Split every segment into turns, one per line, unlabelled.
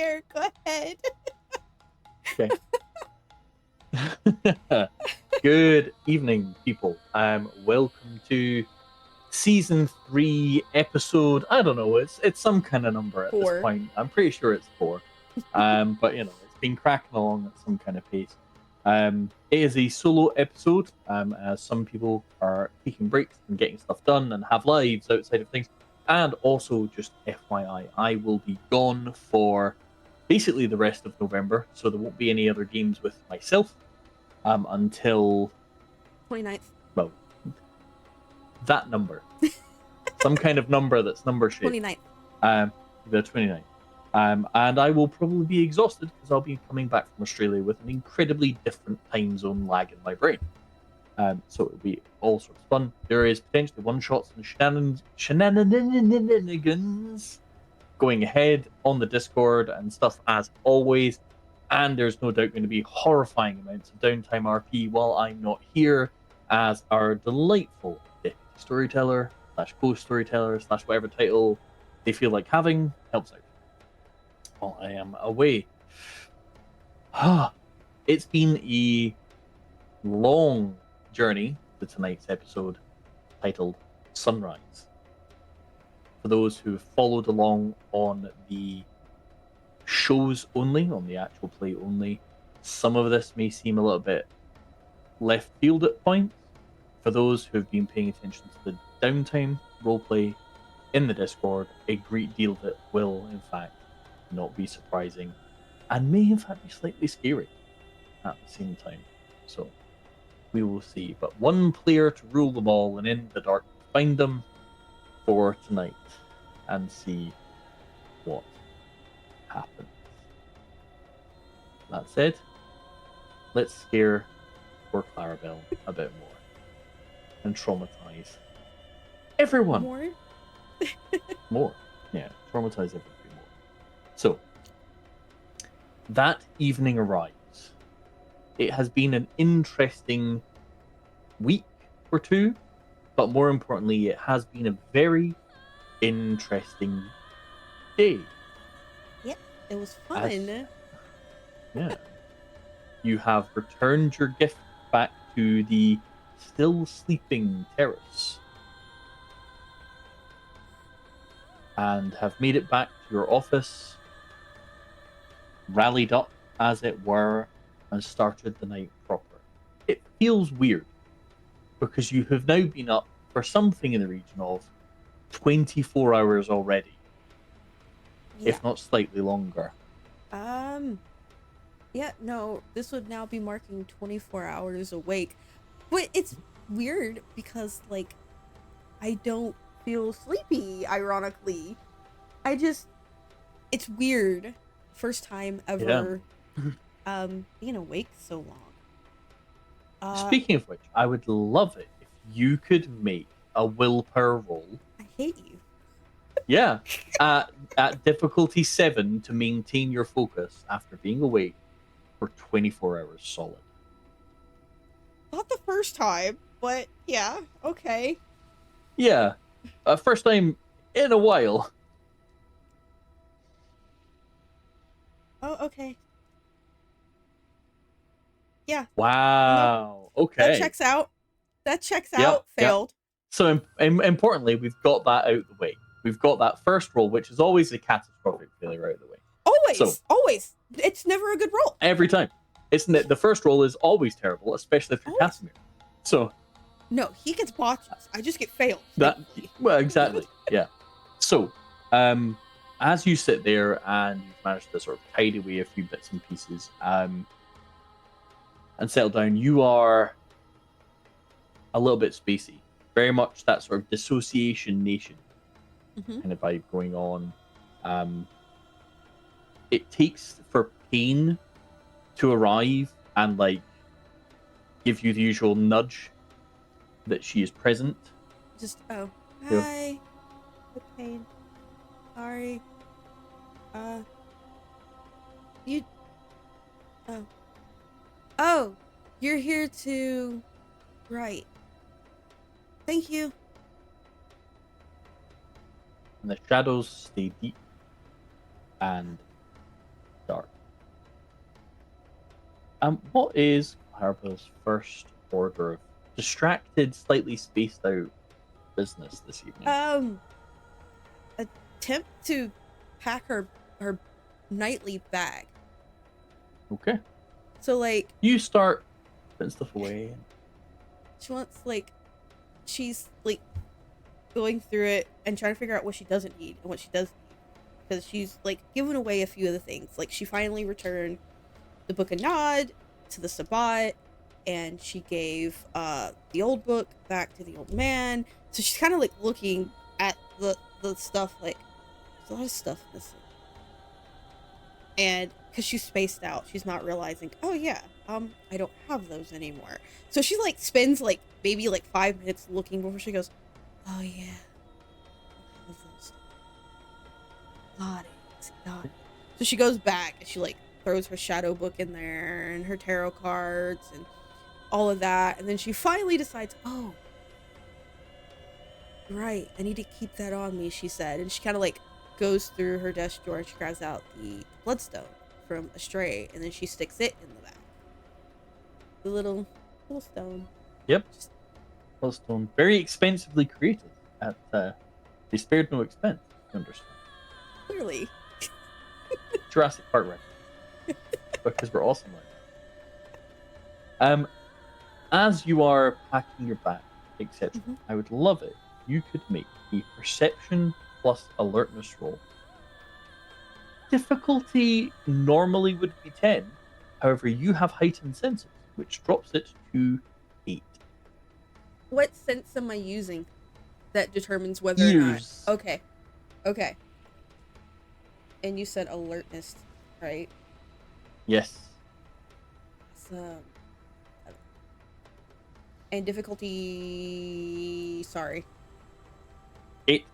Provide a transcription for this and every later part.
care. Go ahead.
Okay. Good evening, people. Welcome to season 3, episode. I don't know. It's some kind of number at
4.
this point. I'm pretty sure it's 4. But you know, it's been cracking along at some kind of pace. It is a solo episode, as some people are taking breaks and getting stuff done and have lives outside of things. And also, just FYI, I will be gone for basically the rest of November, so there won't be any other games with myself until
29th.
well, that number, some kind of number that's number shaped.
29th.
The 29th. And I will probably be exhausted because I'll be coming back from Australia with an incredibly different time zone lag in my brain. So it'll be all sorts of fun. There is potentially one-shots and shenanigans going ahead on the Discord and stuff as always. And there's no doubt going to be horrifying amounts of downtime RP while I'm not here, as our delightful deputy storyteller / co-storyteller / whatever title they feel like having helps out while I am away. It's been a long journey to tonight's episode, titled Sunrise. For those who have followed along on the shows only, on the actual play only, some of this may seem a little bit left field at points. For those who have been paying attention to the downtime roleplay in the Discord, a great deal of it will, in fact, not be surprising and may, in fact, be slightly scary at the same time. So, we will see. But one player to rule them all, and in the dark find them for tonight and see what happens. That said, let's scare poor Claribel a bit more and traumatize everyone more. Yeah, traumatize everybody more. So, that evening arrives. It has been an interesting week or two, but more importantly, it has been a very interesting day.
Yep, it was fun.
Yeah. You have returned your gift back to the still sleeping terrace and have made it back to your office, rallied up, as it were, and started the night proper. It feels weird because you have now been up for something in the region of 24 hours already, if not slightly longer.
Yeah, no, this would now be marking 24 hours awake. But it's weird because, like, I don't feel sleepy, ironically. It's weird. First time ever, being awake so long.
Speaking of which, I would love it if you could make a willpower roll.
I hate you.
Yeah, at difficulty 7 to maintain your focus after being awake for 24 hours solid.
Not the first time, but yeah, okay.
Yeah, first time in a while.
Oh, okay. Yeah.
Wow.
Nope.
Okay.
That checks out. Failed.
So importantly, we've got that out of the way. We've got that first roll, which is always a catastrophic failure, out of the way.
Always. It's never a good roll.
Every time. Isn't it? The first roll is always terrible, especially if you're Casimir. So.
No, he gets botches. I just get failed.
Well, exactly. Yeah. So, as you sit there and you've managed to sort of tidy away a few bits and pieces, and settle down, you are a little bit spacey. Very much that sort of dissociation nation kind of vibe going on. It takes for Pain to arrive and like give you the usual nudge that she is present.
Just hi, with Pain. Sorry. You. Oh, you're here to. Right. Thank you.
And the shadows stay deep and dark. What is Claribel's first order of distracted, slightly spaced out business this evening?
Attempt to pack her nightly bag.
Okay.
So like
You start putting stuff away.
she wants like she's like going through it and trying to figure out what she doesn't need and what she does need, because she's like given away a few of the things. Like she finally returned the Book of Nod to the Sabbat, and she gave the old book back to the old man. So she's kind of like looking at the stuff, like there's a lot of stuff missing, and because she's spaced out, she's not realizing, oh yeah, I don't have those anymore. So she like spends like maybe like 5 minutes looking before she goes, oh yeah, I have those. Got it. So she goes back and she like throws her shadow book in there and her tarot cards and all of that, and then she finally decides, oh right, I need to keep that on me, she said. And she kind of like goes through her desk drawer and she grabs out the bloodstone from Astray, and then she sticks it in the back. The little stone.
Yep. Bloodstone. Very expensively created. They spared no expense, you understand.
Clearly.
Jurassic Park reference. Because we're awesome like that. As you are packing your bag, etc., I would love it if you could make a perception plus alertness roll. Difficulty normally would be 10. However, you have heightened senses, which drops it to 8.
What sense am I using that determines whether
Ears.
or not? Okay. And you said alertness, right?
Yes.
So, and difficulty, sorry.
8.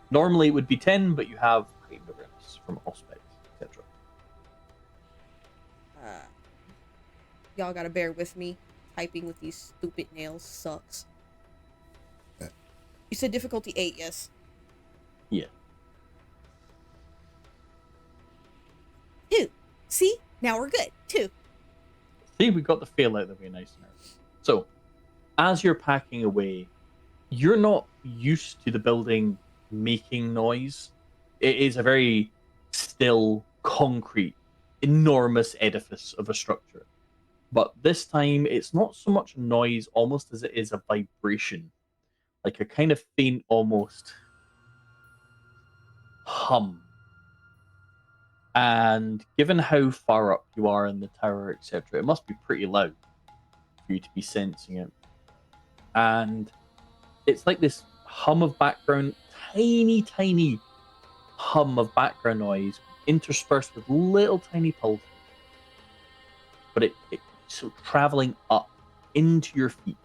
Normally it would be 10, but you have heightened awareness from aspects, etc.
Y'all gotta bear with me. Typing with these stupid nails sucks. You said difficulty 8, yes?
Yeah.
2. See? Now we're good. 2.
See, we got the fail out of the way nice and early. So, as you're packing away, you're not used to the building making noise. It is a very still, concrete, enormous edifice of a structure. But this time, it's not so much noise almost as it is a vibration. Like a kind of faint, almost hum. And given how far up you are in the tower, etc., it must be pretty loud for you to be sensing it. And it's like this hum of background, tiny hum of background noise interspersed with little tiny pulses. But it's so traveling up into your feet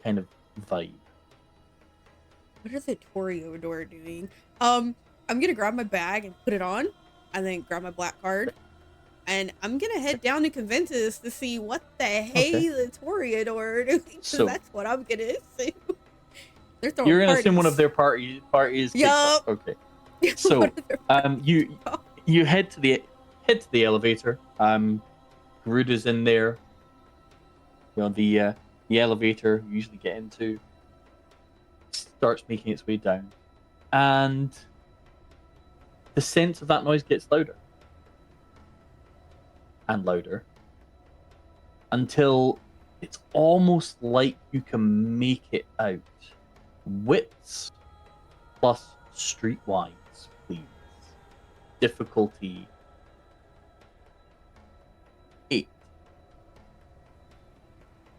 kind of vibe.
What are the Toreador doing? I'm gonna grab my bag and put it on, and then grab my black card, and I'm gonna head down to Conventus to see what the hey the Toreador are doing, because
So-
that's what I'm gonna assume. They're throwing
You're gonna
parties.
assume one of their parties.
Yup.
Okay. So
What are their parties?
you head to the elevator. Garuda's in there. You know, the elevator you usually get into starts making its way down, and the sense of that noise gets louder and louder until it's almost like you can make it out. Wits plus streetwise, please. Difficulty 8.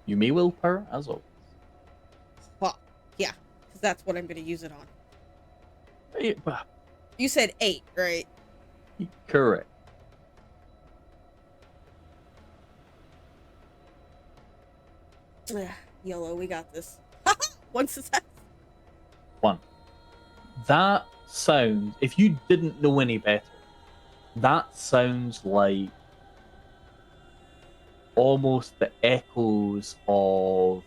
You may willpower as always.
Well, yeah, because that's what I'm gonna use it on.
Well,
You said 8, right?
correct.
YOLO, we got this. One success.
1. That sounds, if you didn't know any better, that sounds like almost the echoes of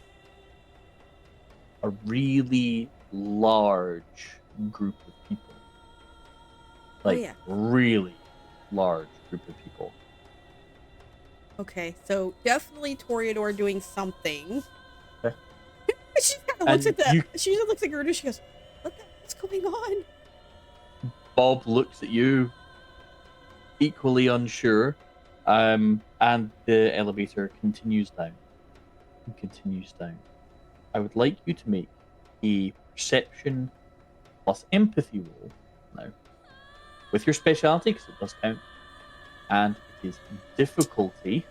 a really large group of people. Like,
yeah.
really large group of people.
Okay, so definitely Toreador doing something.
Okay.
She kind of looks
And
at she just looks at Gertrude. She goes, "What's going on?"
Bob looks at you, equally unsure, and the elevator continues down and continues down. I would like you to make a perception plus empathy roll now, with your speciality, because it does count, and it is difficulty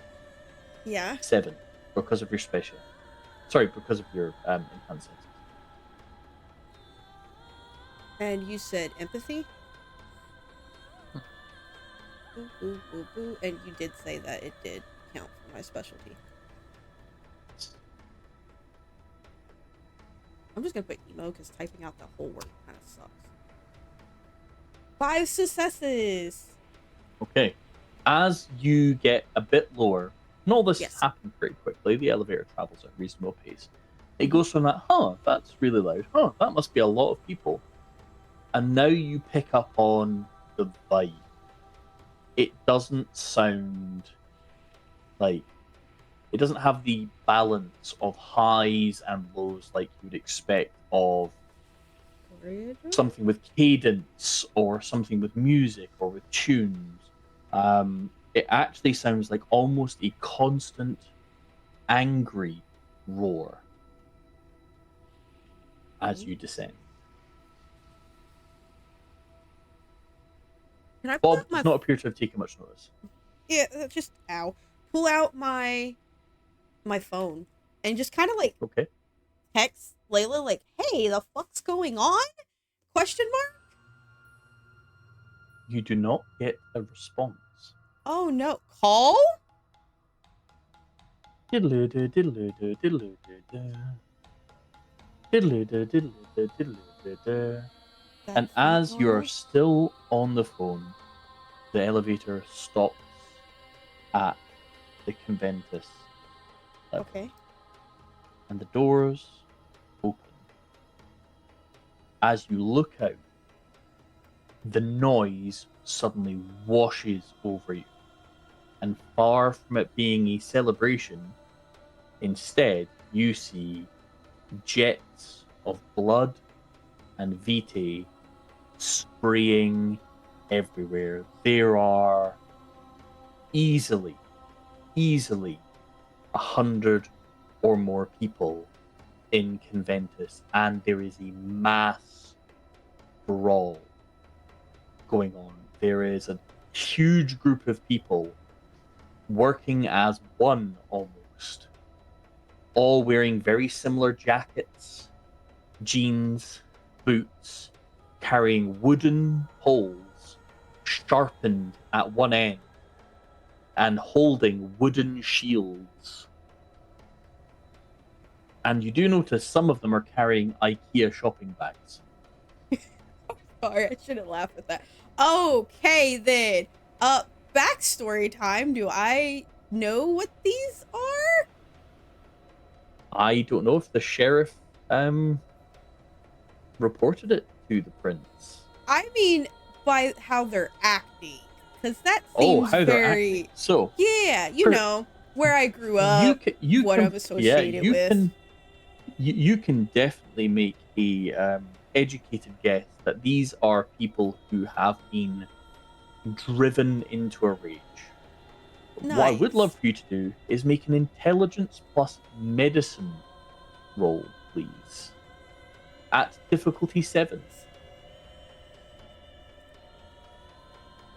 Yeah.
7 because of your special. Sorry, because of your enhanced senses.
And you said empathy. Boo, boo, boo, boo. And you did say that it did count for my specialty. I'm just gonna put emo because typing out the whole word kind of sucks. 5 successes.
Okay. As you get a bit lower, and all this
Yes.
happens pretty quickly, the elevator travels at a reasonable pace. It
Mhm.
goes from that, that's really loud, that must be a lot of people. And now you pick up on the vibe. It doesn't sound like, it doesn't have the balance of highs and lows like you'd expect of
Toreador?
something with cadence or something with music or with tunes. It actually sounds like almost a constant angry roar as you descend.
Can I pull
Bob
out my
does not appear to have taken much notice.
yeah? Just ow. Pull out my phone and just kind of like
Okay.
text Layla like, "Hey, the fuck's going on?" Question mark.
You do not get a response.
Oh no! Call?
Diddle-oo-doo, diddle-oo-doo, diddle-oo-doo-doo. Diddle-oo-doo, diddle-oo-doo, diddle-oo-doo-doo. And
That's not
as you're
normal.
still on the phone, the elevator stops at the Conventus level.
Okay.
And the doors open. As you look out, the noise suddenly washes over you. And far from it being a celebration, instead you see jets of blood and vitae spraying everywhere. There are easily 100 or more people in Conventus, and there is a mass brawl going on. There is a huge group of people working as one almost, all wearing very similar jackets, jeans, boots, carrying wooden poles sharpened at one end and holding wooden shields. And you do notice some of them are carrying IKEA shopping bags.
Sorry, I shouldn't laugh at that. Okay then. Backstory time. Do I know what these are?
I don't know if the sheriff reported it to the prince.
I mean, by how they're acting, because that
Oh,
seems
how they're acting.
very
So,
yeah. You
per,
know where I grew
you
up,
can, you
what
can,
I'm
yeah,
associated with.
you can definitely make a educated guess that these are people who have been driven into a rage. What I would love
Nice.
for you to do is make an intelligence plus medicine roll, please, at difficulty 7.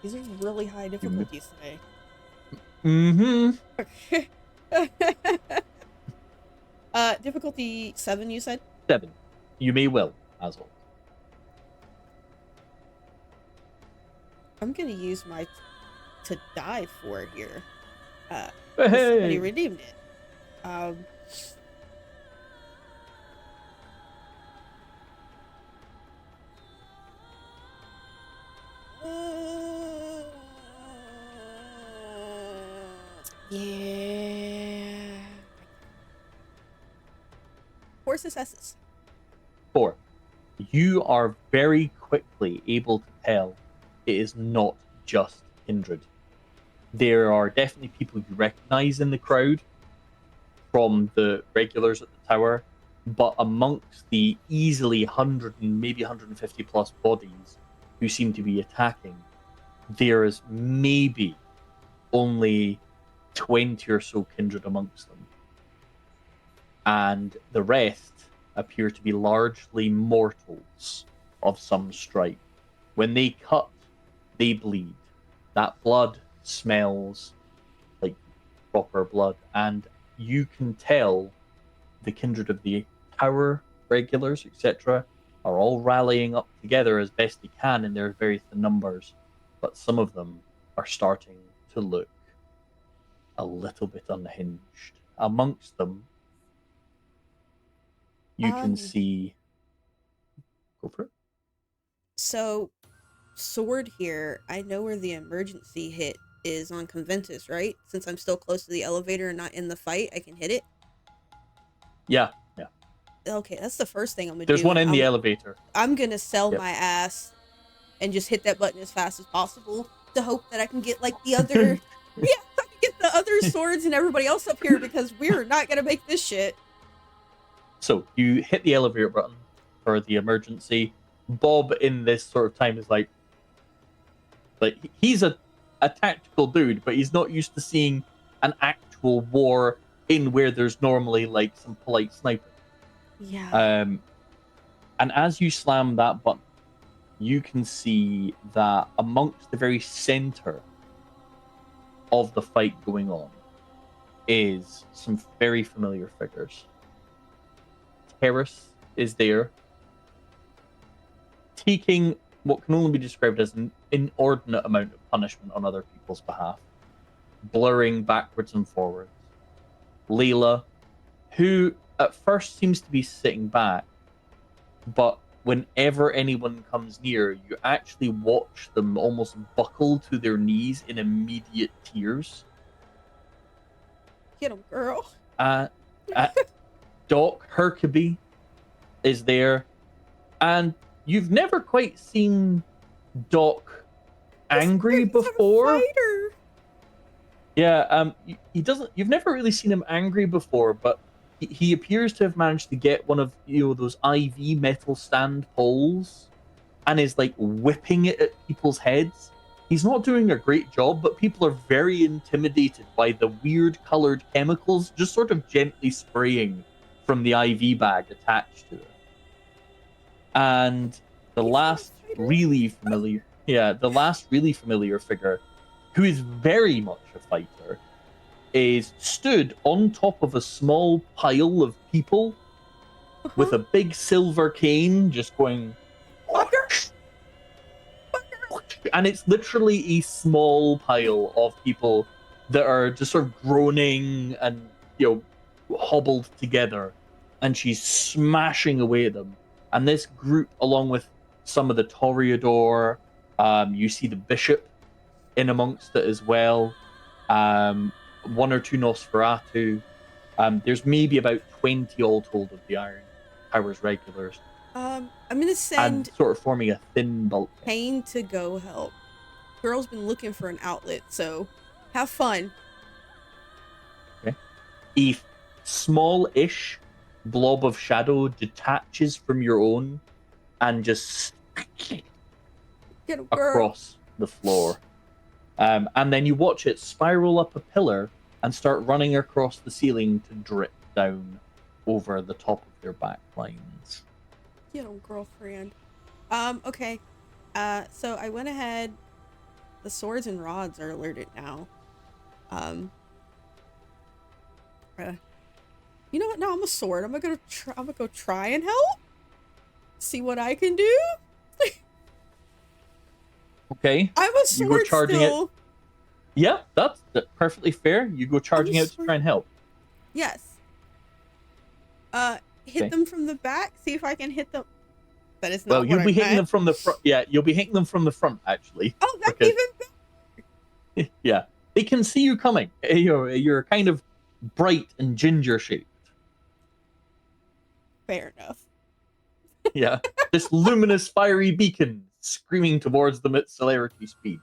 These are really high
You,
difficulties today.
mm-hmm.
Difficulty 7, you said?
7. You may well, as always.
I'm gonna use my to die for here. Somebody
Hey!
redeemed it. Um, yeah. 4 successes.
4. You are very quickly able to tell it is not just kindred. There are definitely people you recognize in the crowd from the regulars at the tower, but amongst the easily 100 and maybe 150 plus bodies who seem to be attacking, there is maybe only 20 or so kindred amongst them. And the rest appear to be largely mortals of some stripe. When they cut, they bleed. That blood smells like proper blood, and you can tell the kindred of the tower regulars, etc., are all rallying up together as best they can in their very thin numbers, but some of them are starting to look a little bit unhinged. Amongst them, you can see. Go for it.
So, sword here, I know where the emergency hit is on Conventus, right? Since I'm still close to the elevator and not in the fight, I can hit it.
Yeah, yeah.
Okay, that's the first thing I'm gonna
There's
do.
one in the elevator.
I'm gonna sell
Yep.
my ass and just hit that button as fast as possible to hope that I can get like the other, yeah, I can get the other swords and everybody else up here because we're not gonna make this shit.
So you hit the elevator button for the emergency. Bob in this sort of time is like he's a tactical dude, but he's not used to seeing an actual war in where there's normally like some polite sniping.
Yeah.
And as you slam that button, you can see that amongst the very center of the fight going on is some very familiar figures. Terrace is there, taking what can only be described as an inordinate amount of punishment on other people's behalf, blurring backwards and forwards. Layla, who at first seems to be sitting back, but whenever anyone comes near, you actually watch them almost buckle to their knees in immediate tears.
Get him, girl.
Uh, Doc Herkeby is there, and you've never quite seen Doc angry before.
He's a fighter.
Yeah, he doesn't. You've never really seen him angry before, but he appears to have managed to get one of those IV metal stand poles, and is like whipping it at people's heads. He's not doing a great job, but people are very intimidated by the weird colored chemicals just sort of gently spraying from the IV bag attached to it. And the last really familiar figure, who is very much a fighter, is stood on top of a small pile of people with a big silver cane just going, and it's literally a small pile of people that are just sort of groaning and hobbled together, and she's smashing away at them. And this group, along with some of the Toreador, you see the bishop in amongst it as well, one or two Nosferatu. There's maybe about 20 all told of the Iron Powers regulars.
I'm gonna send
and sort of forming a thin bulk.
Kane to go help. Girl's been looking for an outlet, so have fun.
Okay. A small-ish blob of shadow detaches from your own and just
Get him,
across the floor. And then you watch it spiral up a pillar and start running across the ceiling to drip down over the top of their back lines.
Get him, girlfriend. Okay. So I went ahead. The swords and rods are alerted now. You know what? No, I'm a sword. I'm gonna go try and help. See what I can do.
Okay.
I'm a sword.
You go charging
still.
it. Yeah, that's perfectly fair. You go charging out to try and help.
Yes. Hit them from the back. See if I can hit them. That is not.
Well, you'll be hitting them from the front. Yeah, you'll be hitting them from the front, actually.
Oh, that's even better.
Yeah, they can see you coming. You're kind of bright and ginger shaped.
Fair enough.
Yeah, this luminous, fiery beacon screaming towards them at celerity speed.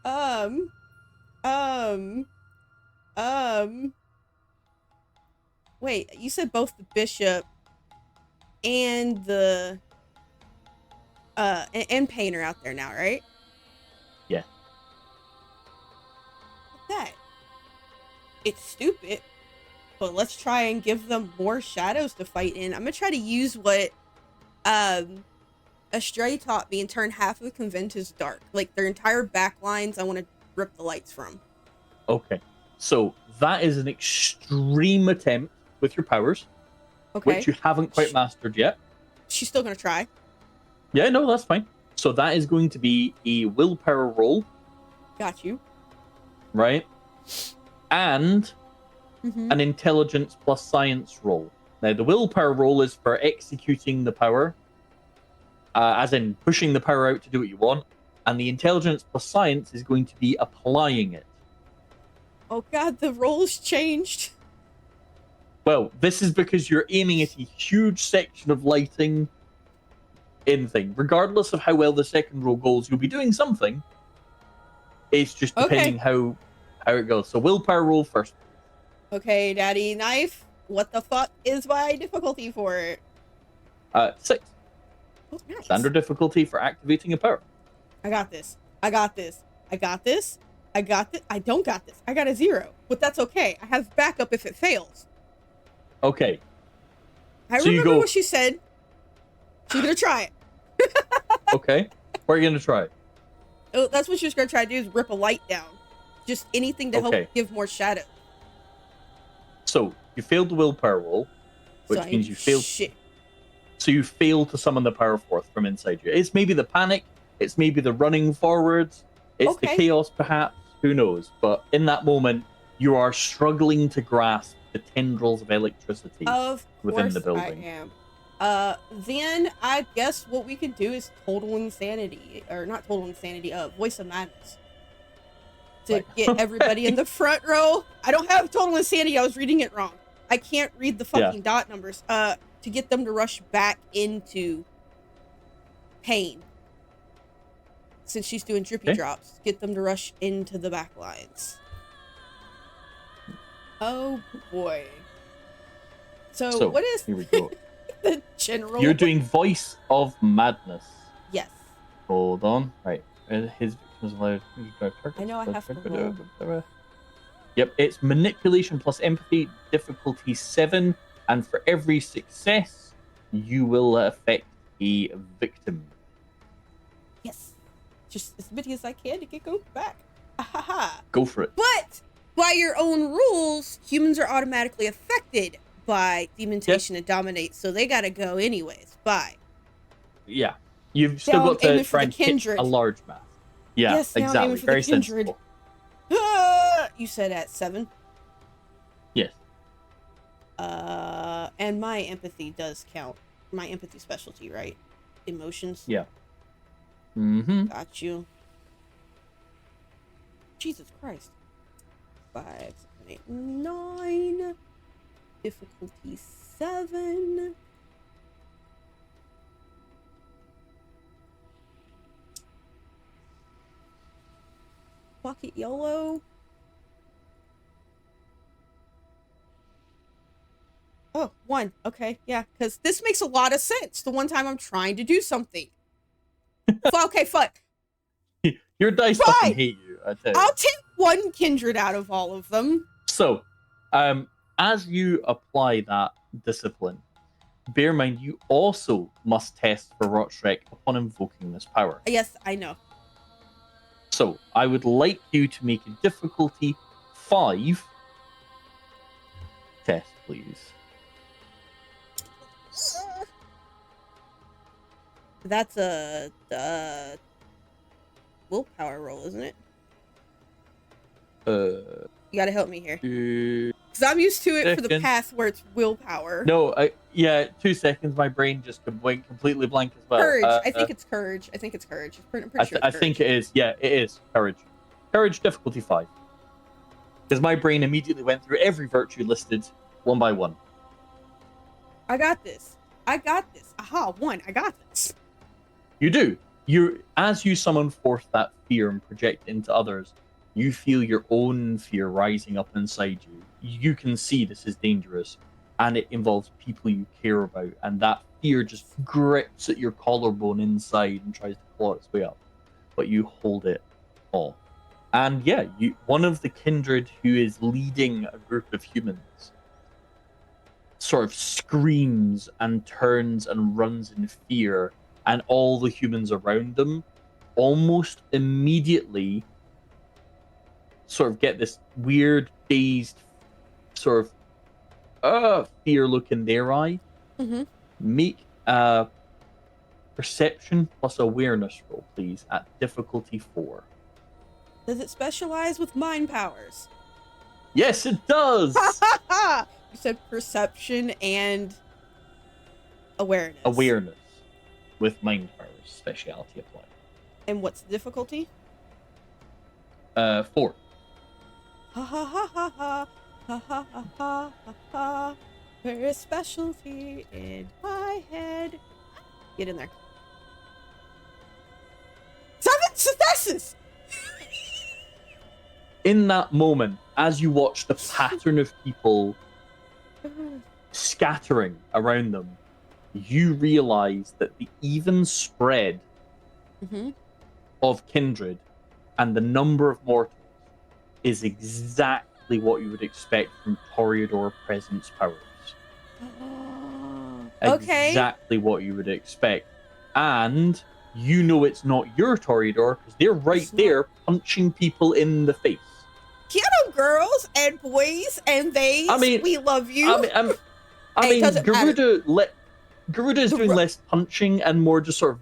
Um, um, um. Wait, you said both the bishop and the and Payne are out there now, right?
Yeah.
That. It's stupid, but let's try and give them more shadows to fight in. I'm gonna try to use what Astray taught me and turn half of the convent dark. Like their entire back lines, I want to rip the lights from.
Okay. So that is an extreme attempt with your powers,
Okay.
which you haven't quite mastered yet.
She's still gonna try.
Yeah, no, that's fine. So that is going to be a willpower roll.
Got you.
Right? And an intelligence plus science roll. Now, the willpower roll is for executing the power, as in pushing the power out to do what you want, and the intelligence plus science is going to be applying it.
Oh god, the roll's changed.
Well, this is because you're aiming at a huge section of lighting in thing. Regardless of how well the second roll goes, you'll be doing something. It's just depending how it goes. So willpower roll first.
Okay, Daddy Knife, what the fuck is my difficulty for it?
6.
Oh, nice.
Standard difficulty for activating a power.
I got this. I got this. I got this. I got this. I don't got this. I got a 0, but that's okay. I have backup if it fails.
Okay.
I remember what she said. She's gonna try it.
Okay. Where are you gonna try it?
Oh, that's what she was gonna try to do, is rip a light down. Just anything to help give more shadow.
So you failed the willpower roll, which means you failed.
Shit.
So you fail to summon the power forth from inside you. It's maybe the panic. It's maybe the running forwards. It's the chaos, perhaps. Who knows? But in that moment, you are struggling to grasp the tendrils of electricity within the building.
I am. Then I guess what we could do is total insanity, or not total insanity, voice of madness. To get everybody in the front row. I don't have total insanity. I was reading it wrong. I can't read the fucking dot numbers. To get them to rush back into Payne. Since she's doing drippy drops, get them to rush into the back lines. Oh boy. So what is
here we go.
the general?
You're doing voice of madness.
Yes.
Hold on. Right. His victims allowed.
I know I have to roll.
Yep, it's manipulation plus empathy, difficulty 7, and for every success, you will affect a victim.
Yes. Just as many as I can to get go back. Ahaha.
Go for it.
But by your own rules, humans are automatically affected by demontation and dominate, so they gotta go anyways. Bye.
Yeah. You've still got to try and hit a large mass. Yeah,
yes, now
exactly.
I'm aiming for
Very
the kindred.
sensible.
You said at 7?
Yes.
And my empathy does count. My empathy specialty, right? Emotions.
Yeah. Mm-hmm.
Got you. Jesus Christ. 5, 7, 8, 9. Difficulty 7. Fuck it, YOLO. Oh, 1. Okay, yeah, because this makes a lot of sense. The one time I'm trying to do something. Okay, fuck.
Your dice fucking hate you, I tell you.
I'll take 1 kindred out of all of them.
So, as you apply that discipline, bear in mind you also must test for Rotshrek upon invoking this power.
Yes, I know.
So, I would like you to make a difficulty 5 test, please.
That's a willpower roll, isn't it? You gotta help me here. Because I'm used to it for the past where it's willpower.
No, 2 seconds. My brain just went completely blank as well.
Courage. I think it's courage. I think it's courage. I'm pretty sure
I think it is. Yeah, it is. Courage. Courage difficulty 5. Because my brain immediately went through every virtue listed one by one.
I got this. I got this. Aha, 1. I got this.
You do. as you summon forth that fear and project it into others, you feel your own fear rising up inside you. You can see this is dangerous, and it involves people you care about, and that fear just grips at your collarbone inside and tries to claw its way up, but you hold it off. And yeah, one of the kindred who is leading a group of humans sort of screams and turns and runs in fear, and all the humans around them almost immediately sort of get this weird, dazed, sort of fear look in their eye.
Mm-hmm.
Make a perception plus awareness roll, please, at difficulty 4.
Does it specialize with mind powers?
Yes, it does!
You said perception and awareness.
Awareness with mind powers, speciality applied.
And what's the difficulty?
4.
Ha ha ha ha ha ha ha ha ha ha ha. There is specialty in my head. Get in there. 7 successes!
In that moment, as you watch the pattern of people scattering around them, you realize that the even spread of kindred and the number of mortals is exactly what you would expect from Toreador presence powers.
Okay.
Exactly what you would expect. And you know it's not your Toreador because they're right there punching people in the face.
Get 'em, girls and boys and theys.
I mean,
we love you.
I mean, Garuda is doing less punching and more just sort of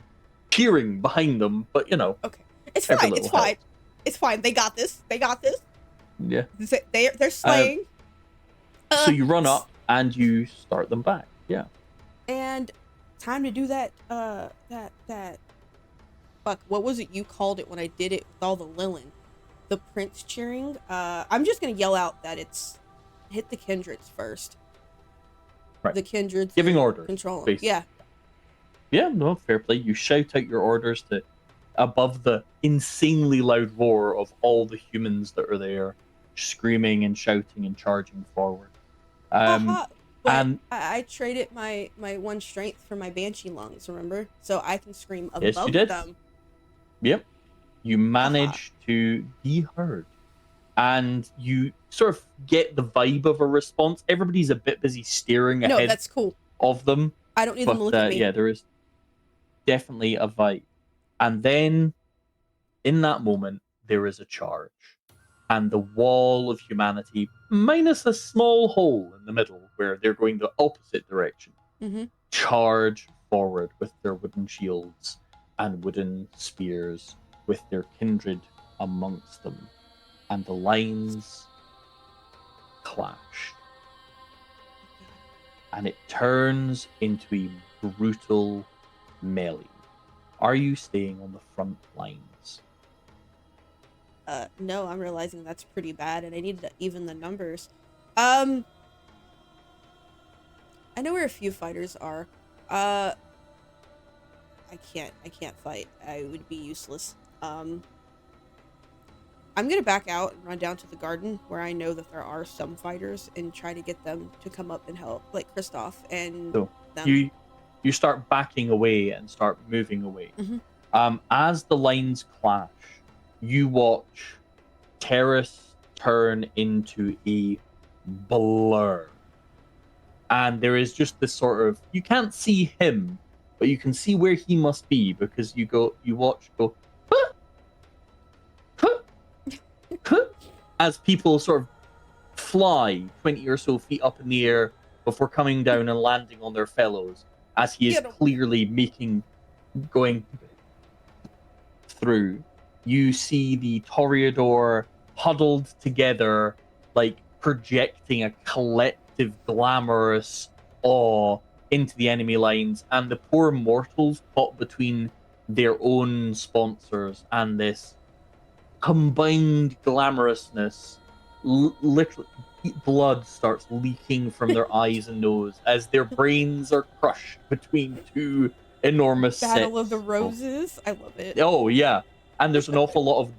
cheering behind them, but you know.
Okay. It's fine. It's fine. It's fine. They got this. They got this.
Yeah.
They're slaying.
So you run up and you start them back. Yeah.
And time to do that. Fuck. What was it you called it when I did it with all the Lilin? The prince cheering. I'm just gonna yell out that it's hit the kindreds first.
Right.
The kindreds
giving orders.
Control them. Yeah.
Yeah. No, fair play. You shout out your orders to above the insanely loud roar of all the humans that are there, screaming and shouting and charging forward.
And I traded my 1 strength for my banshee lungs. Remember, so I can scream above them.
Yep. You manage to be heard, and you sort of get the vibe of a response. Everybody's a bit busy staring ahead.
No, that's cool.
Of them.
I don't need them to look at me.
Yeah, there is definitely a vibe. And then, in that moment, there is a charge. And the wall of humanity, minus a small hole in the middle where they're going the opposite direction, charge forward with their wooden shields and wooden spears, with their kindred amongst them. And the lines clash. And it turns into a brutal melee. Are you staying on the front lines?
No, I'm realizing that's pretty bad, and I need to even the numbers. I know where a few fighters are. I can't fight. I would be useless. I'm gonna back out and run down to the garden where I know that there are some fighters and try to get them to come up and help, like Kristoff and
so
them.
You start backing away and start moving away. As the lines clash, you watch Terrace turn into a blur. And there is just this sort of, you can't see him, but you can see where he must be, because you watch go, huh, huh, huh, as people sort of fly 20 or so feet up in the air before coming down and landing on their fellows, as he is clearly going through. You see the Toreador huddled together, like projecting a collective glamorous awe into the enemy lines, and the poor mortals caught between their own sponsors and this combined glamorousness. Literally, blood starts leaking from their eyes and nose as their brains are crushed between two enormous
Battle of
sets
the Roses. I love it.
Oh yeah, and there's an awful lot of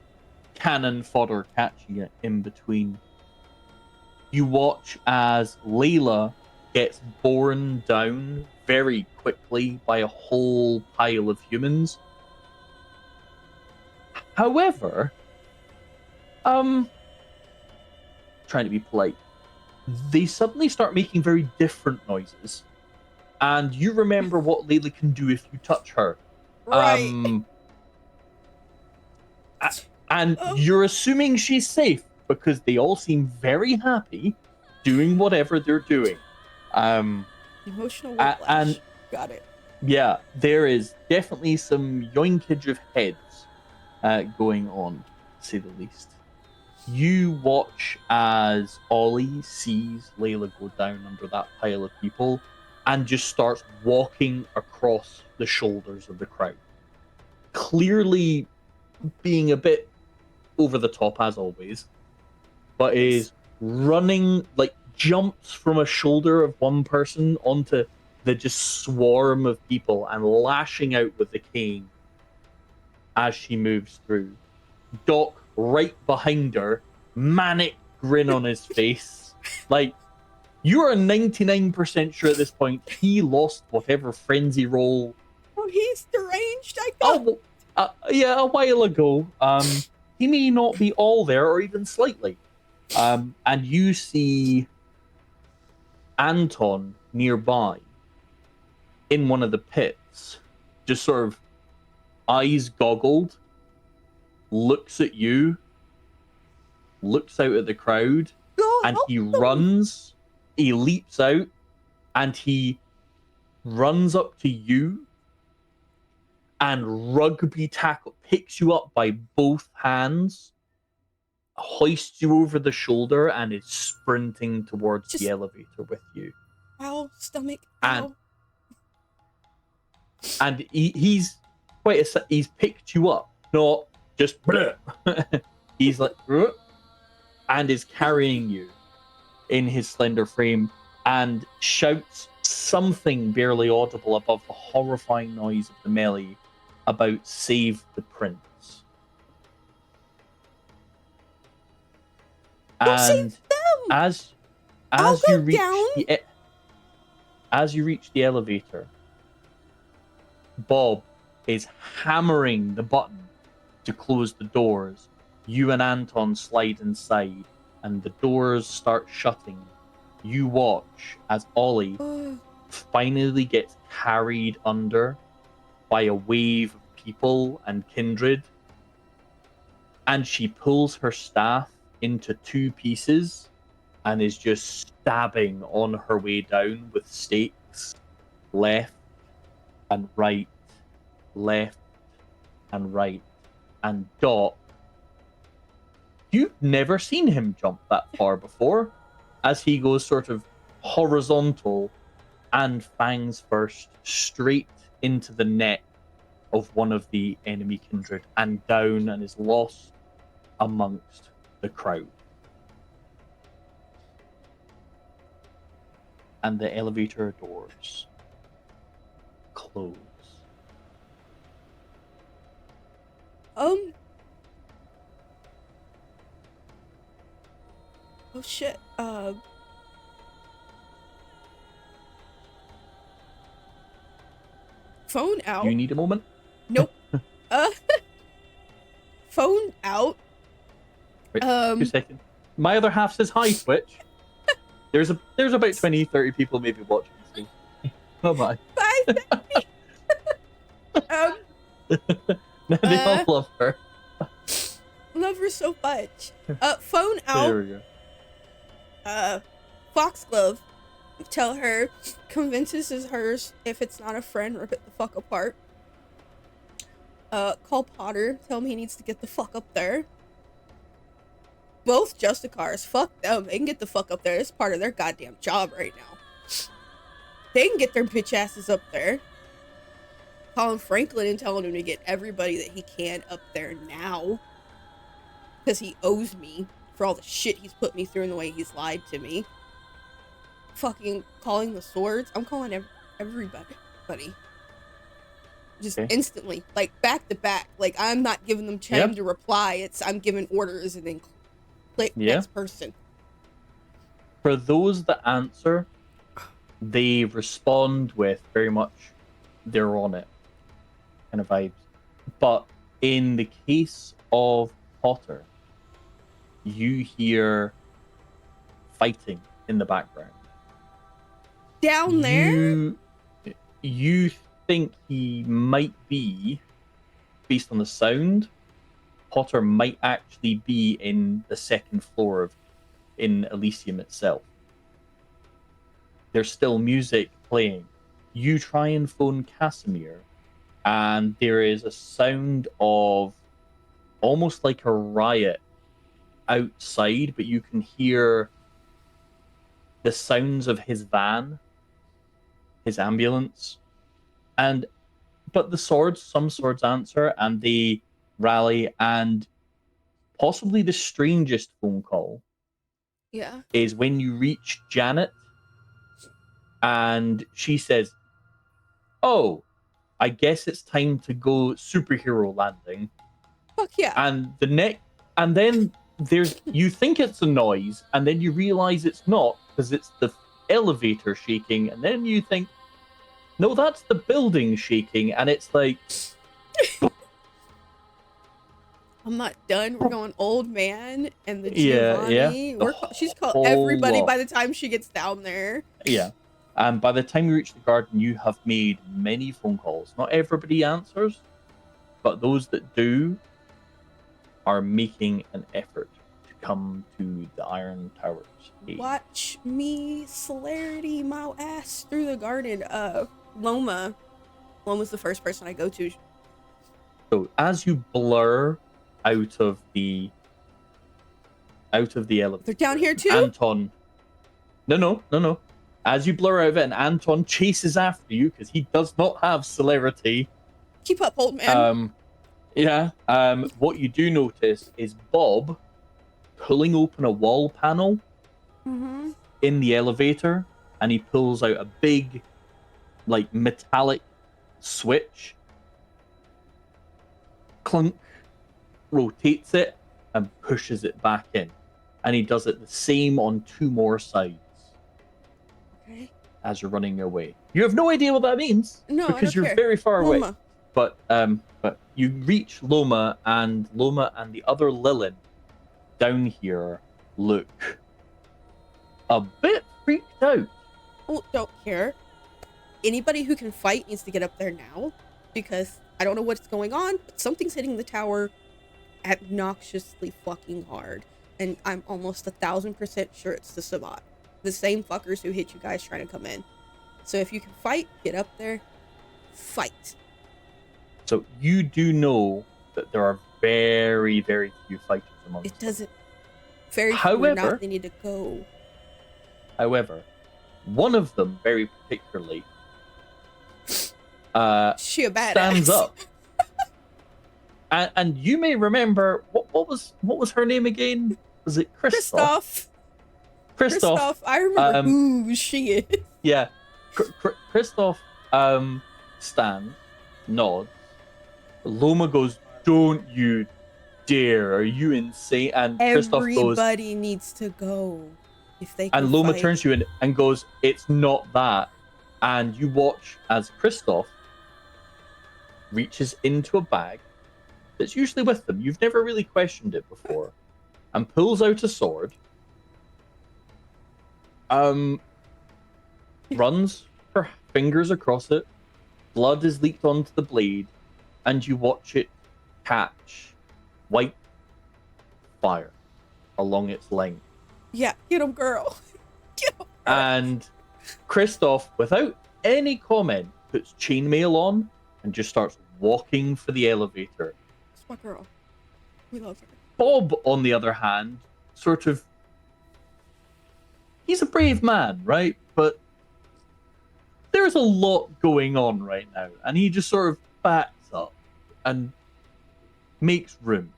cannon fodder catching it in between. You watch as Layla gets borne down very quickly by a whole pile of humans. However, trying to be polite, they suddenly start making very different noises. And you remember what Layla can do if you touch her.
Right.
And you're assuming she's safe because they all seem very happy doing whatever they're doing.
Emotional whiplash.
And
got it.
yeah, there is definitely some yoinkage of heads going on, to say the least. You watch as Ollie sees Layla go down under that pile of people and just starts walking across the shoulders of the crowd. Clearly being a bit over the top as always, but is running, like jumps from a shoulder of one person onto the just swarm of people and lashing out with the cane as she moves through. Doc right behind her, manic grin on his face. Like, you are 99% sure at this point he lost whatever frenzy roll.
Oh, he's deranged. I got.
Yeah, a while ago. He may not be all there or even slightly. And you see Anton nearby in one of the pits, just sort of eyes goggled, looks at you, looks out at the crowd, and he runs, he leaps out, and he runs up to you and rugby tackle, picks you up by both hands, hoists you over the shoulder, and is sprinting towards the elevator with you.
Ow, stomach, ow.
And he's he's picked you up, not just he's like and is carrying you in his slender frame and shouts something barely audible above the horrifying noise of the melee about save the prince.
Don't save them!
As you reach the elevator, Bob is hammering the button to close the doors. You and Anton slide inside, and the doors start shutting. You watch as Ollie finally gets carried under by a wave of people and kindred, and she pulls her staff into two pieces and is just stabbing on her way down with stakes left and right, left and right. And Doc, you've never seen him jump that far before, as he goes sort of horizontal and fangs first straight into the neck of one of the enemy kindred and down and is lost amongst the crowd. And the elevator doors close.
Oh shit. Phone out.
You need a moment?
Nope. Phone out.
Wait, 2 seconds. My other half says hi, Twitch. There's about 20, 30 people maybe watching this thing. Oh my.
Bye.
They all love her.
Love her so much. Phone out.
There we go.
Foxglove. Tell her, convinces is hers. If it's not a friend, rip it the fuck apart. Call Potter. Tell him he needs to get the fuck up there. Both Justicars. Fuck them. They can get the fuck up there. It's part of their goddamn job right now. They can get their bitch asses up there. Calling Franklin and telling him to get everybody that he can up there now. Because he owes me for all the shit he's put me through and the way he's lied to me. Fucking calling the swords. I'm calling everybody. just
Okay.
instantly, like back to back. Like I'm not giving them time
Yeah.
to reply. It's I'm giving orders and then click
Yeah.
next person.
For those that answer, they respond with very much they're on it kind of vibes. But in the case of Potter, you hear fighting in the background.
Down there?
You think he might be, based on the sound, Potter might actually be in the second floor of in Elysium itself. There's still music playing. You try and phone Casimir, and there is a sound of almost like a riot outside, but you can hear the sounds of his van, his ambulance, and but some swords answer, and they rally, and possibly the strangest phone call
Yeah.
is when you reach Janet, and she says, "Oh, I guess it's time to go superhero landing."
Fuck yeah.
And and then there's you think it's a noise, and then you realize it's not because it's the elevator shaking, and then you think, no, that's the building shaking, and it's like,
I'm not done. We're going old man and the
yeah,
Giovanni.
the
She's called
whole
everybody
lot,
by the time she gets down there.
yeah. And by the time you reach the garden, you have made many phone calls. Not everybody answers, but those that do are making an effort to come to the Iron Towers.
Watch me celerity my ass through the garden. Loma. Loma's the first person I go to.
So as you blur out of the elevator,
They're down here too?
Anton. No. As you blur out of it, and Anton chases after you because he does not have celerity.
Keep up, old man.
Yeah. What you do notice is Bob pulling open a wall panel in the elevator, and he pulls out a big, like, metallic switch. Clunk, rotates it, and pushes it back in. And he does it the same on 2 more sides.
Okay.
As you're running away. You have no idea what that means.
No,
because you're
care.
very far
Loma.
away. But you reach Loma and the other Lilin down here look a bit freaked out.
Oh, don't care. Anybody who can fight needs to get up there now, because I don't know what's going on, but something's hitting the tower obnoxiously fucking hard, and I'm almost 1,000% sure it's the Sabbat, the same fuckers who hit you guys trying to come in. So if you can fight, get up there, fight.
So you do know that there are very, very few fighters amongst them.
It doesn't. Very few or not, they need to go.
However, one of them very particularly
she a badass.
stands up. And you may remember what was her name again? Was it Christoph?
Christoph. I remember who she is.
Yeah, Christoph stands, nods. Loma goes, "Don't you dare! Are you insane?" And Christoph goes,
"Everybody needs to go if they can."
And Loma
fight.
turns to you and goes, "It's not that." And you watch as Christoph reaches into a bag that's usually with them. You've never really questioned it before, and pulls out a sword. Runs her fingers across it. Blood is leaked onto the blade, and you watch it catch white fire along its length.
Yeah, get him, girl. Get him, girl.
And Christoph, without any comment, puts chainmail on and just starts walking for the elevator.
It's my girl. We love her.
Bob, on the other hand, sort of... He's a brave man, right? But there's a lot going on right now. And he just sort of backs up and makes room.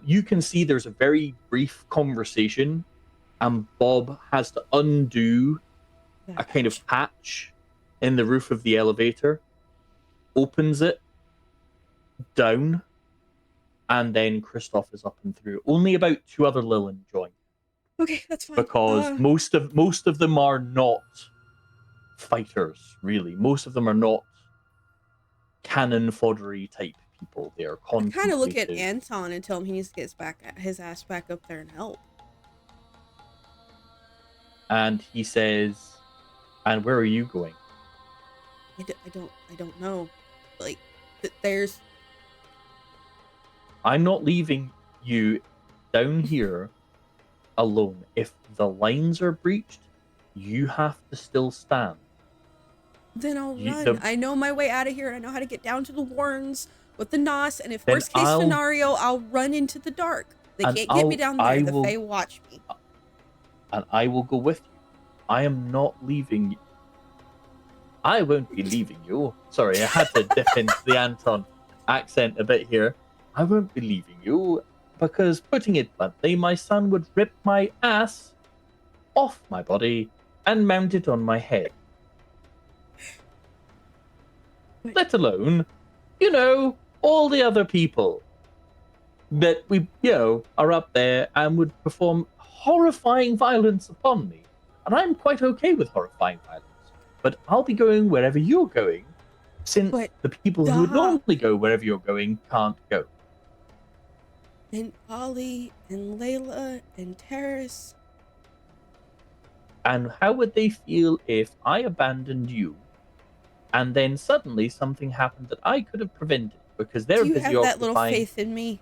You can see there's a very brief conversation, and Bob has to undo a kind of hatch in the roof of the elevator. opens it down, and then Kristoff is up and through. Only about 2 other Lilin join.
Okay, that's fine.
Because most of them are not fighters, really. Most of them are not cannon foddery type people. They are
I kind of look at
contemplative.
Anton and tell him he needs to get his ass back up there and help.
And he says, "And where are you going?"
I don't know. Like, there's.
I'm not leaving you down here alone. If the lines are breached, you have to still stand.
Then I'll run. I know my way out of here, and I know how to get down to the Warrens with the Nos. And if worst case scenario, I'll run into the dark. They can't get me down there. The Fae watch me.
And I will go with you. I am not leaving you. I won't be leaving you. Sorry, I had to dip into the Anton accent a bit here. I won't be leaving you, because, putting it bluntly, my son would rip my ass off my body and mount it on my head. Let alone, all the other people that we, are up there and would perform horrifying violence upon me. And I'm quite okay with horrifying violence. But I'll be going wherever you're going, since the people who would normally go wherever you're going can't go.
And Ollie and Layla and Terrace.
And how would they feel if I abandoned you, and then suddenly something happened that I could have prevented because they're busy occupying...
Do you have that little faith in me?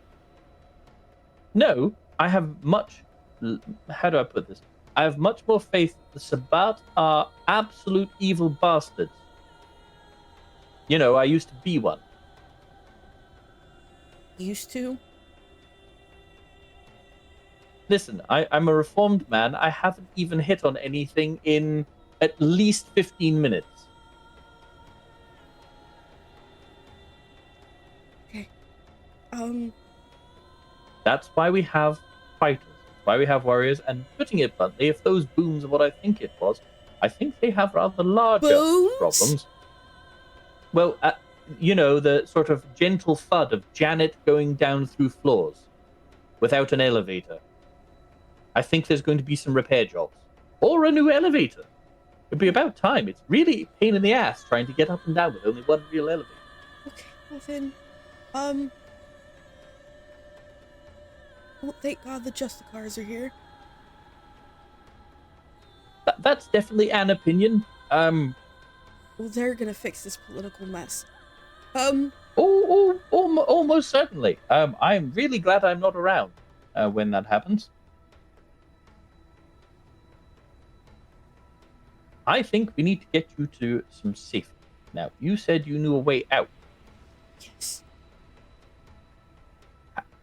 No, I have much... How do I put this? I have much more faith that the Sabbat are absolute evil bastards. I used to be one.
Used to?
Listen, I'm a reformed man. I haven't even hit on anything in at least 15 minutes.
Okay.
That's why we have fighters. That's why we have warriors. And putting it bluntly, if those booms are what I think it was, I think they have rather larger problems. Well, the sort of gentle thud of Janet going down through floors without an elevator. I think there's going to be some repair jobs. Or a new elevator. It'd be about time. It's really a pain in the ass trying to get up and down with only one real elevator.
Okay, well then, well, thank God the Justicars are here.
That's definitely an opinion.
Well, they're gonna fix this political mess.
Almost certainly. I'm really glad I'm not around when that happens. I think we need to get you to some safety. Now, you said you knew a way out.
Yes.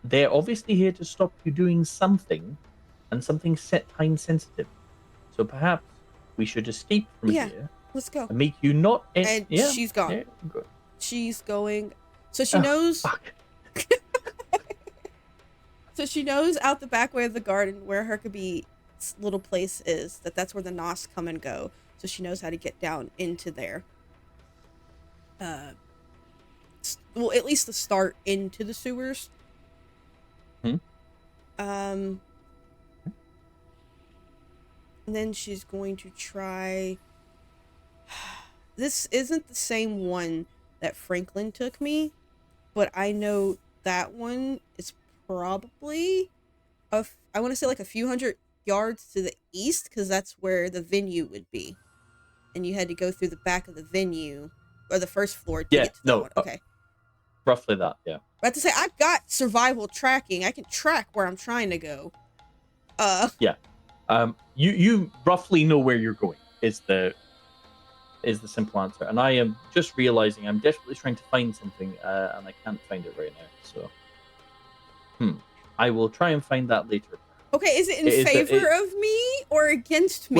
They're obviously here to stop you doing something, and something time sensitive. So perhaps we should escape from here.
Let's go.
And make you not...
And she's gone. Yeah, she's going... So she knows...
Fuck.
So she knows out the back way of the garden where Herkabee's little place is, that's where the Nos come and go. So she knows how to get down into there. Well, at least the start into the sewers. And then she's going to try... This isn't the same one that Franklin took me, but I know that one is probably I want to say like a few hundred yards to the east, because that's where the venue would be, and you had to go through the back of the venue or the first floor to get to that one. Okay,
roughly that. Yeah.
I have to say, I've got survival tracking. I can track where I'm trying to go.
Yeah. You roughly know where you're going. Is the simple answer, and I am just realizing I'm desperately trying to find something, and I can't find it right now. So, I will try and find that later.
Okay, is it in favor of me or against me?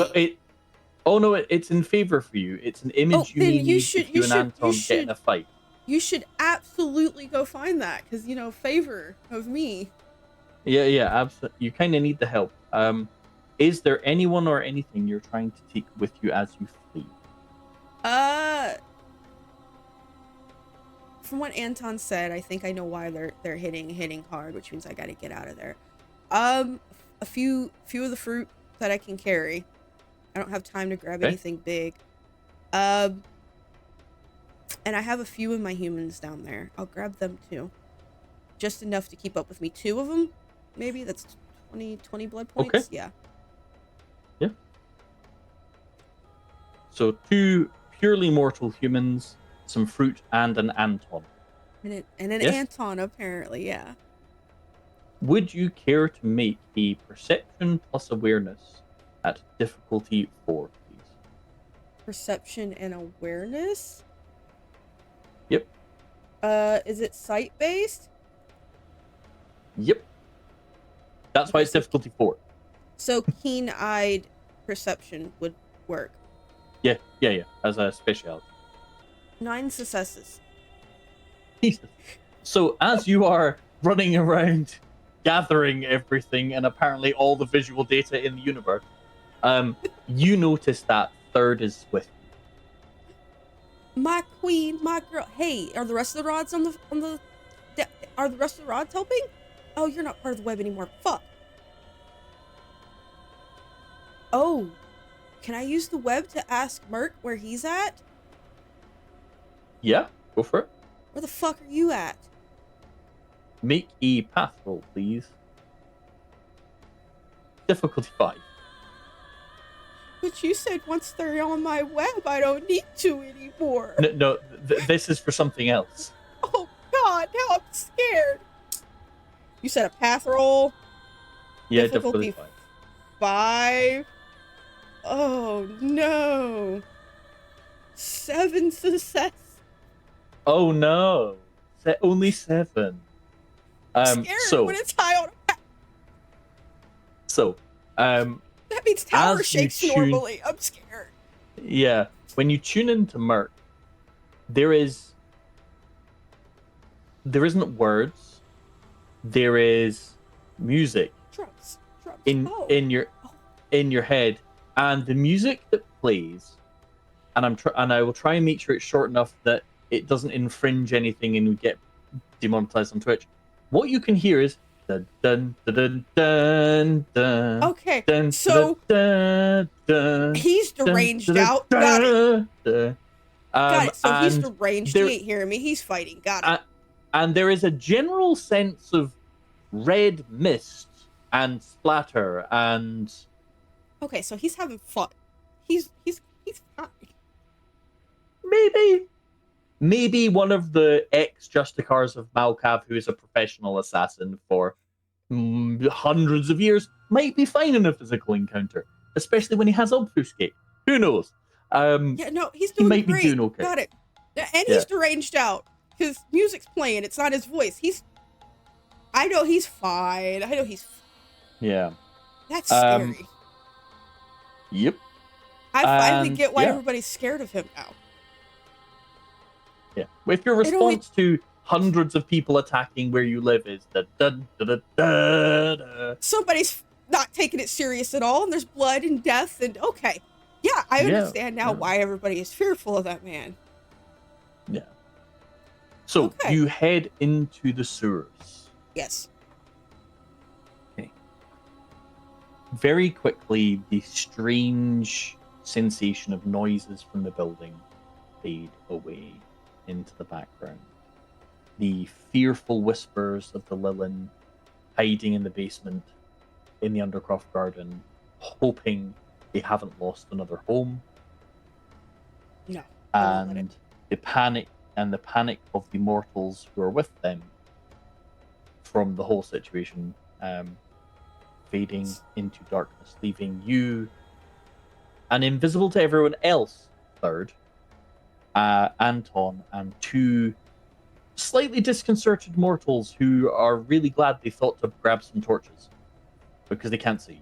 Well, it's in favor for you. It's an image you need if you and Anton get in a fight.
You should absolutely go find that, because favor of me.
Yeah, absolutely. You kind of need the help. Is there anyone or anything you're trying to take with you as you flee?
from what Anton said, I think I know why they're hitting hard, which means I gotta get out of there. A few of the fruit that I can carry. I don't have time to grab anything big. And I have a few of my humans down there. I'll grab them too. Just enough to keep up with me. 2 of them, maybe. That's 20 blood points.
Okay.
Yeah.
Yeah. So 2 purely mortal humans, some fruit, and an Anton.
And an
Yes?
Anton, apparently, yeah.
Would you care to make a perception plus awareness at difficulty 4, please?
Perception and awareness?
Yep.
Is it sight-based?
Yep. That's why it's difficulty 4.
So keen-eyed perception would work.
Yeah, as a specialty.
9 successes.
Jesus. So as you are running around, gathering everything, and apparently all the visual data in the universe, you notice that Third is with you.
My queen, my girl. Hey, are the rest of the rods are the rest of the rods helping? Oh, you're not part of the web anymore. Fuck. Oh, can I use the web to ask Merc where he's at?
Yeah, go for it.
Where the fuck are you at?
Make a path roll, please. Difficulty 5.
But you said once they're on my web, I don't need to anymore.
No, this is for something else.
Oh God, now I'm scared. You said a path roll?
Yeah, difficulty 5.
5. Oh no. 7 success.
Oh no. Only 7.
I'm scared when it's high on a path.
So,
that means tower shakes normally. I'm scared.
Yeah, when you tune into Merc, there isn't words. There is music
Drums.
in your head, and the music that plays, and I will try and make sure it's short enough that it doesn't infringe anything and we get demonetized on Twitch. What you can hear is dun dun dun dun dun.
Okay,
dun,
so
dun, dun,
he's deranged
dun,
out.
dun,
Got it.
dun.
Got it. So he's
And
deranged. He ain't hearing me. He's fighting. Got it.
and there is a general sense of red mist and splatter and.
Okay, so he's having fun. He's fine.
Maybe one of the ex-Justicars of Malkav, who is a professional assassin for hundreds of years, might be fine in a physical encounter, especially when he has Obfuscate. Who knows?
Yeah, no, he's doing
might
great.
be doing okay.
Got it. And he's deranged out because music's playing. It's not his voice. I know he's fine.
Yeah.
That's scary.
Yep.
I finally get why everybody's scared of him now.
Yeah. If your response to hundreds of people attacking where you live is
somebody's not taking it serious at all, and there's blood and death, and okay. Yeah, I understand now why everybody is fearful of that man.
Yeah. So you head into the sewers.
Yes.
Okay. Very quickly, the strange sensation of noises from the building fade away into the background. The fearful whispers of the Lilin hiding in the basement in the Undercroft garden, hoping they haven't lost another home.
No.
And the panic of the mortals who are with them from the whole situation fading into darkness, leaving you and invisible to everyone else, Third, Anton, and 2 slightly disconcerted mortals who are really glad they thought to grab some torches because they can't see you.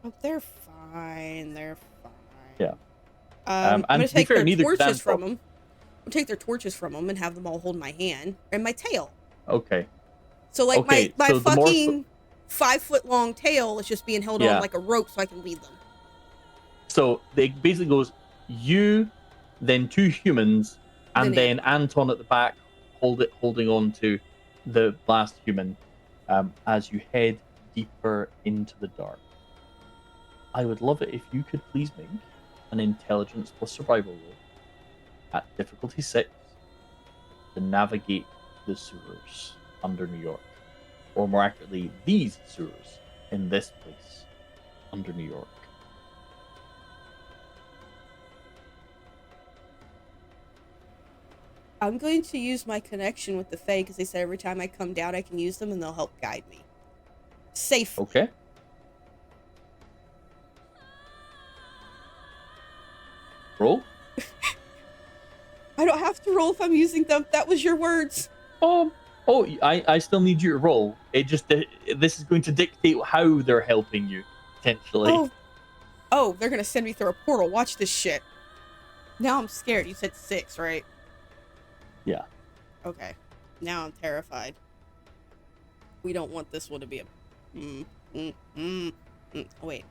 Oh, they're fine. They're fine.
Yeah.
I'm going to take their torches from them. I'll take their torches from them and have them all hold my hand and my tail.
Okay.
So, like, my fucking 5-foot-long tail is just being held on like a rope so I can lead them.
So, it basically goes, you, then 2 humans, and then Anton at the back holding on to the last human as you head deeper into the dark. I would love it if you could please make an intelligence plus survival roll at difficulty 6 to navigate the sewers under New York. Or more accurately, these sewers in this place under New York.
I'm going to use my connection with the Fae because they said every time I come down, I can use them and they'll help guide me. Safely.
Okay. Roll.
I don't have to roll if I'm using them. That was your words.
I still need you to roll. This is going to dictate how they're helping you, potentially.
Oh, they're going to send me through a portal. Watch this shit. Now I'm scared. You said 6, right?
Yeah.
Okay. Now I'm terrified. We don't want this one to be a... Oh, wait.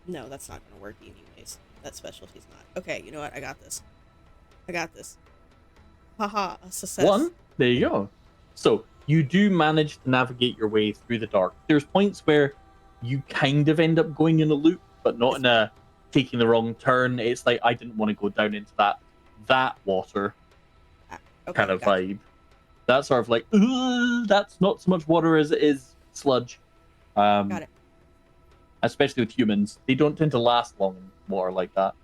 No, that's not going to work anyways. That specialty's not. Okay, you know what? I got this. Haha, a success.
1. There you go. So, you do manage to navigate your way through the dark. There's points where you kind of end up going in a loop, but not in a taking the wrong turn. It's like, I didn't want to go down into that water kind of vibe. That sort of like, that's not so much water as it is sludge.
Got it.
Especially with humans. They don't tend to last long in water like that.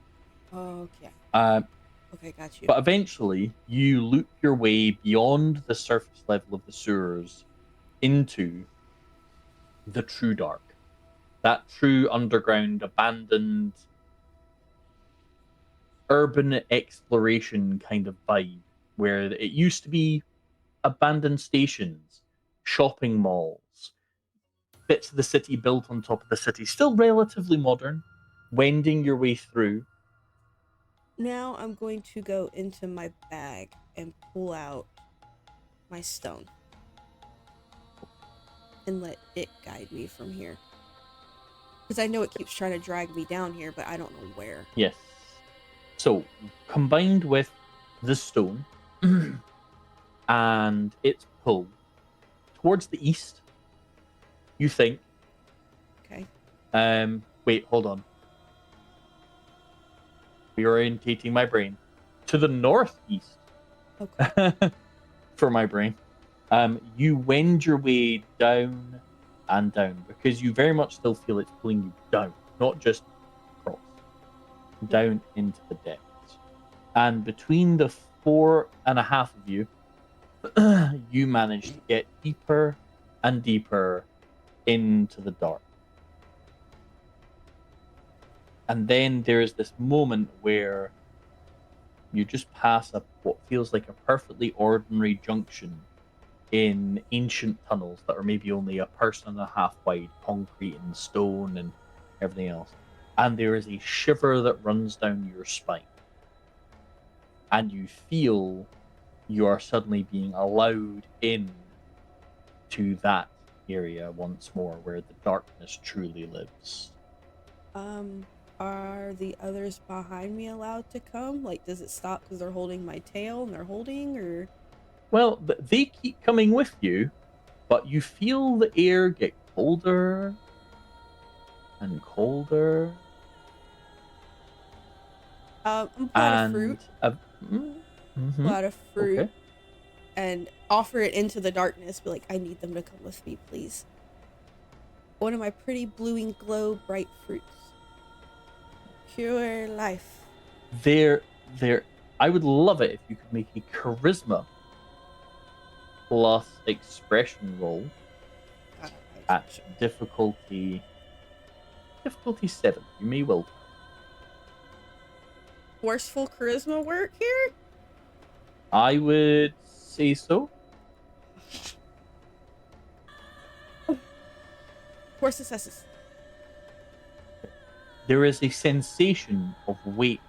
Okay. Okay, got you.
But eventually, you loop your way beyond the surface level of the sewers into the true dark. That true underground, abandoned, urban exploration kind of vibe, where it used to be abandoned stations, shopping malls, bits of the city built on top of the city, still relatively modern, wending your way through.
Now I'm going to go into my bag and pull out my stone and let it guide me from here. Because I know it keeps trying to drag me down here, but I don't know where.
Yes. So, combined with the stone and its pull towards the east, you think.
Okay.
Wait, hold on. Reorientating my brain to the northeast.
Okay.
For my brain. You wend your way down and down because you very much still feel it's pulling you down, not just across, down into the depths. And between the 4.5 of you, you manage to get deeper and deeper into the dark. And then there is this moment where you just pass up what feels like a perfectly ordinary junction in ancient tunnels that are maybe only a person and a half wide, concrete and stone and everything else. And there is a shiver that runs down your spine. And you feel you are suddenly being allowed in to that area once more where the darkness truly lives.
Are the others behind me allowed to come? Like, does it stop because they're holding my tail and they're holding, or?
Well, they keep coming with you, but you feel the air get colder and colder.
I'm pull out a fruit.
Mm-hmm.
Pull out a fruit.
Okay.
And offer it into the darkness. Be like, I need them to come with me, please. One of my pretty blue and glow bright fruits. Pure life.
I would love it if you could make a charisma plus expression roll at difficulty 7. You may well.
Forceful charisma work here?
I would say so.
4 successes.
There is a sensation of weight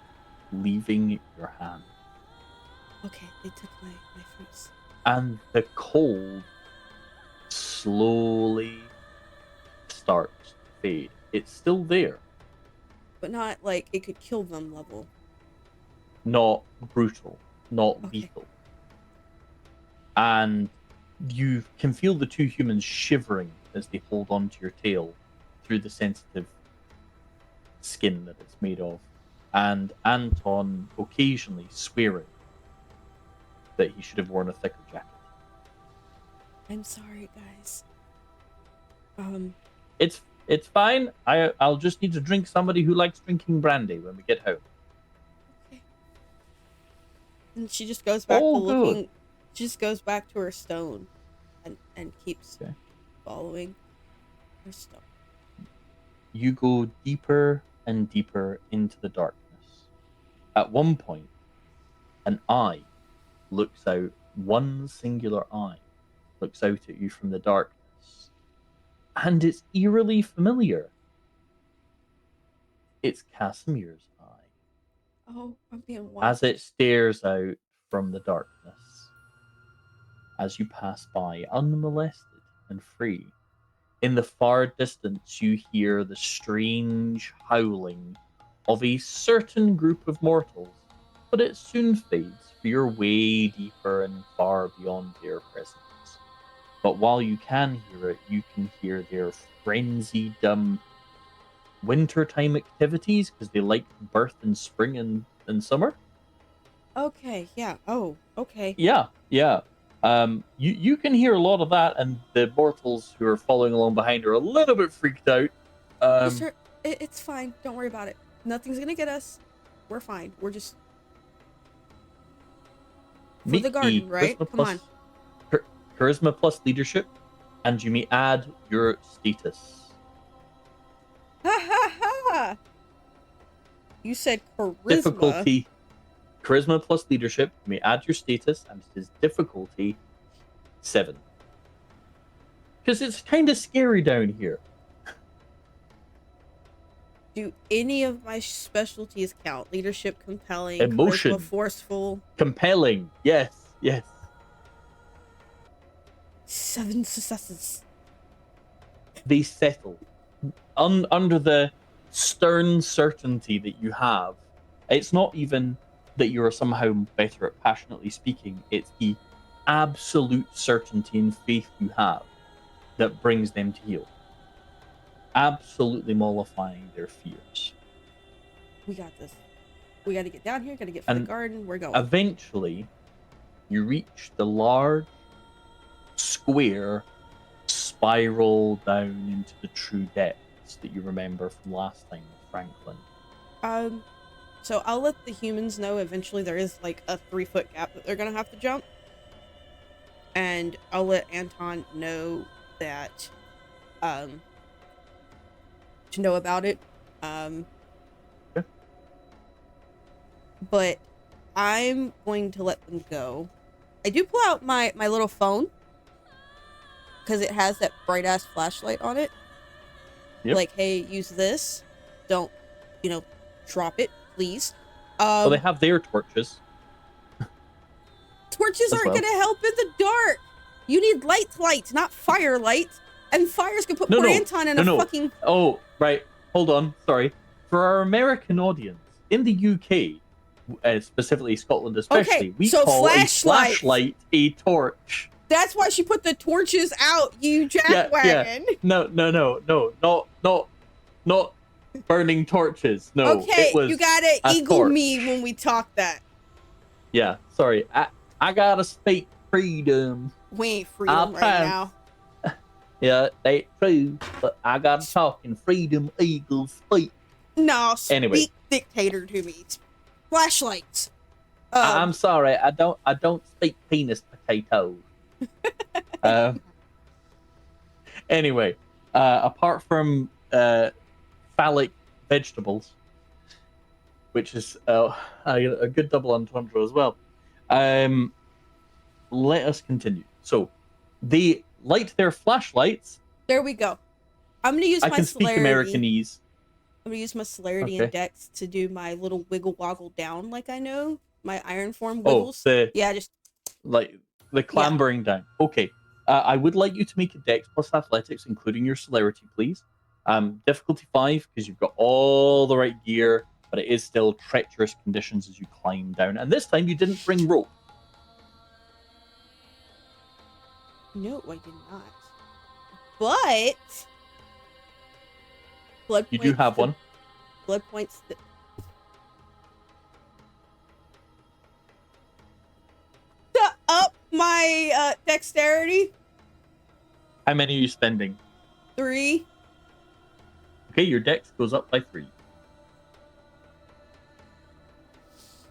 leaving your hand.
Okay, they took my fruits.
And the cold slowly starts to fade. It's still there.
But not like it could kill them level.
Not brutal. not
Okay.
lethal. And you can feel the two humans shivering as they hold onto your tail through the sensitive skin that it's made of. And Anton occasionally swearing that he should have worn a thicker jacket.
I'm sorry, guys.
It's fine. I'll just need to drink somebody who likes drinking brandy when we get home.
Okay. And she just goes back to
Oh,
looking.
good.
She just goes back to her stone, and keeps
Okay.
following her stone.
You go deeper and deeper into the darkness. At one point, an eye looks out, one singular eye looks out at you from the darkness. And it's eerily familiar. It's Casimir's eye.
Oh, I'm being watched.
As it stares out from the darkness. As you pass by, unmolested and free. In the far distance, you hear the strange howling of a certain group of mortals, but it soon fades, for you're way deeper and far beyond their presence. But while you can hear it, you can hear their frenzied wintertime activities, because they like birth in spring and summer.
Okay, yeah. Oh, okay.
Yeah. You can hear a lot of that, and the mortals who are following along behind are a little bit freaked out.
Sure, it's fine. Don't worry about it. Nothing's gonna get us. We're fine. We're just for the garden, right? Come on.
Charisma plus leadership, and you may add your status.
Ha ha ha! You said charisma.
Difficulty. Charisma plus leadership. You may add your status, and it is difficulty 7. Because it's kind of scary down here.
Do any of my specialties count? Leadership, compelling,
Emotion,
charisma, forceful.
compelling. Yes.
7 successes.
They settle under the stern certainty that you have. It's not even that you are somehow better at passionately speaking. It's the absolute certainty and faith you have that brings them to heal. Absolutely mollifying their fears.
We got this. We got to get down here. Got to get for the garden. We're going.
Eventually, you reach the large, square spiral down into the true depths that you remember from last time with Franklin.
So I'll let the humans know eventually there is like a 3-foot gap that they're gonna have to jump. And I'll let Anton know that to know about it.
Okay.
But I'm going to let them go. I do pull out my little phone because it has that bright ass flashlight on it.
Yep.
Like, hey, use this. Don't, drop it, please.
Well, they have their torches.
Torches aren't gonna help in the dark. You need lights, not firelight. And fires can put poor Anton in a fucking...
Oh, right. Hold on. Sorry. For our American audience, in the UK, specifically Scotland especially, we call a flashlight a torch.
That's why she put the torches out, you jackwagon.
Yeah. No, not burning torches. No.
Okay,
it was
you gotta eagle me when we talk that.
Yeah, sorry. I gotta speak freedom.
We ain't freedom right now.
Yeah, that's true. But I gotta talk in freedom eagle speak.
No, speak dictator to me. Flashlights.
I'm sorry, I don't speak penis potato. Anyway, apart from phallic vegetables, which is a good double entendre as well, let us continue. So they light their flashlights.
There we go. I'm gonna use my
can speak
celerity.
Americanese.
I'm gonna use my celerity and dex to do my little wiggle woggle down, like I know my iron form wiggles. Just
like the clambering down. Okay. I would like you to make a dex plus athletics, including your celerity, please. Difficulty 5 because you've got all the right gear. but it is still treacherous conditions as you climb down. And this time you didn't bring rope.
No, I did not. But blood
You
points
do have one.
Blood points. To up my dexterity.
How many are you spending?
3.
Okay, your dex goes up by 3.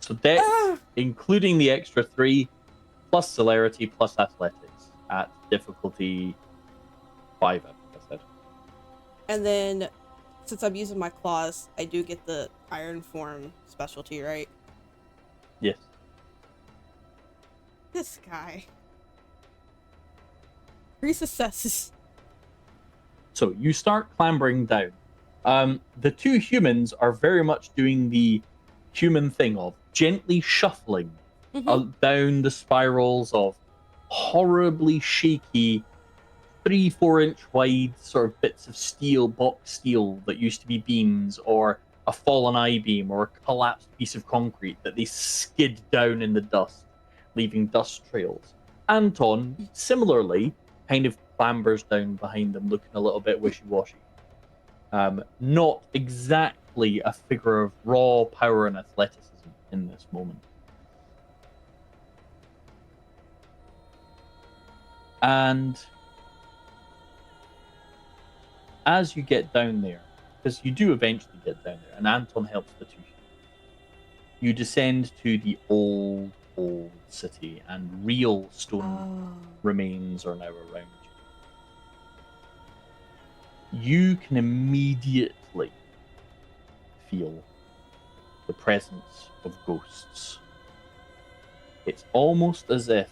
So dex, including the extra 3, plus celerity, plus athletics at difficulty 5, I think I said.
And then, since I'm using my claws, I do get the iron form specialty, right?
Yes.
This guy. 3 successes.
So you start clambering down. The 2 humans are very much doing the human thing of gently shuffling down the spirals of horribly shaky 3-4 inch wide sort of bits of steel, box steel that used to be beams, or a fallen I-beam, or a collapsed piece of concrete that they skid down in the dust, leaving dust trails. Anton, similarly, kind of clambers down behind them, looking a little bit wishy-washy. Not exactly a figure of raw power and athleticism in this moment. And as you get down there, because you do eventually get down there, and Anton helps the 2 humans, you descend to the old city, and real stone remains are now around you. You can immediately feel the presence of ghosts. It's almost as if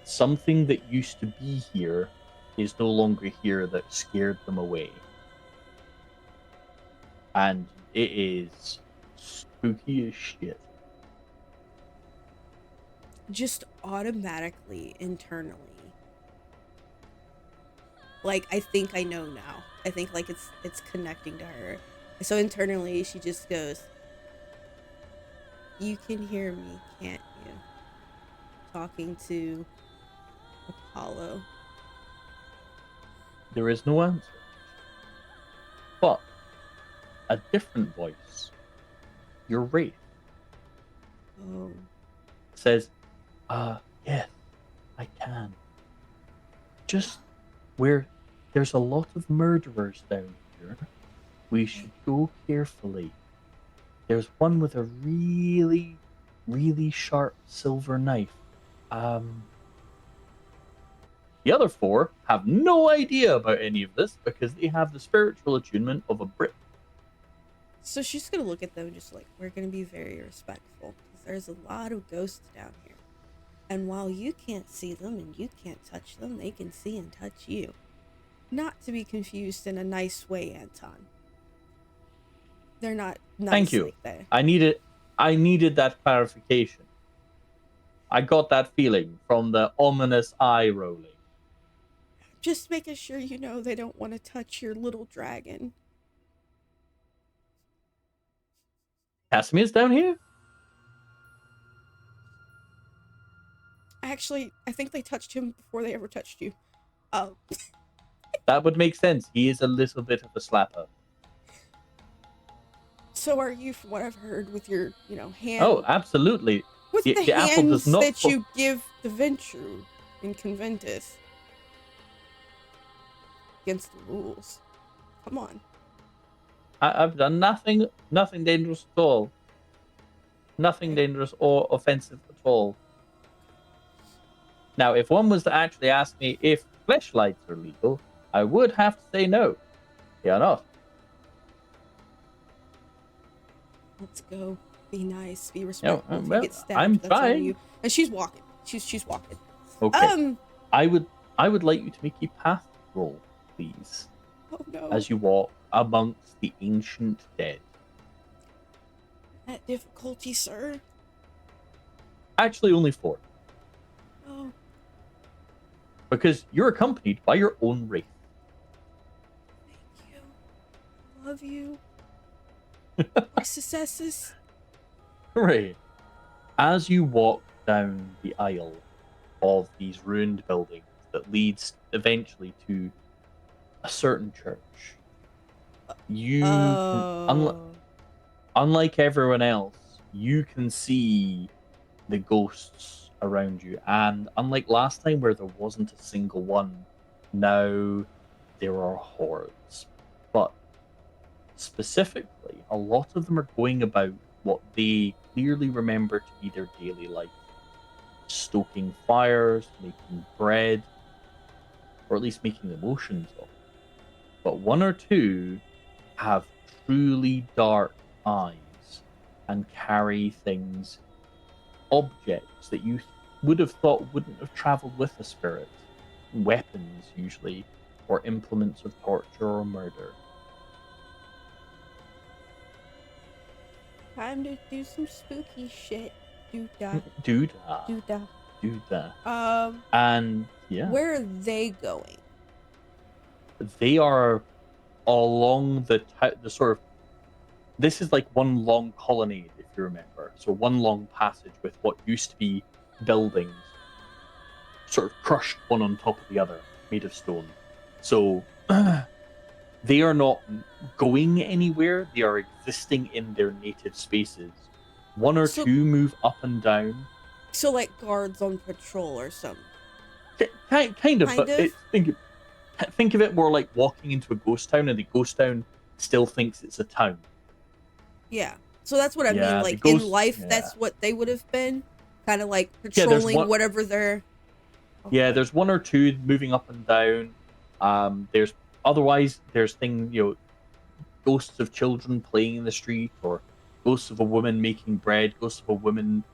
something that used to be here is no longer here that scared them away. And it is spooky as shit.
Just automatically, internally. Like, I think I know now. I think, like, it's connecting to her. So internally, she just goes, "You can hear me, can't you?" Talking to Apollo.
There is no answer. But a different voice, your wraith, says, yes, I can. Just where there's a lot of murderers down here, we should go carefully. There's one with a really, really sharp silver knife. The other 4 have no idea about any of this because they have the spiritual attunement of a Brit.
So she's gonna look at them just like, we're gonna be very respectful because there's a lot of ghosts down here. And while you can't see them and you can't touch them, they can see and touch you. Not to be confused in a nice way, Anton. They're not nice.
Thank you.
Like that.
I needed that clarification. I got that feeling from the ominous eye rolling.
Just making sure you know they don't want to touch your little dragon.
Casimir's down here?
Actually, I think they touched him before they ever touched you.
That would make sense. He is a little bit of a slapper.
So are you, from what I've heard, with your, hand.
Oh, absolutely.
With the
apple
hands
does not
that you give the Ventru in Conventus. Against the rules. Come on.
I've done nothing dangerous at all. Nothing dangerous or offensive at all. Now, if one was to actually ask me if fleshlights are legal, I would have to say no. They are not.
Let's go. Be nice. Be respectful.
Well,
get stabbed,
I'm
that's
trying.
On you. And she's walking. She's walking.
Okay. I would like you to make a path roll, please.
Oh no.
As you walk amongst the ancient dead.
At difficulty, sir.
Actually, only 4.
Oh.
Because you're accompanied by your own wraith.
Thank you. Love you. My successes.
Right. As you walk down the aisle of these ruined buildings that leads eventually to a certain church, you can,
Oh.
unlike everyone else, you can see the ghosts around you. And unlike last time where there wasn't a single one, now there are hordes. But specifically, a lot of them are going about what they clearly remember to be their daily life, stoking fires, making bread, or at least making the motions of it. But one or two have truly dark eyes and carry things, objects that you would have thought wouldn't have traveled with a spirit, weapons usually, or implements of torture or murder.
Time to do some spooky shit. Do da.
Do that,
Do da.
do that.
Um,
And yeah,
where are they going?
they are along the sort of, this is like one long colonnade, if you remember. So one long passage with what used to be buildings, sort of crushed one on top of the other, made of stone. So they are not going anywhere. They are existing in their native spaces. One or
So,
two move up and down.
so like guards on patrol or something.
Kind of,
Kind
but
of.
think of it more like walking into a ghost town, and the ghost town still thinks it's a town.
Yeah. So that's what I mean.
Yeah, the
Like in
ghost.
life,
Yeah,
that's what they would have been. Kind of like
yeah. There's
patrolling
one.
whatever they're.
Yeah,
Okay.
there's one or two moving up and down. There's otherwise there's ghosts of children playing in the street, or ghosts of a woman making bread, ghosts of a woman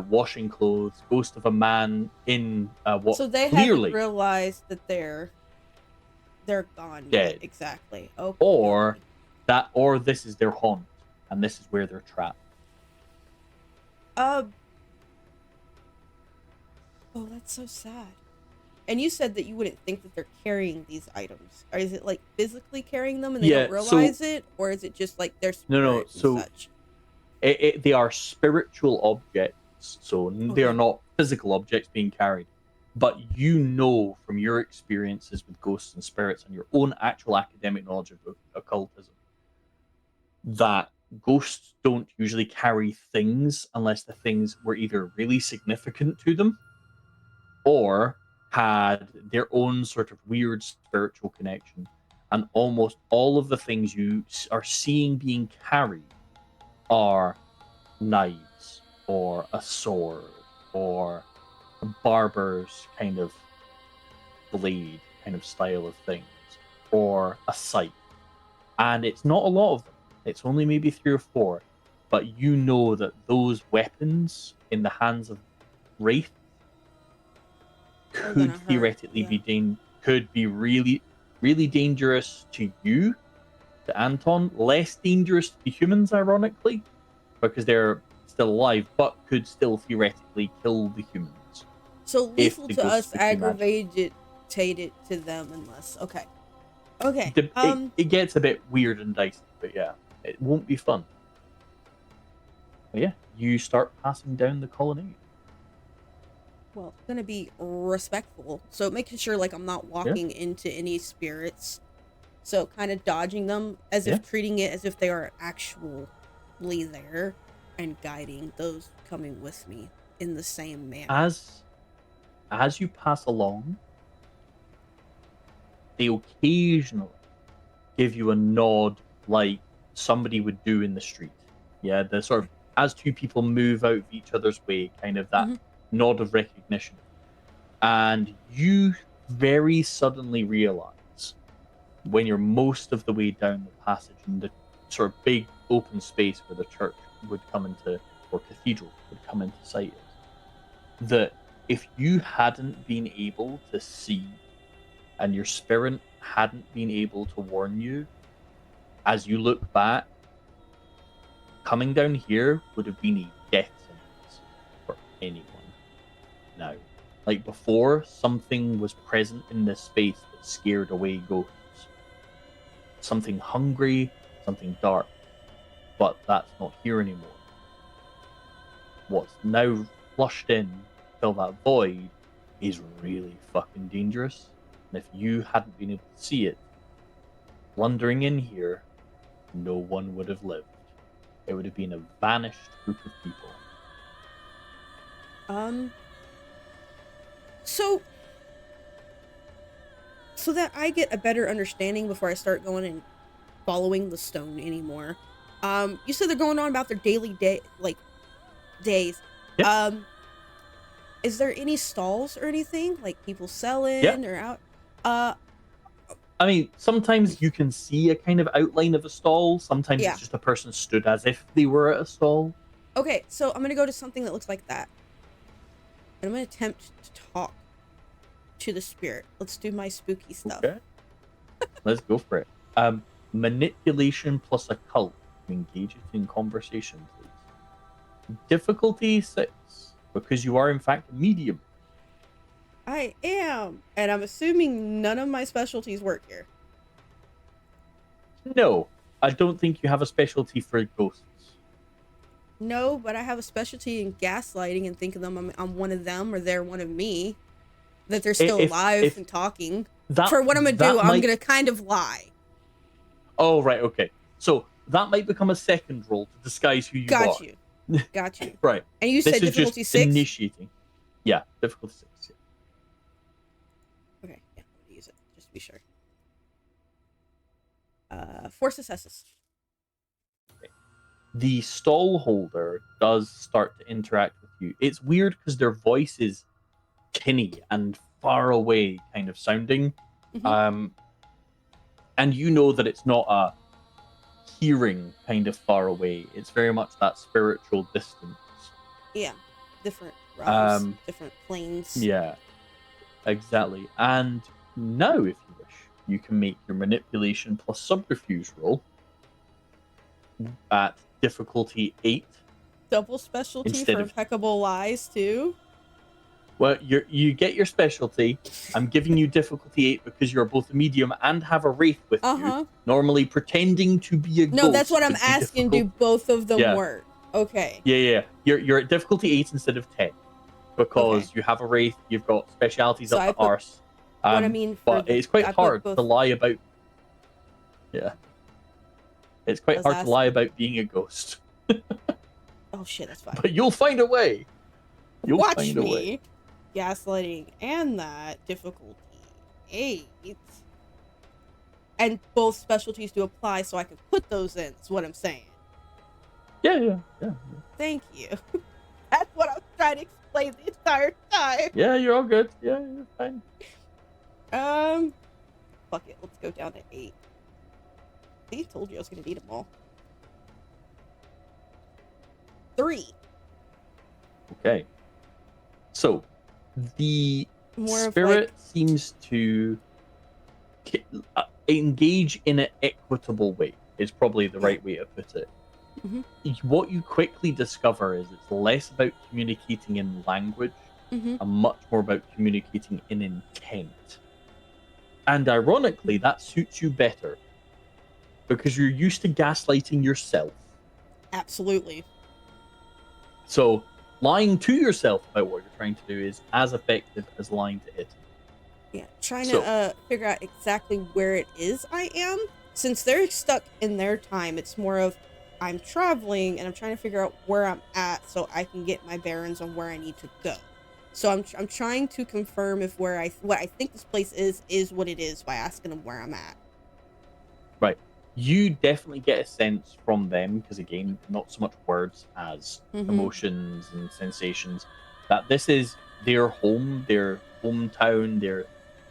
washing clothes, ghost of a man in what
So they haven't
clearly
realized that they're gone yet.
dead,
Exactly. Okie
or
dokie.
or this is their haunt, and this is where they're trapped.
Uh. Oh, that's so sad. And you said that you wouldn't think that they're carrying these items. Or is it like physically carrying them and they don't
Yeah, so
realize it, or is it just like their
no,
spirit and
so
such?
they are spiritual objects, so they are
Okay.
not physical objects being carried. But you know from your experiences with ghosts and spirits and your own actual academic knowledge of occultism that ghosts don't usually carry things unless the things were either really significant to them or had their own sort of weird spiritual connection. And almost all of the things you are seeing being carried are knives or a sword or a barber's kind of blade kind of style of things or a scythe. And it's not a lot of them, it's only maybe three or four, but you know that those weapons in the hands of wraith
Are
could
gonna hurt.
theoretically
Yeah.
could be really dangerous to you, to Anton, less dangerous to humans ironically because they're still alive, but could still theoretically kill the humans
So
if
lethal
the
to
ghosts
us,
became magical.
aggravated to them, unless. Okay. Okay.
It gets a bit weird and dicey, but yeah, it won't be fun. But yeah, you start passing down the colonnade.
Well, gonna be respectful. So making sure like I'm not
Yeah,
walking into any spirits. So kind of dodging them as
yeah.
if treating it as if they are actually there and guiding those coming with me in the same manner.
As as you pass along, they occasionally give you a nod like somebody would do in the street. Yeah, the sort of as two people move out of each other's way, kind of that
Mm-hmm.
nod of recognition. And you very suddenly realize when you're most of the way down the passage in the sort of big open space where the church would come into, or cathedral would come into sight, is that if you hadn't been able to see and your spirit hadn't been able to warn you, as you look back, coming down here would have been a death sentence for anyone now. Like before, something was present in this space that scared away ghosts. Something hungry, something dark. but that's not here anymore. What's now flushed in, fill that void, is really fucking dangerous. And if you hadn't been able to see it, blundering in here, no one would have lived. It would have been a vanished group of people.
So that I get a better understanding before I start going and following the stone anymore. You said they're going on about their daily days.
Yeah.
Is there any stalls or anything like people selling
Yeah.
or out?
I mean, sometimes you can see a kind of outline of a stall. Sometimes
Yeah.
it's just a person stood as if they were at a stall.
Okay, so I'm gonna go to something that looks like that. And I'm gonna attempt to talk to the spirit. Let's do my spooky stuff.
Okay. Let's go for it. Manipulation plus occult to engage it in conversation, please. Difficulty 6, because you are in fact a medium.
I am, and I'm assuming none of my specialties work here.
No, I don't think you have a specialty for ghosts.
No, but I have a specialty in gaslighting and thinking them I'm one of them or they're one of me. That they're still alive and talking. For what I'm gonna do, I'm gonna kind of lie.
Oh, right, okay. So that might become a second roll to disguise who you are.
Got you.
Right.
And you said difficulty 6?
Initiating. Yeah, difficulty 6. Yeah.
Okay, yeah, I'm gonna use it just to be sure. 4 successes.
Okay. The stall holder does start to interact with you. It's weird because their voice is tinny and far away kind of sounding.
Mm-hmm.
And you know that it's not a hearing kind of far away. It's very much that spiritual distance.
Yeah. Different realms, different planes.
Yeah, exactly. And now, if you wish, you can make your manipulation plus subterfuge roll at difficulty 8.
Double specialty for impeccable lies, too?
Well, you get your specialty. I'm giving you difficulty 8 because you're both a medium and have a wraith with you. Normally, pretending to be a ghost.
No, that's what I'm asking. Do both of them work? Okay.
Yeah. You're at difficulty 8 instead of 10 because you have a wraith. You've got specialities up the arse.
What I mean,
but it's quite hard to lie about. Yeah. It's quite hard to lie about being a ghost.
Oh shit, that's fine.
But you'll find a way. You'll
Watch
find a way.
Gaslighting and that difficulty 8, and both specialties do apply, so I can put those in. Is what I'm saying.
Yeah.
Thank you. That's what I was trying to explain the entire time.
Yeah, you're all good. Yeah, you're fine.
Fuck it. Let's go down to 8. See, told you I was gonna need them all. 3.
Okay. So, the spirit seems to engage in an equitable way, is probably the right way to put it. What you quickly discover is it's less about communicating in language and much more about communicating in intent. And ironically, that suits you better because you're used to gaslighting yourself.
Absolutely.
So, lying to yourself about what you're trying to do is as effective as lying to it.
Yeah, trying to figure out exactly where it is I am. Since they're stuck in their time, it's more of I'm traveling and I'm trying to figure out where I'm at so I can get my bearings on where I need to go. So I'm trying to confirm if what I think this place is what it is by asking them where I'm at.
Right. You definitely get a sense from them, because again, not so much words as emotions and sensations, that this is their home, their hometown, their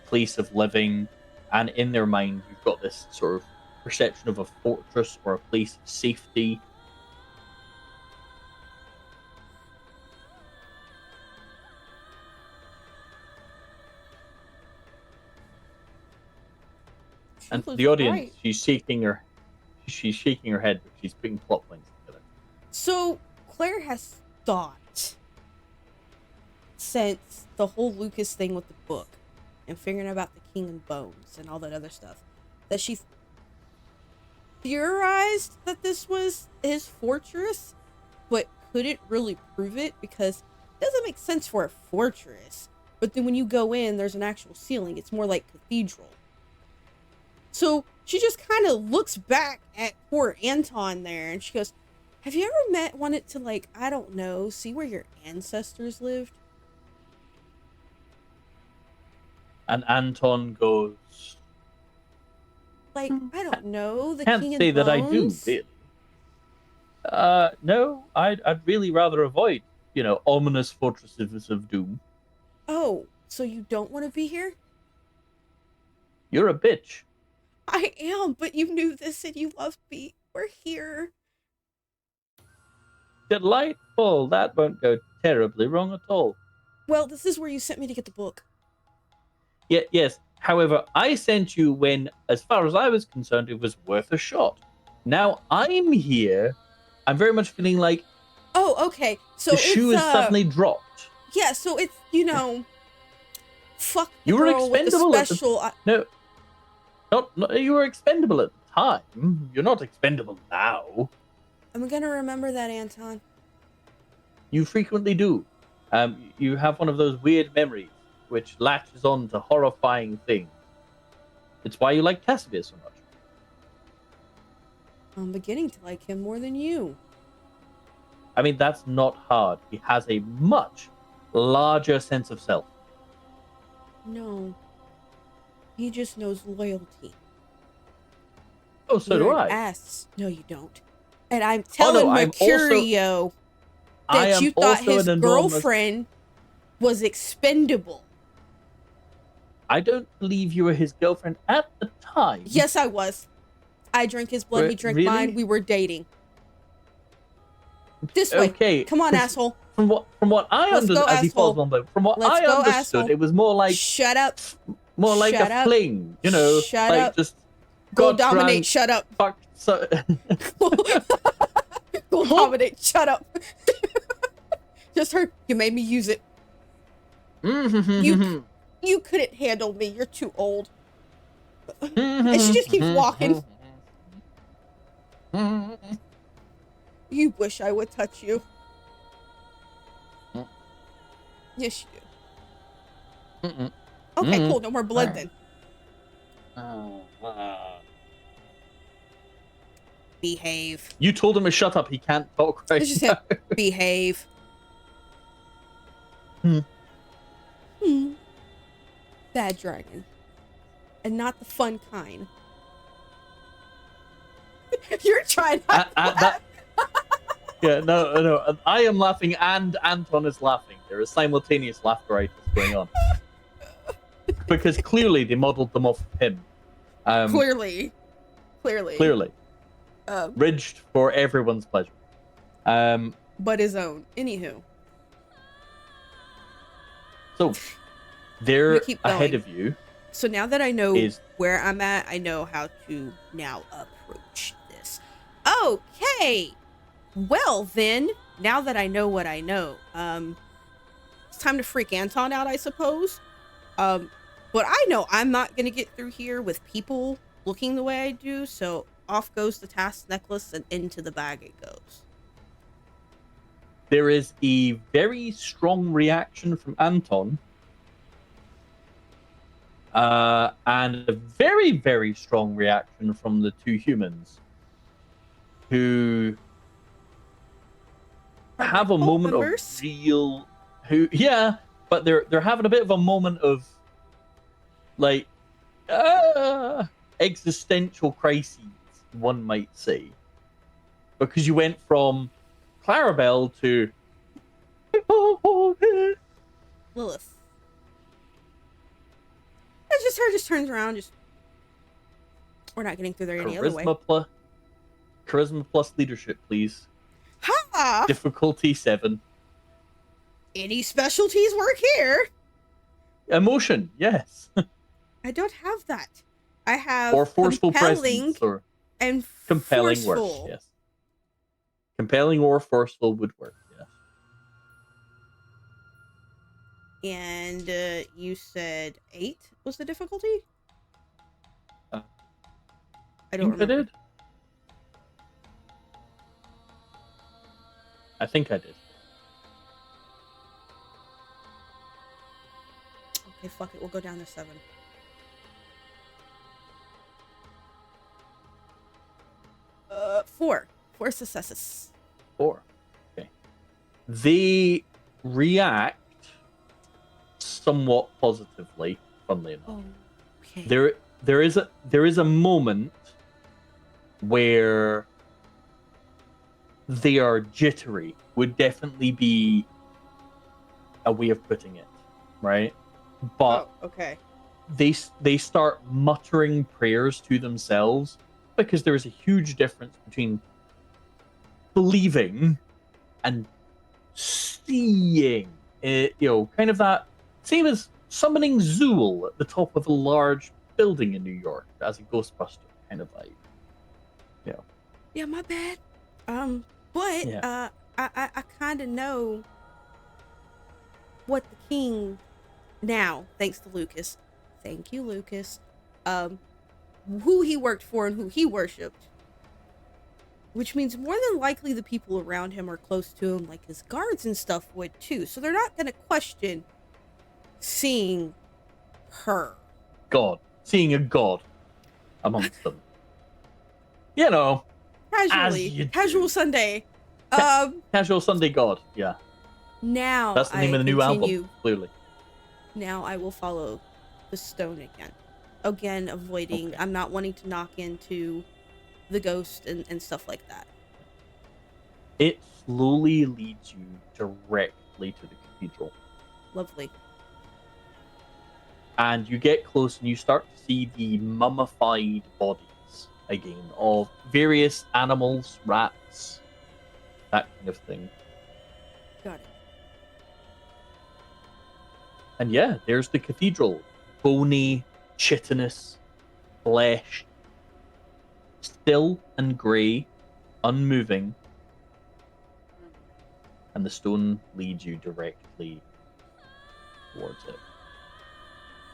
place of living, and in their mind, you've got this sort of perception of a fortress or a place of safety. And the audience, she's shaking her head, but she's putting plot points together.
So Claire has thought, since the whole Lucas thing with the book and figuring out about the King and Bones and all that other stuff, that she's theorized that this was his fortress, but couldn't really prove it because it doesn't make sense for a fortress. But then when you go in, there's an actual ceiling. It's more like cathedral. So she just kind of looks back at poor Anton there and she goes, have you ever wanted to, like, I don't know, see where your ancestors lived?
And Anton goes,
Like, I don't know, the
can't
King
say
of the
that I do,
Bones?
really. No, I'd really rather avoid, ominous fortresses of doom.
Oh, so you don't want to be here?
You're a bitch.
I am, but you knew this and you loved me. We're here.
Delightful. That won't go terribly wrong at all.
Well, this is where you sent me to get the book.
Yeah, yes. However, I sent you when, as far as I was concerned, it was worth a shot. Now I'm here. I'm very much feeling like
Oh, okay. So
the shoe is suddenly dropped.
Yeah, so it's, fuck the
You were
girl with the
expendable
special...
No, not you were expendable at the time. You're not expendable now.
I'm gonna remember that, Anton.
You frequently do. You have one of those weird memories which latches on to horrifying things. It's why you like Cassidy so much.
I'm beginning to like him more than you.
I mean, that's not hard. He has a much larger sense of self.
No. He just knows loyalty.
Oh, so do I.
Ass. No, you don't. And I'm telling Mercurio that you thought his girlfriend was expendable.
I don't believe you were his girlfriend at the time.
Yes, I was. I drank his blood, he drank mine, we were dating. This way. Okay. Come on, asshole.
From what I understood, as he falls on from what I understood, it was more like
shut up.
More like a fling,
Shut
like
up.
Just
go dominate. Drunk, shut up.
Fuck. So
go dominate. Shut up. Just heard you made me use it. You couldn't handle me. You're too old. And she just keeps walking. You wish I would touch you. Yes, you do. Okay, cool. No more blood then. Behave.
You told him to shut up. He can't talk right
now.
Just
behave. Bad dragon. And not the fun kind. You're trying not to laugh.
Yeah, no. I am laughing and Anton is laughing. There is simultaneous laughter going on. Because clearly they modeled them off of him.
Clearly.
Ridged for everyone's pleasure.
But his own. Anywho.
So, they're ahead of you.
So now that I know where I'm at, I know how to now approach this. Okay. Well, then, now that I know what I know, it's time to freak Anton out, I suppose. But I know I'm not going to get through here with people looking the way I do, so off goes the task necklace and into the bag it goes.
There is a very strong reaction from Anton. And a very, very strong reaction from the two humans who have a moment of real... but they're having a bit of a moment of like existential crises, one might say, because you went from Claribel to
Lilith. It's just her just turns around, we're not getting through there any other way.
Charisma plus leadership, please.
Ha!
Difficulty 7.
Any specialties work here?
Emotion, yes.
I don't have that. I have
or forceful presence or
and
compelling
forceful.
Works, yes. Compelling or forceful would work, yes.
And you said 8 was the difficulty?
I
don't remember.
I did. think I did.
Okay, fuck it. We'll go down to 7. Four. 4 successes.
4. Okay. They react somewhat positively, funnily enough.
Oh, okay.
There is a moment where they are jittery, would definitely be a way of putting it, right? But
okay.
they start muttering prayers to themselves, because there is a huge difference between believing and seeing it, kind of that same as summoning Zool at the top of a large building in New York as a Ghostbuster kind of vibe.
Yeah, my bad. But
Yeah.
I kind of know what the king now, thanks to Lucas. Thank you, Lucas. Um, who he worked for and who he worshipped. Which means more than likely the people around him are close to him, like his guards and stuff would too. So they're not gonna question seeing her.
God. Seeing a god amongst them. You know, as you
Casual
do.
Sunday.
Casual Sunday God, yeah.
Now
That's the name
I
of the new album,
continue.
clearly.
Now I will follow the stone again. Again, avoiding.
Okay.
I'm not wanting to knock into the ghost and stuff like that.
It slowly leads you directly to the cathedral.
Lovely.
And you get close and you start to see the mummified bodies again of various animals, rats, that kind of thing.
Got it.
And yeah, there's the cathedral. Bony, chitinous, flesh, still and grey, unmoving. And the stone leads you directly towards it.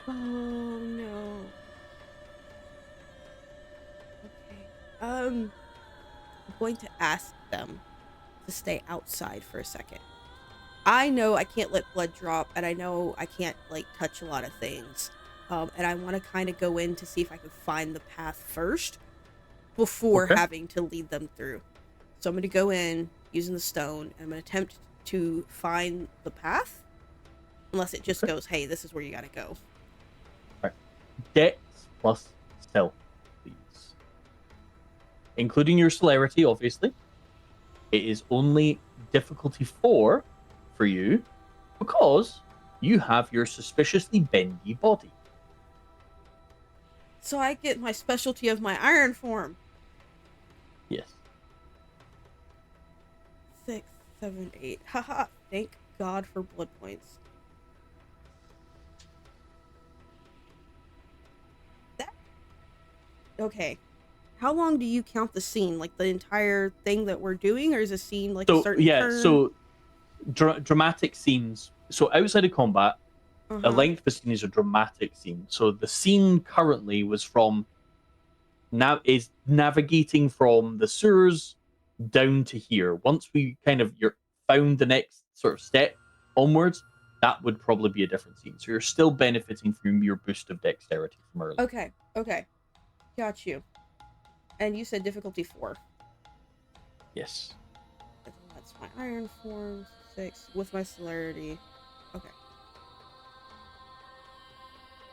Oh no. Okay. I'm going to ask them to stay outside for a second. I know I can't let blood drop, and I know I can't like touch a lot of things. And I want to kind of go in to see if I can find the path first before having to lead them through. So I'm going to go in using the stone, and I'm going to attempt to find the path, unless it just goes, hey, this is where you got to go.
Right. Dex plus stealth, please. Including your celerity, obviously. It is only difficulty 4 for you because you have your suspiciously bendy body.
So I get my specialty of my iron form.
Yes.
6, 7, 8. Haha. Thank God for blood points. Okay. How long do you count the scene? Like the entire thing that we're doing, or is a scene like a certain turn?
So dramatic scenes. So outside of combat, the length of a scene is a dramatic scene. So the scene currently was from is navigating from the sewers down to here. Once we kind of found the next sort of step onwards, that would probably be a different scene. So you're still benefiting from your boost of dexterity from earlier.
Okay. Got you. And you said difficulty 4.
Yes.
That's my iron form. 6 with my celerity. Okay.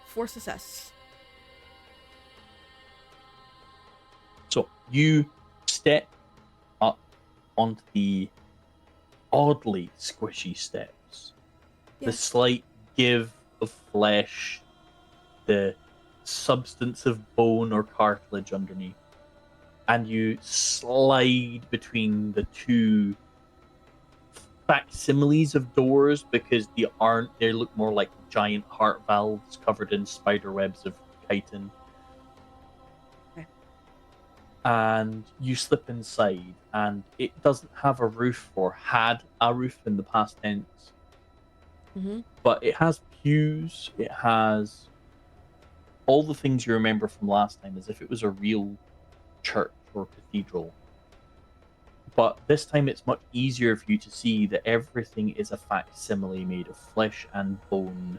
4 success.
So you step up onto the oddly squishy steps. Yeah. The slight give of flesh, the substance of bone or cartilage underneath. And you slide between the two facsimiles of doors because they look more like giant heart valves covered in spider webs of chitin. Okay. And you slip inside, and it doesn't have a roof or had a roof in the past tense.
Mm-hmm.
But it has pews, it has all the things you remember from last time as if it was a real church or cathedral. but this time it's much easier for you to see that everything is a facsimile made of flesh and bone,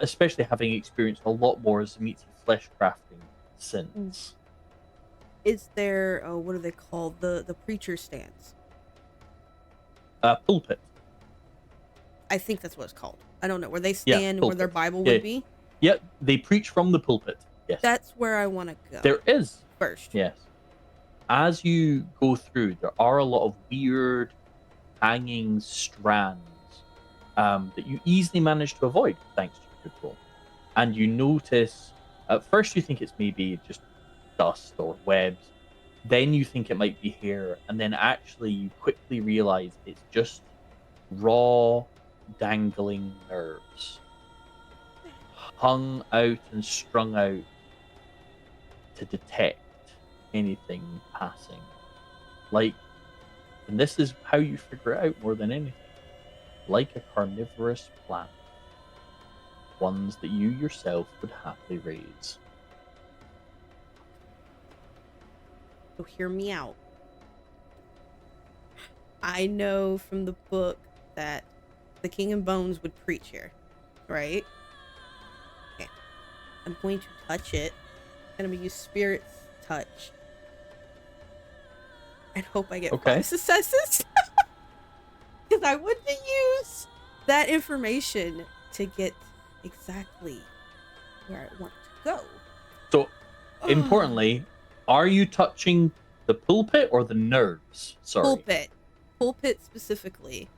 especially having experienced a lot more Zemiti flesh crafting since.
Is there, oh, what are they called? The preacher stands.
Pulpit.
I think that's what it's called. I don't know. Where they
Yeah,
stand, where
pulpit.
their Bible
Yeah.
would be.
Yeah, they preach from the pulpit. Yes.
That's where I want to go.
There is.
First.
Yes. As you go through, there are a lot of weird hanging strands that you easily manage to avoid thanks to your good roll. And you notice, at first you think it's maybe just dust or webs, then you think it might be hair, and then actually you quickly realize it's just raw, dangling nerves hung out and strung out to detect anything passing. Like, and this is how you figure it out more than anything, like a carnivorous plant, ones that you yourself would happily raise.
So hear me out. I know from the book that the King and Bones would preach here, right? Okay. I'm going to touch it. I'm going to use Spirit's Touch. And hope I get 5 successes. Because I want to use that information to get exactly where I want to go.
So, importantly, are you touching the pulpit or the nerves? Sorry.
Pulpit specifically.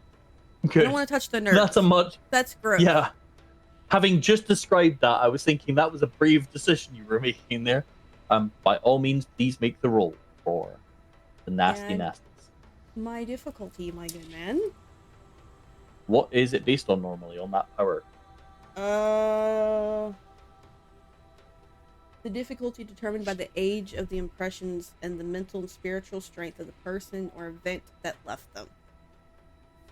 Good.
I don't want to touch the nerves. That's gross.
Yeah. Having just described that, I was thinking that was a brave decision you were making there. By all means, please make the roll for the nasties.
My difficulty, my good man.
What is it based on normally on that power?
The difficulty determined by the age of the impressions and the mental and spiritual strength of the person or event that left them.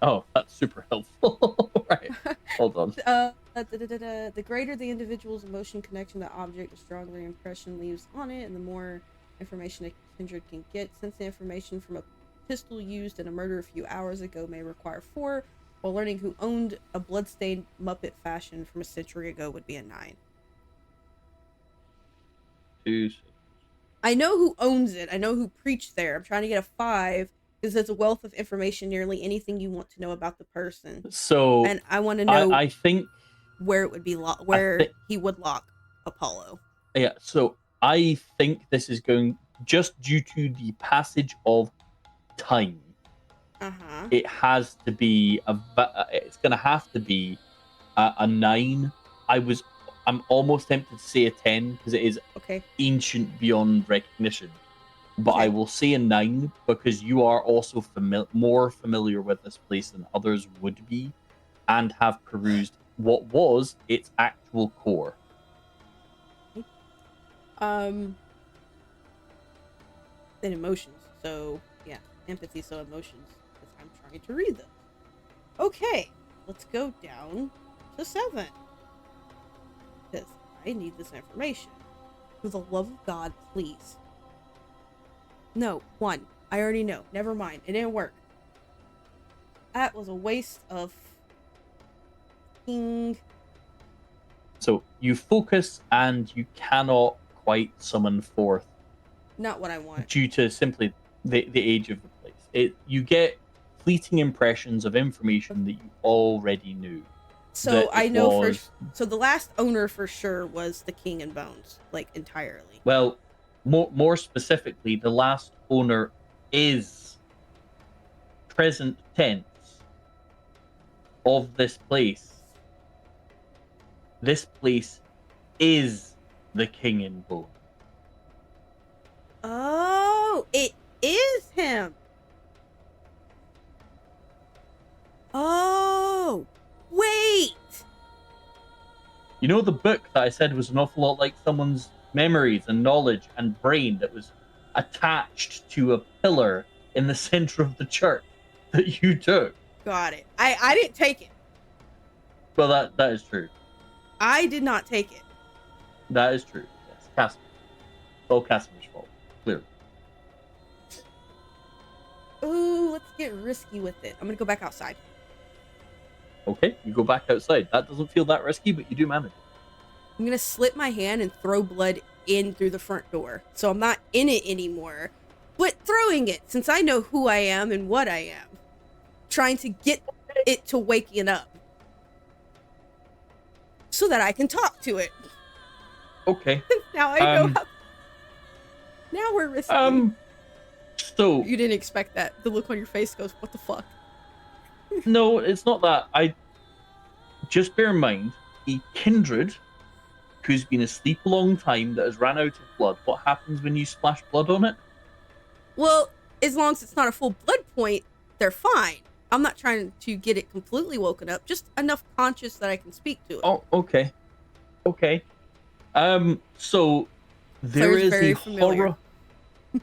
Oh, that's super helpful. Right. Hold on.
The greater the individual's emotion connection to the object, the stronger the impression leaves on it, and the more information a kindred can get. Since the information from a pistol used in a murder a few hours ago may require 4, while learning who owned a bloodstained Muppet fashion from a century ago would be a 9.
2.
I know who owns it. I know who preached there. I'm trying to get a 5 because it's a wealth of information, nearly anything you want to know about the person.
So,
and I want to know.
I think
where it would be he would lock Apollo.
Yeah. So I think this is going just due to the passage of time. It has to be it's going to have to be a 9. I'm almost tempted to say a 10 because it is ancient beyond recognition. But I will say a 9 because you are also more familiar with this place than others would be, and have perused what was its actual core.
Then emotions. So yeah, empathy. So emotions. Because I'm trying to read them. Okay, let's go down to 7. Because I need this information. For the love of God, please. No, 1. I already know. Never mind. It didn't work. That was a waste of king.
So you focus and you cannot quite summon forth.
Not what I want.
Due to simply the age of the place. You get fleeting impressions of information that you already knew.
So I know so the last owner for sure was the King and Bones, like entirely.
Well, more specifically, the last owner is present tense of this place. This place is the King and Bone.
Oh, it is him. Oh, wait.
You know the book that I said was an awful lot like someone's memories and knowledge and brain that was attached to a pillar in the center of the church that you took?
Got it. I didn't take it.
Well, that is true.
I did not take it.
That is true. Yes, Casimir. It's all Casimir's fault, clearly.
get risky with it. I'm gonna go back outside.
Okay, you go back outside. That doesn't feel that risky, but you do manage it.
I'm gonna slip my hand and throw blood in through the front door. So I'm not in it anymore, but throwing it since I know who I am and what I am. Trying to get it to waking up. So that I can talk to it.
Okay.
Now I know how. Now we're risky.
So
You didn't expect that. The look on your face goes, what the fuck?
no, it's not that. I just bear in mind a kindred who's been asleep a long time that has ran out of blood. What happens when you splash blood on it?
Well, as long as it's not a full blood point, they're fine. I'm not trying to get it completely woken up, just enough conscious that I can speak to it.
Oh, okay. Okay. So there
Claire's
is
very
a
familiar.
horror.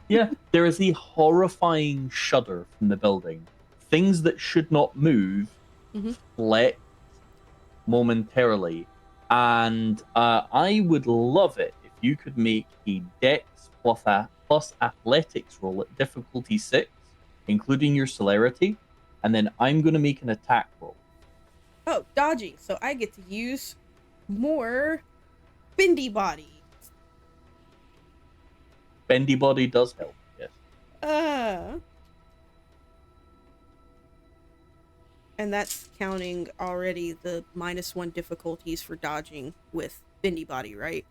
Yeah, there is a horrifying shudder from the building. Things that should not move flex momentarily, and I would love it if you could make a Dex plus Athletics roll at difficulty 6, including your celerity, and then I'm going to make an attack roll.
Oh, dodgy. So I get to use more bendy body.
Bendy body does help, yes.
And that's counting already the -1 difficulties for dodging with bendy body, right?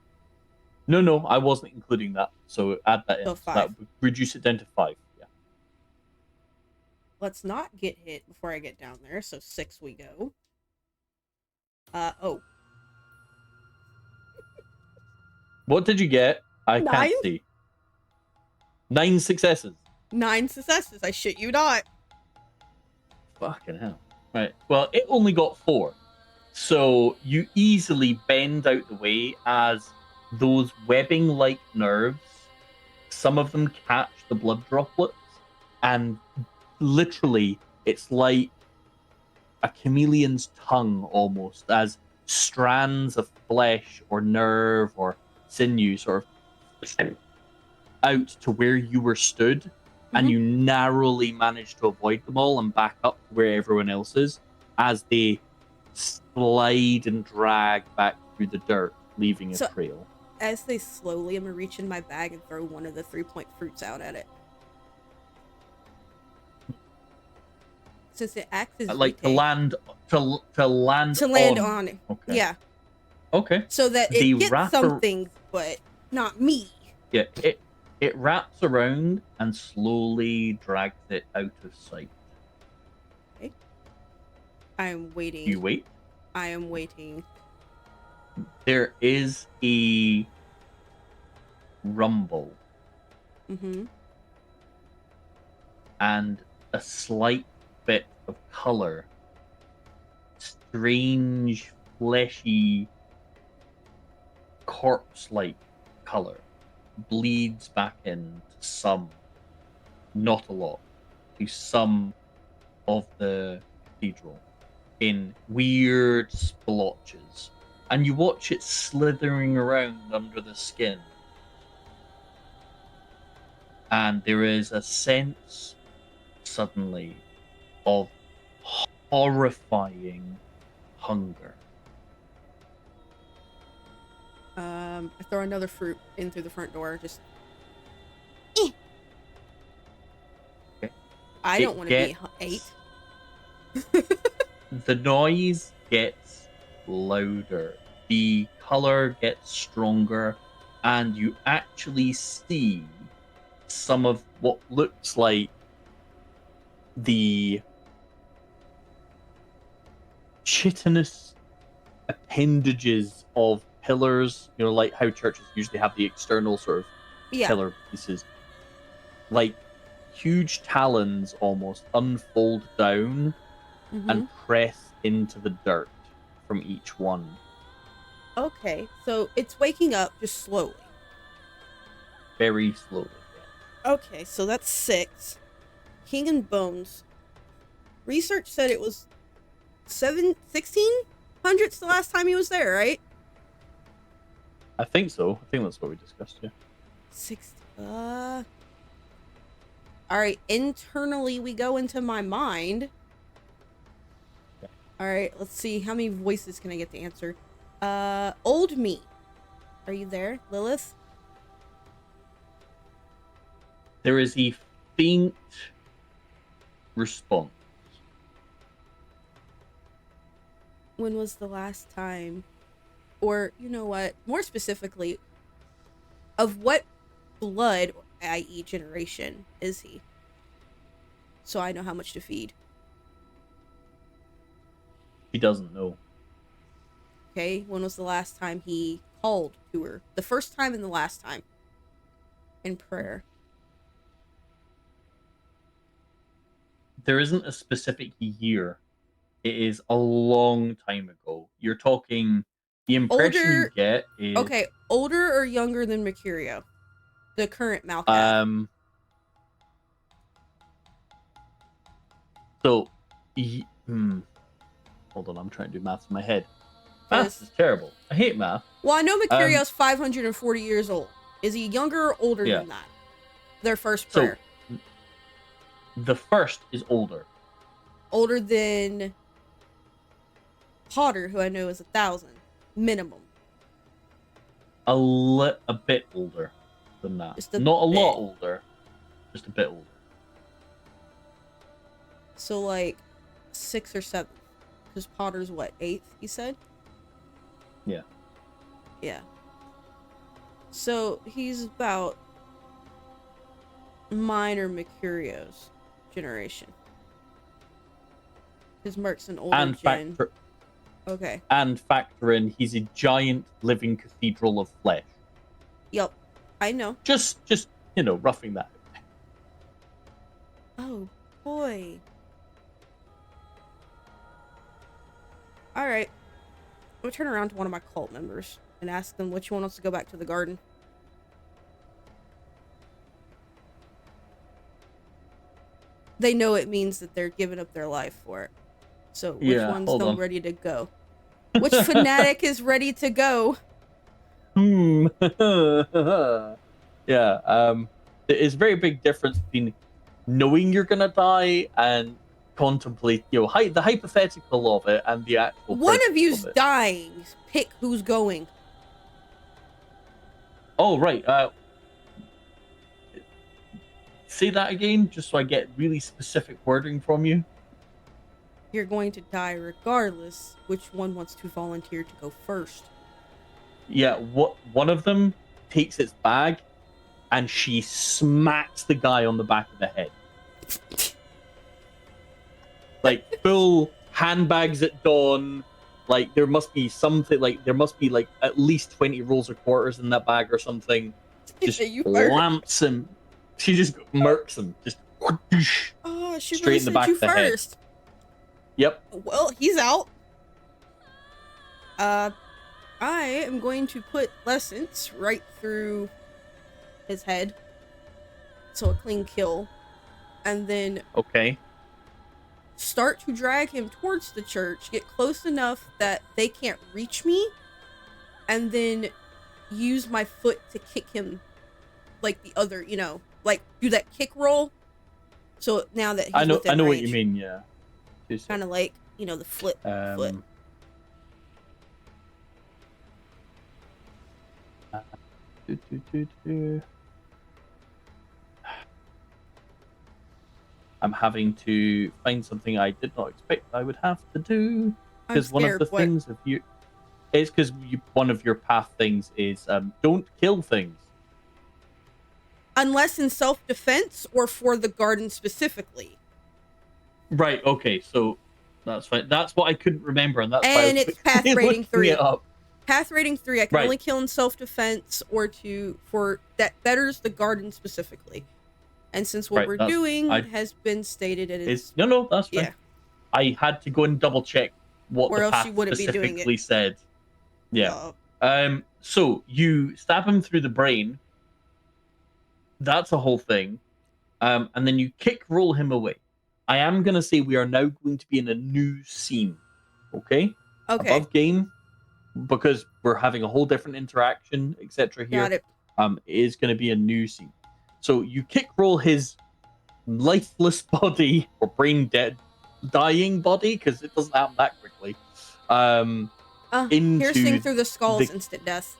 No, I wasn't including that. So add that in.
So
So
5.
that would reduce it down to 5. Yeah.
Let's not get hit before I get down there. So 6 we go. Oh.
What did you get? I
9?
can't see. 9 successes.
9 successes. I shit you not.
Fucking hell. Right. Well, it only got 4. So you easily bend out the way as those webbing-like nerves, some of them catch the blood droplets, and literally it's like a chameleon's tongue almost, as strands of flesh or nerve or sinew sort of out to where you were stood, and you narrowly manage to avoid them all and back up to where everyone else is as they slide and drag back through the dirt, leaving a trail.
As they slowly, I'm gonna reach in my bag and throw one of the 3-point fruits out at it. Since it acts as
like
retake,
to land
on it.
Okay.
Yeah.
Okay.
So that it gets something, but not me.
Yeah, it wraps around and slowly drags it out of sight.
Okay. I am waiting.
You wait?
I am waiting.
There is a rumble. And a slight bit of color. Strange, fleshy, corpse-like color bleeds back into some, not a lot, to some of the cathedral in weird splotches. And you watch it slithering around under the skin. And there is a sense, suddenly, of horrifying hunger.
I throw another fruit in through the front door, just...
Okay.
I don't want to be 8.
The noise gets louder. The color gets stronger. And you actually see some of what looks like the chitinous appendages of pillars, like how churches usually have the external sort of pillar pieces. Like huge talons almost unfold down and press into the dirt from each one.
Okay, so it's waking up just slowly.
Very slowly.
Yeah. Okay, so that's 6. King and Bones. Research said it was 1600s the last time he was there, right?
I think so. I think that's what we discussed, yeah.
All right, internally we go into my mind. All right, let's see how many voices can I get to answer. Old me, are you there, Lilith?
There is a faint response.
When was the last time, or you know what, more specifically, of what blood, i.e. generation, is he? So I know how much to feed.
He doesn't know.
Okay, when was the last time he called to her? The first time and the last time. In prayer.
There isn't a specific year. It is a long time ago. You're talking. The impression you get is
okay, older or younger than Mercurio, the current Malkath.
So, hold on, I'm trying to do maths in my head. Math is terrible. I hate math.
Well, I know Mercurio's 540 years old. Is he younger or older than that? Their first prayer.
So, the first is older.
Older than Potter, who I know is 1,000 minimum.
A bit older than that. Not a lot older, just a bit older.
So like 6th or 7th, because Potter's what, 8th? You said.
Yeah.
Yeah. So he's about mine or Mercurio's generation. Because Merc's an older gen. Okay.
And factor in, he's a giant living cathedral of flesh.
Yep, I know.
Just roughing that out.
Oh, boy. Alright. I'm gonna turn around to one of my cult members and ask them which one wants to go back to the garden. They know it means that they're giving up their life for it. So, which one's still ready to go? Which fanatic is ready to go?
Yeah, there's a very big difference between knowing you're gonna die and contemplate, the hypothetical of it and the actual.
One of you's dying. Pick who's going.
Oh, right. Say that again, just so I get really specific wording from you.
You're going to die regardless. Which one wants to volunteer to go first?
Yeah, one of them takes its bag and she smacks the guy on the back of the head. Like, full handbags at dawn. Like, there must be something, like, at least 20 rolls of quarters in that bag or something. Just lamps him. She just murks him. Just
she
straight in the back of the head. Yep.
Well, he's out. I am going to put Lessence right through his head. So a clean kill. And then start to drag him towards the church, get close enough that they can't reach me, and then use my foot to kick him like the other, like do that kick roll. So now that he's
I know
range,
what you mean, yeah.
Kind of like, the flip foot.
I'm having to find something I did not expect I would have to do, because one of the things of you is because one of your path things is don't kill things
unless in self-defense or for the garden specifically.
Right. Okay. So that's fine. That's what I couldn't remember, and that's why.
And it's path rating 3. Path rating 3. I can
right.
only kill in self-defense or for that betters the garden specifically. And since what we're doing has been stated, it's
no, that's fine.
Yeah.
I had to go and double check what the path specifically said. Yeah. So you stab him through the brain. That's a whole thing. And then you roll him away. I am gonna say we are now going to be in a new scene. Okay. Above game, because we're having a whole different interaction, etc. Here.
Got it.
It is going to be a new scene. So you roll his lifeless body or brain dead, dying body, because it doesn't happen that quickly. Into
Piercing through the skull's
the-
instant death.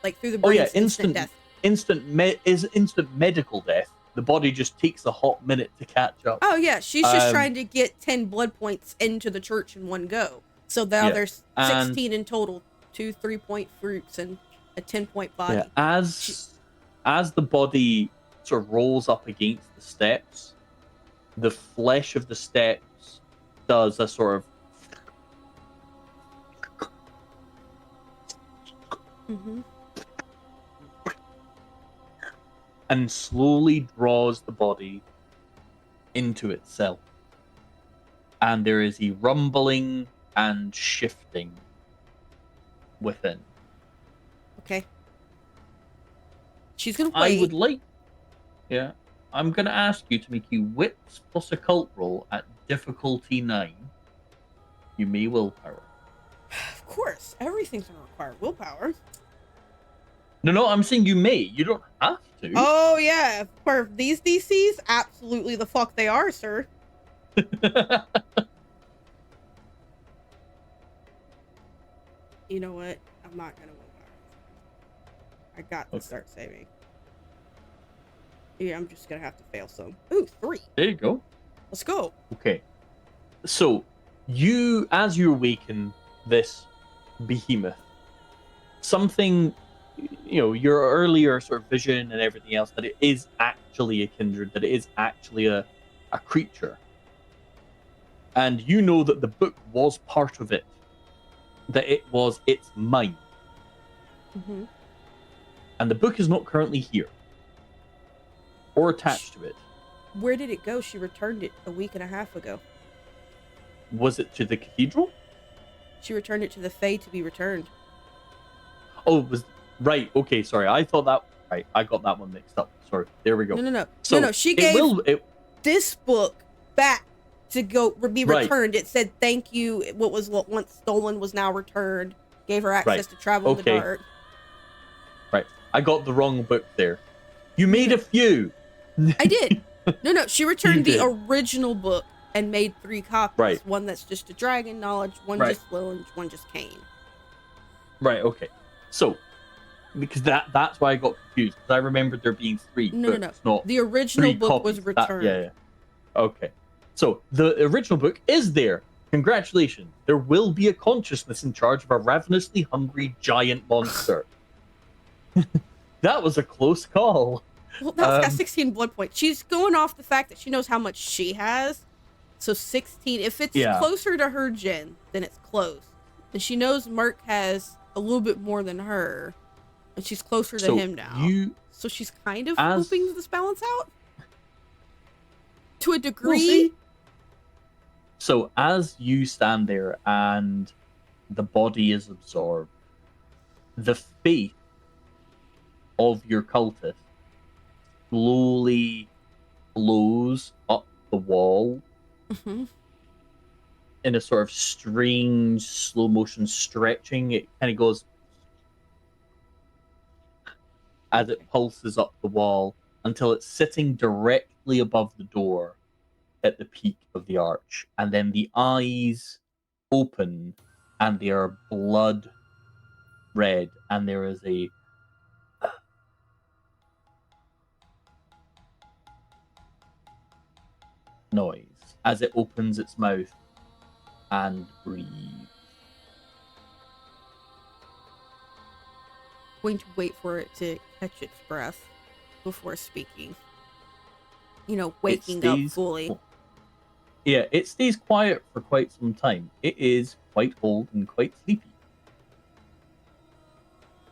Like through the brain's instant death.
instant medical death. The body just takes a hot minute to catch up.
Oh yeah, she's just trying to get 10 blood points into the church in one go. So now there's 16 in total, 2 3-point fruits and a 10-point body.
Yeah, as the body sort of rolls up against the steps, the flesh of the steps does a sort of and slowly draws the body into itself. And there is a rumbling and shifting within.
Okay. She's gonna wait.
I'm gonna ask you to make you wits plus occult roll at difficulty 9. You may willpower.
Of course, everything's gonna require willpower.
No, I'm saying you may. You don't have to.
Oh yeah, for these DCs, absolutely the fuck they are, sir. You know what? I'm not gonna willpower. I got to start saving. Yeah, I'm just gonna have to fail some. Ooh, 3.
There you go.
Let's go.
Okay. So, as you awaken this behemoth, something, your earlier sort of vision and everything else, that it is actually a kindred, that it is actually a creature. And you know that the book was part of it, that it was its mind.
Mm-hmm.
And the book is not currently here or attached to it.
Where did it go? She returned it a week and a half ago.
Was it to the cathedral?
She returned it to the Fae to be returned.
Oh, it was right. Okay, sorry. I thought that. Right, I got that one mixed up. Sorry. There we go.
No.
So
no. She gave this book back to be returned. Right. It said, "Thank you. What once stolen was now returned." Gave her access to travel in the dark.
Right. I got the wrong book there. You made a few.
I did. No. She returned the original book and made 3 copies.
Right.
One that's just a dragon knowledge, one just Lilith, one just Cain.
Right. Okay. So, because that's why I got confused. Because I remembered there being 3.
No.
Not
the original book was returned.
Yeah. Okay. So the original book is there. Congratulations. There will be a consciousness in charge of a ravenously hungry giant monster. That was a close call.
Well, that's got 16 blood points. She's going off the fact that she knows how much she has. So 16. If it's closer to her gen, then it's close. And she knows Mark has a little bit more than her. And she's closer to him now. So she's kind of hoping this balance out. To a degree.
So as you stand there and the body is absorbed, the faith of your cultist slowly flows up the wall in a sort of strange slow motion stretching. It kind of goes as it pulses up the wall until it's sitting directly above the door at the peak of the arch, and then the eyes open and they are blood red, and there is a noise as it opens its mouth and breathes.
Going to wait for it to catch its breath before speaking. Waking up fully.
Yeah, it stays quiet for quite some time. It is quite old and quite sleepy.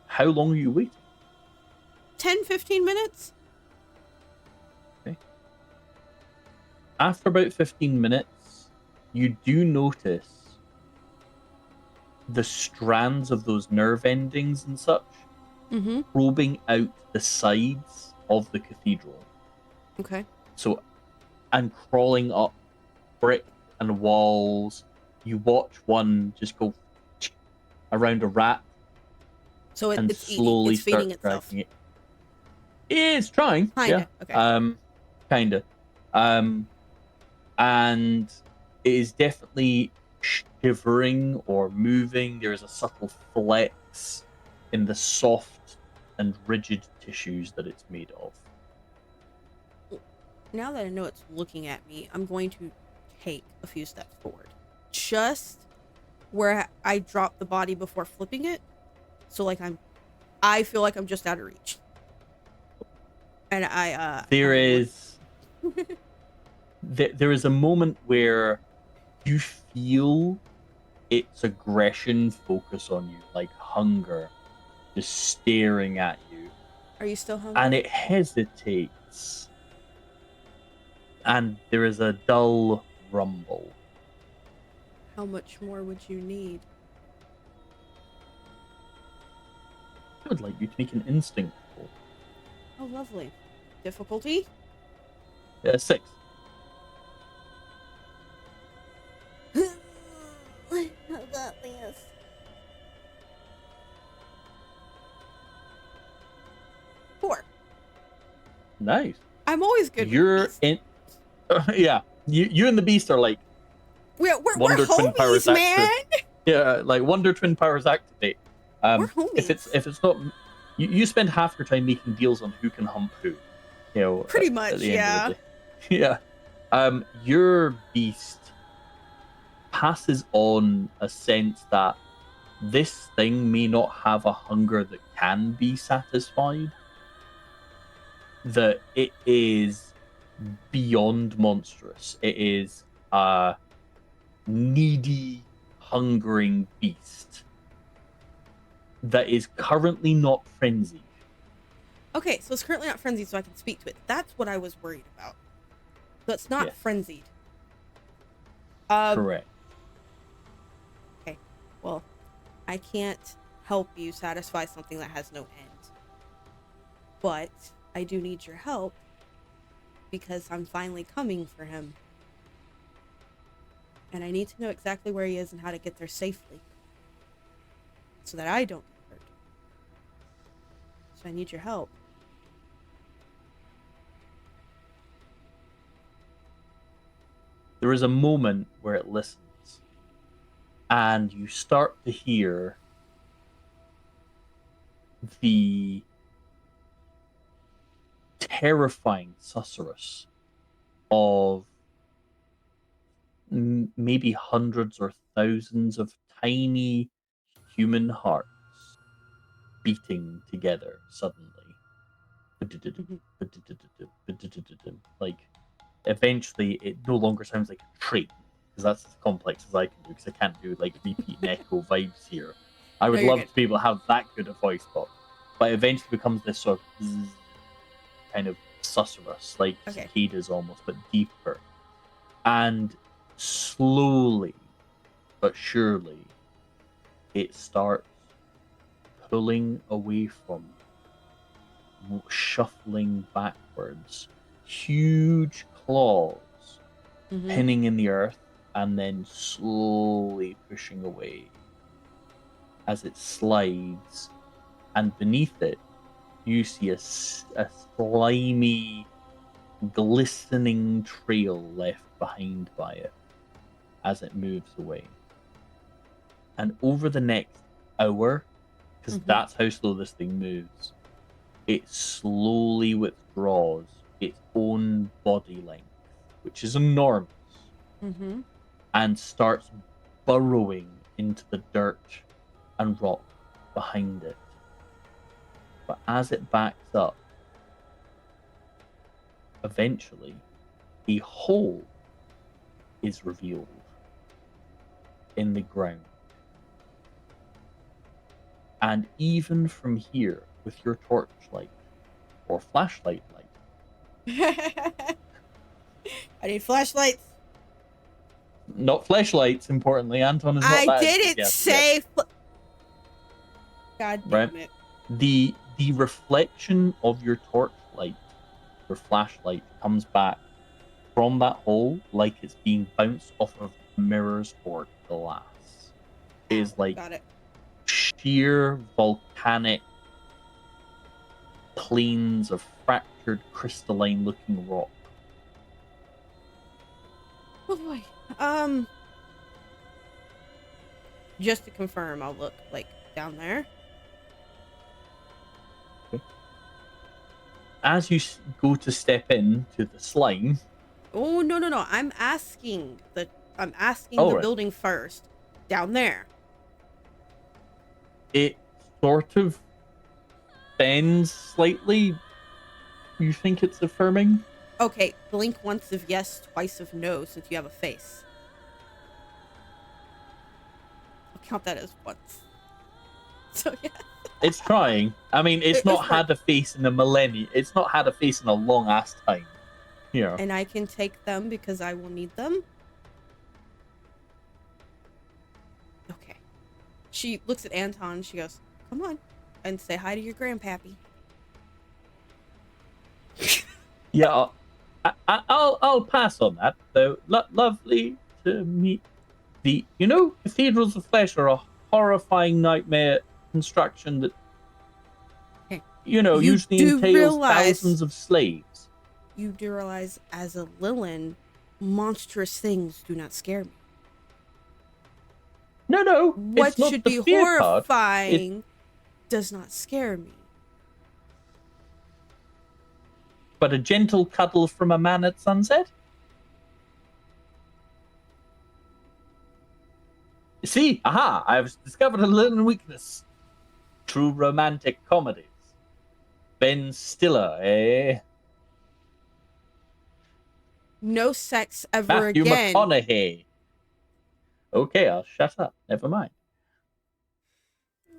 How long are you waiting?
10-15 minutes.
Okay. After about 15 minutes, you do notice the strands of those nerve endings and such probing out the sides of the cathedral.
Okay.
So, and crawling up brick and walls. You watch one just go around a rat.
So it's
slowly
feeding itself.
It is trying.
Kinda.
Yeah.
Okay.
Kinda. And it is definitely shivering or moving. There is a subtle flex in the soft and rigid tissues that it's made of.
Now that I know it's looking at me, I'm going to take a few steps forward. Just where I drop the body before flipping it. So like I feel like I'm just out of reach. And
There is there is a moment where you feel its aggression focus on you, like hunger, just staring at you.
Are you still hungry?
And it hesitates. And there is a dull rumble.
How much more would you need?
I would like you to make an instinct roll.
Oh, lovely. Difficulty?
6.
I got this. 4.
Nice.
I'm always good
You're
with beast.
in. Yeah. You and the beast are like
We're
Wonder Twin
homies,
powers
man.
Yeah, like Wonder Twin powers activate.
We're homies.
If it's not, you spend half your time making deals on who can hump who. You know,
pretty much,
at the
yeah.
end of the day. Yeah. Your beast passes on a sense that this thing may not have a hunger that can be satisfied. That it is beyond monstrous. It is a needy, hungering beast that is currently not frenzied.
Okay, so it's currently not frenzied, so I can speak to it. That's what I was worried about. So it's not frenzied.
Correct.
Okay, well, I can't help you satisfy something that has no end. But I do need your help because I'm finally coming for him. And I need to know exactly where he is and how to get there safely. So that I don't get hurt. So I need your help.
There is a moment where it listens, and you start to hear the terrifying susurrus of maybe hundreds or thousands of tiny human hearts beating together suddenly. Like, eventually it no longer sounds like a train, because that's as complex as I can do, because I can't do like repeat and echo vibes here. I would love to be able to have that good a voice box, but it eventually becomes this sort of kind of susurrus, like cicadas almost, but deeper. And slowly but surely it starts pulling away from you, shuffling backwards, huge claws pinning in the earth, and then slowly pushing away as it slides, and beneath it you see a slimy, glistening trail left behind by it as it moves away. And over the next hour, because that's how slow this thing moves, it slowly withdraws its own body length, which is enormous, and starts burrowing into the dirt and rock behind it. But as it backs up, eventually a hole is revealed in the ground. And even from here, with your torchlight or flashlight light.
I need flashlights.
Not flashlights, importantly. Anton is not
I
that.
didn't say. God damn it.
The reflection of your torchlight, your flashlight, comes back from that hole like it's being bounced off of mirrors or glass. It is like sheer volcanic plains of fractured crystalline looking rock
Oh boy. Just to confirm, I'll look like down there.
As you go to step into the slime.
Oh no. I'm asking the
Oh, right.
building first. Down there.
It sort of bends slightly. You think it's affirming?
Okay, blink once of yes, twice of no, since you have a face. I'll count that as once. So yeah.
It's trying. I mean, it's not had
worked.
a face in a millennium. It's not had a face in a long ass time. Yeah.
And I can take them because I will need them. Okay. She looks at Anton. She goes, "Come on, and say hi to your grandpappy."
Yeah, I'll pass on that though. Lovely to meet the. Cathedrals of flesh are a horrifying nightmare construction that
You
usually
do
entails
realize-
thousands of slaves.
You do realize, as a Lilin, monstrous things do not scare me.
No.
What
it's not
should
the
be
fear part.
horrifying does not scare me.
But a gentle cuddle from a man at sunset? See, aha! I've discovered a little weakness. True romantic comedies. Ben Stiller, eh?
No sex ever
Matthew
again.
McConaughey. Okay, I'll shut up. Never mind.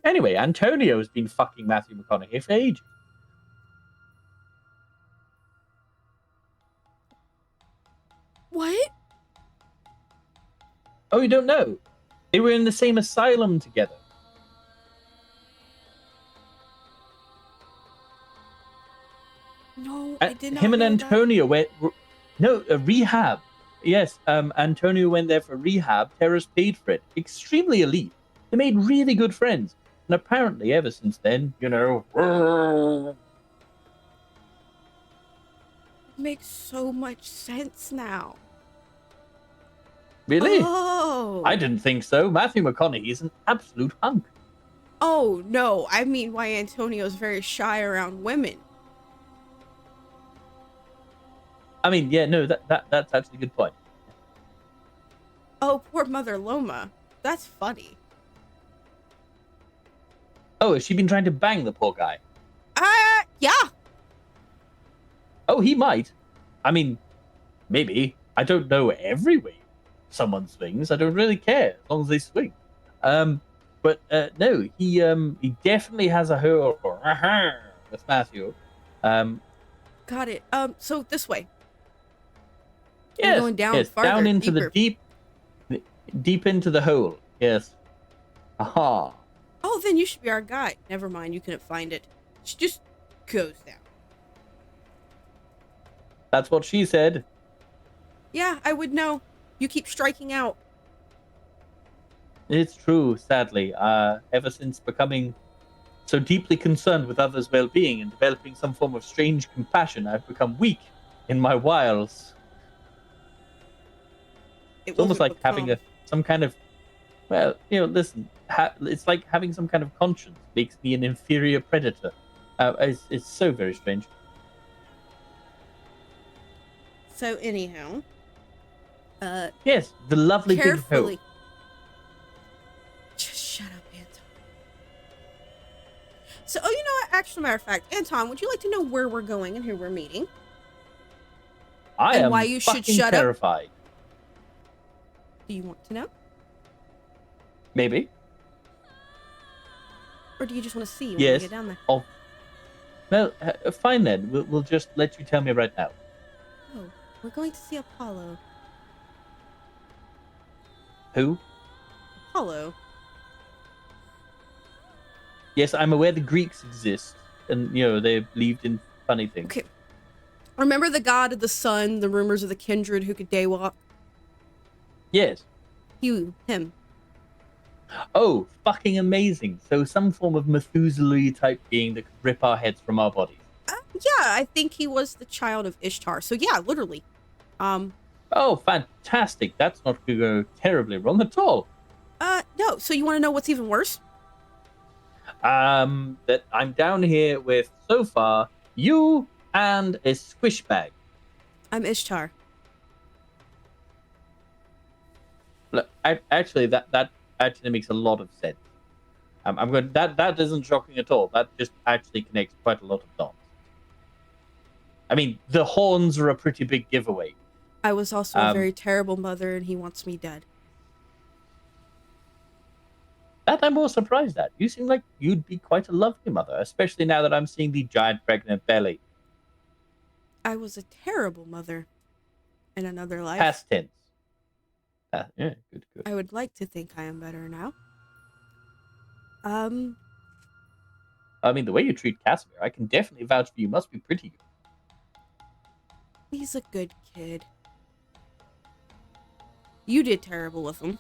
Anyway, Antonio's been fucking Matthew McConaughey for ages.
What?
Oh, you don't know? They were in the same asylum together.
No, I did not
Him and
know
Antonio went. No, rehab. Yes, Antonio went there for rehab. Terrace paid for it. Extremely elite. They made really good friends. And apparently, ever since then,
that. It makes so much sense now.
Really?
Oh.
I didn't think so. Matthew McConaughey is an absolute hunk.
Oh, no. I mean, why Antonio's very shy around women.
I mean, yeah, no, that's actually a good point.
Oh, poor Mother Loma. That's funny.
Oh, has she been trying to bang the poor guy?
Yeah.
Oh, he might. I mean, maybe. I don't know every way someone swings. I don't really care as long as they swing. But no, he definitely has a her with Matthew.
Got it. So this way.
Yes,
going down
yes,
farther,
down into
deeper.
the deep into the hole. Yes. Aha.
Oh, then you should be our guide. Never mind, you couldn't find it. She just goes down.
That's what she said.
Yeah, I would know. You keep striking out.
It's true, sadly. Ever since becoming so deeply concerned with others' well-being and developing some form of strange compassion, I've become weak in my wiles. It's almost like having some kind of, well, listen, it's like having some kind of conscience makes me an inferior predator. It's so very strange.
So anyhow,
yes, the lovely
carefully.
big hole.
Just shut up, Anton. So, you know what? Actually, matter of fact, Anton, would you like to know where we're going and who we're meeting?
I
and
am
why you should
fucking
shut
terrified.
up? Do you want to know?
Maybe.
Or do you just want to see when
Yes.
we get down there?
Oh. Well, fine then. We'll just let you tell me right now.
Oh, we're going to see Apollo.
Who?
Apollo.
Yes, I'm aware the Greeks exist, and they believed in funny things.
Okay. Remember the god of the sun, the rumors of the kindred who could daywalk?
Yes.
Him.
Oh, fucking amazing! So some form of Methuselah type being that could rip our heads from our bodies.
Yeah, I think he was the child of Ishtar. So yeah, literally.
Oh, fantastic! That's not going to go terribly wrong at all.
No. So you want to know what's even worse?
That I'm down here with so far you and a squish bag.
I'm Ishtar.
Look, actually, that actually makes a lot of sense. I'm going. That isn't shocking at all. That just actually connects quite a lot of dots. I mean, the horns are a pretty big giveaway.
I was also a very terrible mother, and he wants me dead.
That I'm more surprised at. You seem like you'd be quite a lovely mother, especially now that I'm seeing the giant pregnant belly.
I was a terrible mother in another life.
Past tense. Yeah, good.
I would like to think I am better now.
I mean, the way you treat Casimir, I can definitely vouch for you. Must be pretty good.
He's a good kid. You did terrible with him.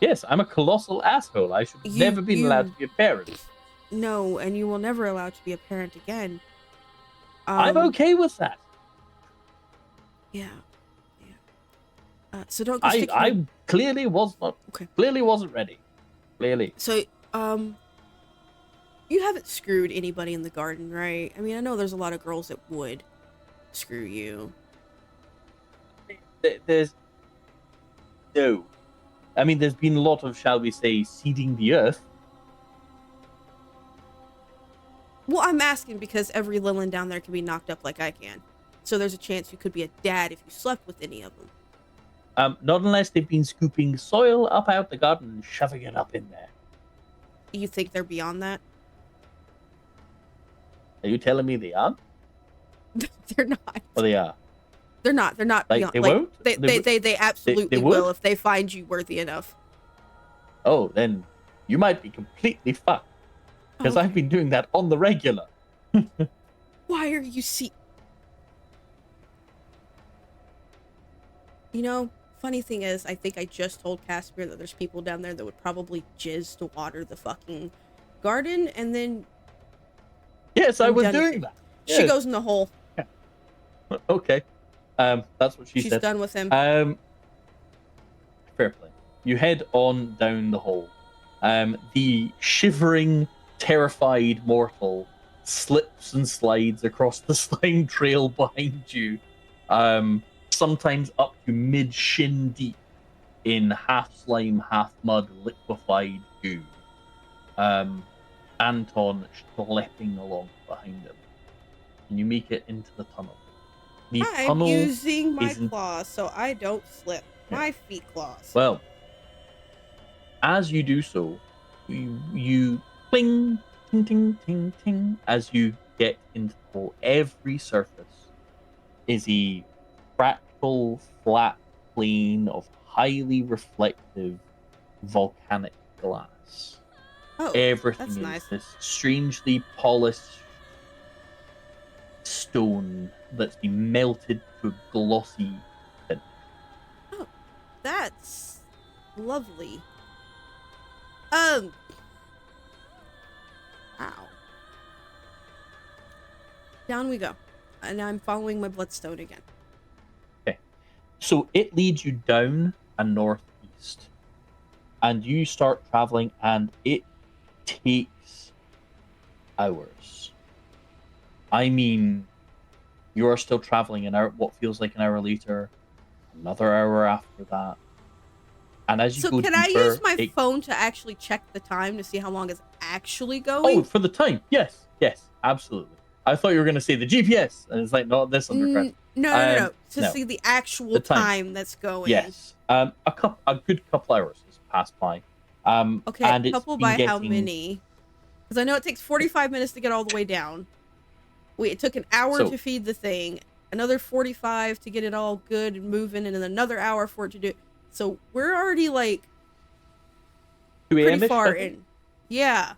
Yes, I'm a colossal asshole. I should never been allowed to be a parent.
No, and you will never allow to be a parent again.
I'm okay with that.
Yeah. So don't.
I clearly was not.
Okay.
Clearly wasn't ready. Clearly.
So you haven't screwed anybody in the garden, right? I mean, I know there's a lot of girls that would screw you.
There's no. I mean, there's been a lot of, shall we say, seeding the earth.
Well, I'm asking because every Lilin down there can be knocked up like I can. So there's a chance you could be a dad if you slept with any of them.
Not unless they've been scooping soil up out the garden and shoving it up in there.
You think they're beyond that?
Are you telling me they aren't?
They're not.
Or they are?
They're not. They're not
like,
beyond.
They won't?
They absolutely will if they find you worthy enough.
Oh, then you might be completely fucked. Because I've been doing that on the regular.
Why are you You know, funny thing is, I think I just told Casper that there's people down there that would probably jizz to water the fucking garden, and then...
Yes, I was doing that. Yes.
She goes in the hole.
Okay. That's what she's said.
She's done with him.
Fair play. You head on down the hole. The shivering, terrified mortal slips and slides across the slime trail behind you, sometimes up to mid-shin deep in half slime, half mud, liquefied goo. Anton schlepping along behind him. And you make it into the tunnel.
I'm using my claws so I don't slip. Yeah. My feet claws.
Well, as you do so, you cling, ting, ting, ting, ting, as you get into the hole. Every surface is a fractal, flat plane of highly reflective volcanic glass.
Oh,
everything
that's
is
nice.
This strangely polished stone that's been melted to a glossy finish.
Oh, that's lovely. Ow. Down we go. And I'm following my bloodstone again.
Okay. So it leads you down and northeast. And you start traveling, and it takes hours. I mean, you are still traveling an hour, what feels like an hour later, another hour after that. And as you go deeper...
So can I use my phone to actually check the time to see how long it's actually going?
Oh, for the time. Yes, absolutely. I thought you were going to say the GPS, and it's like, no, this underground.
No. To see the actual time that's going.
Yes. A good couple hours has passed by.
Okay, and a couple by how many? Because I know it takes 45 minutes to get all the way down. It took an hour to feed the thing, another 45 to get it all good and moving, and then another hour for it to do it. So we're already like pretty far in. Yeah.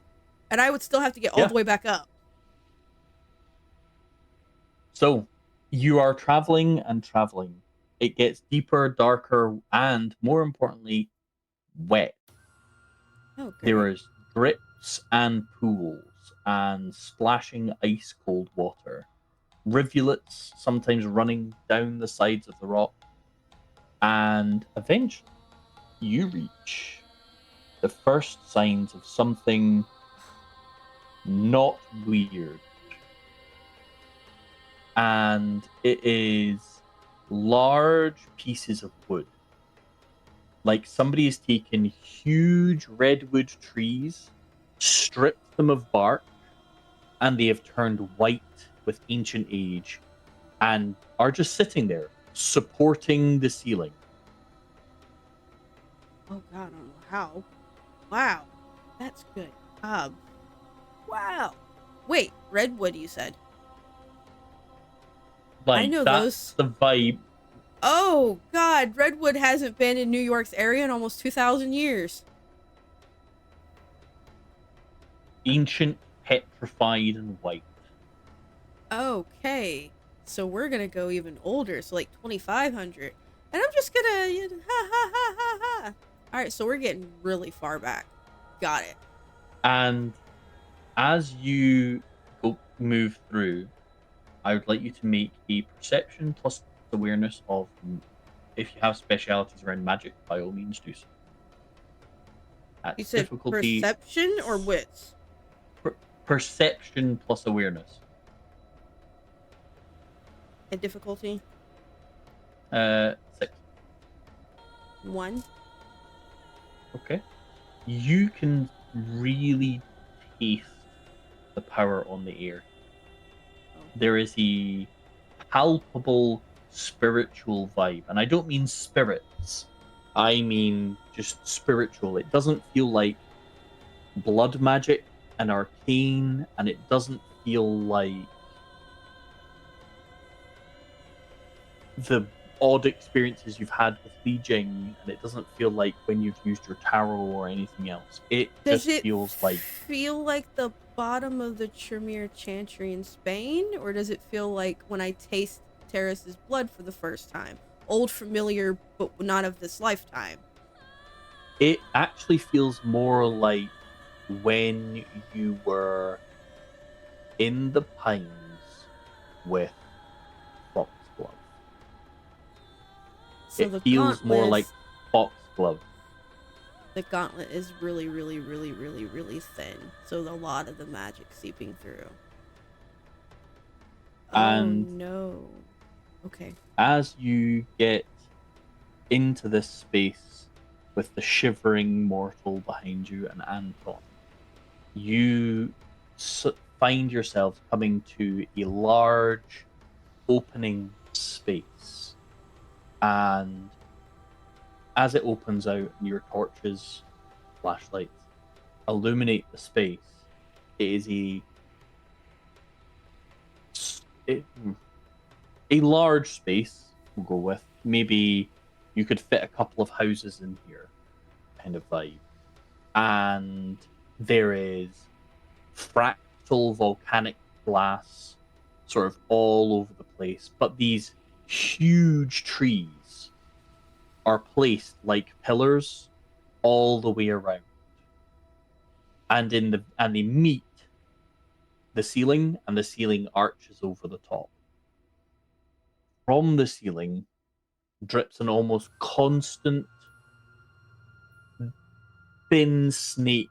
And I would still have to get all the way back up.
So you are traveling and traveling. It gets deeper, darker, and more importantly, wet.
Oh, great.
There is drips and pools and splashing ice cold water. rivulets sometimes running down the sides of the rock. And eventually, you reach the first signs of something not weird. And it is large pieces of wood. Like somebody has taken huge redwood trees, stripped them of bark, and they have turned white with ancient age and are just sitting there, supporting the ceiling.
Oh god, I don't know how. Wow. That's good. Wow. Wait, redwood you said. I
Like,
know
that's
those.
the vibe.
Oh god, redwood hasn't been in New York's area in almost 2,000 years.
Ancient, petrified, and white.
Okay. So we're gonna go even older, so like 2,500. And I'm just gonna ha ha ha ha ha. Alright, so we're getting really far back. Got it.
And as you move through, I would like you to make a perception plus awareness of, if you have specialities around magic, by all means do so. At
You said
difficulty,
perception or wits?
perception plus awareness.
And difficulty?
6.
1.
Okay. You can really taste the power on the air.
Oh.
There is a palpable spiritual vibe, and I don't mean spirits. I mean just spiritual. It doesn't feel like blood magic and arcane, and it doesn't feel like the odd experiences you've had with Legion, and it doesn't feel like when you've used your tarot or anything else. It
Does
just
it
feels like
feel like the bottom of the Tremere Chantry in Spain? Or does it feel like when I taste Terrace's blood for the first time? Old familiar, but not of this lifetime.
it actually feels more like when you were in the pines with Foxglove.
So
It feels more like Foxglove.
the gauntlet is really, really, really, really, really thin. So a lot of the magic seeping through. Oh
And
no. Okay.
as you get into this space with the shivering mortal behind you and Anton, you find yourself coming to a large opening space. And as it opens out and your torches, flashlights, illuminate the space, it is it, a large space, we'll go with. Maybe you could fit a couple of houses in here, kind of vibe. And there is fractal volcanic glass sort of all over the place, but these huge trees are placed like pillars all the way around. And they meet the ceiling, and the ceiling arches over the top. From the ceiling drips an almost constant thin snake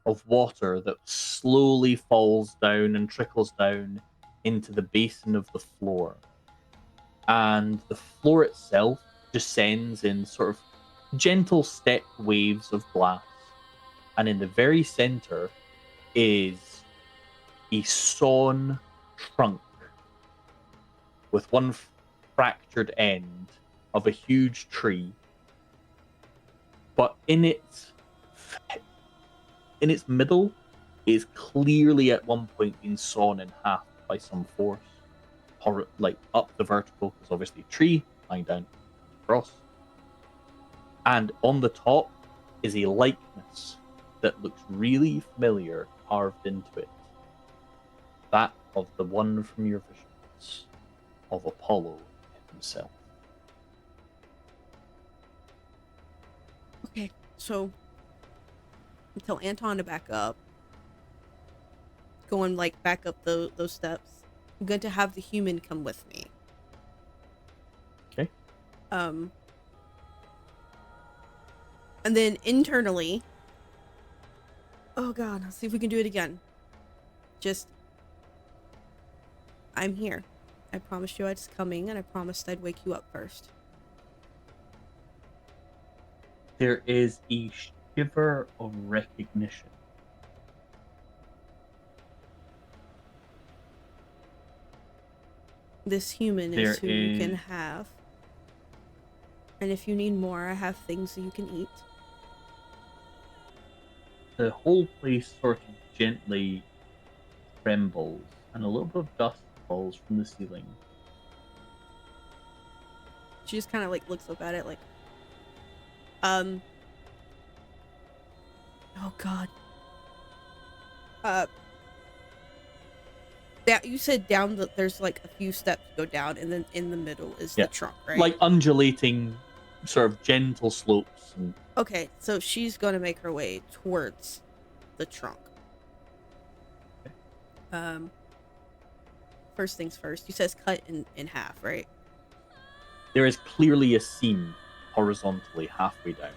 of water that slowly falls down and trickles down into the basin of the floor. And the floor itself descends in sort of gentle step waves of glass. And in the very center is a sawn trunk with one fractured end of a huge tree. But in its middle is clearly at one point being sawn in half by some force, like up the vertical, because obviously a tree lying down across. And on the top is a likeness that looks really familiar carved into it. That of the one from your visions, of Apollo himself.
Okay. So tell Anton to back up. Going like back up those steps. I'm going to have the human come with me.
Okay.
And then internally, oh god, let's see if we can do it again. Just, I'm here. I promised you I was coming, and I promised I'd wake you up first.
There is a shiver of recognition.
This human is who you can have. And if you need more, I have things that you can eat.
The whole place sort of gently trembles, and a little bit of dust falls from the ceiling.
She just kind of like looks up at it like, oh god. That you said down that there's like a few steps to go down, and then in the middle is the trunk, right?
Like undulating, sort of gentle slopes. And...
Okay, so she's gonna make her way towards the trunk. First things first. You says cut in half, right?
There is clearly a seam horizontally halfway down.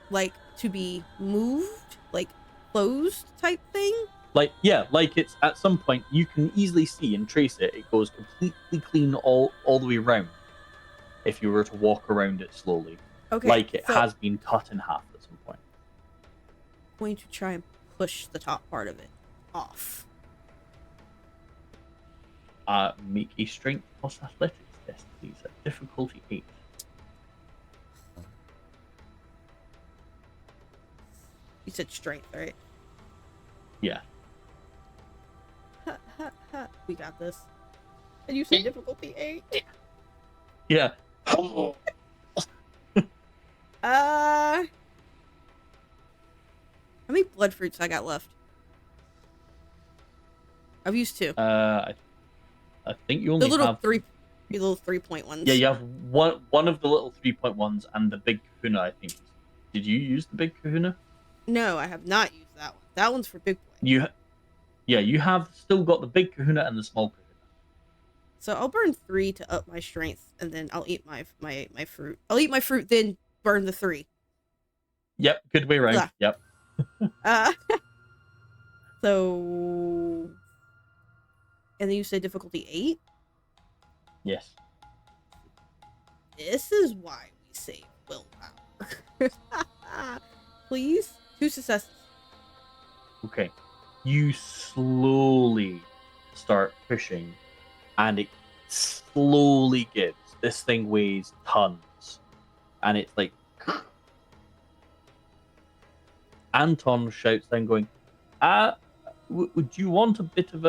Like to be moved, like closed type thing.
Like it's at some point you can easily see and trace it. It goes completely clean all the way around. If you were to walk around it slowly,
okay,
like it has been cut in half at some point.
I'm going to try and push the top part of it off.
Make a strength plus athletics test, please. At difficulty 8.
You said strength, right?
Yeah.
We got this. And you said difficulty 8.
Yeah.
How many blood fruits I got left? I've used 2.
I think you only
the little
have
the little 3-point ones.
Yeah, you have one of the little 3-point ones and the big kahuna, I think. Did you use the big kahuna?
No, I have not used that one. That one's for big boy.
You have still got the big kahuna and the small kahuna.
So I'll burn 3 to up my strength, and then I'll eat my fruit. I'll eat my fruit, then burn the 3.
Yep, good way around.
Yeah.
Yep.
So, and then you say difficulty 8?
Yes.
This is why we save willpower. Please? 2 successes.
Okay. You slowly start pushing, and it slowly gives. This thing weighs tons, and it's like... Anton shouts down going, would you want a bit of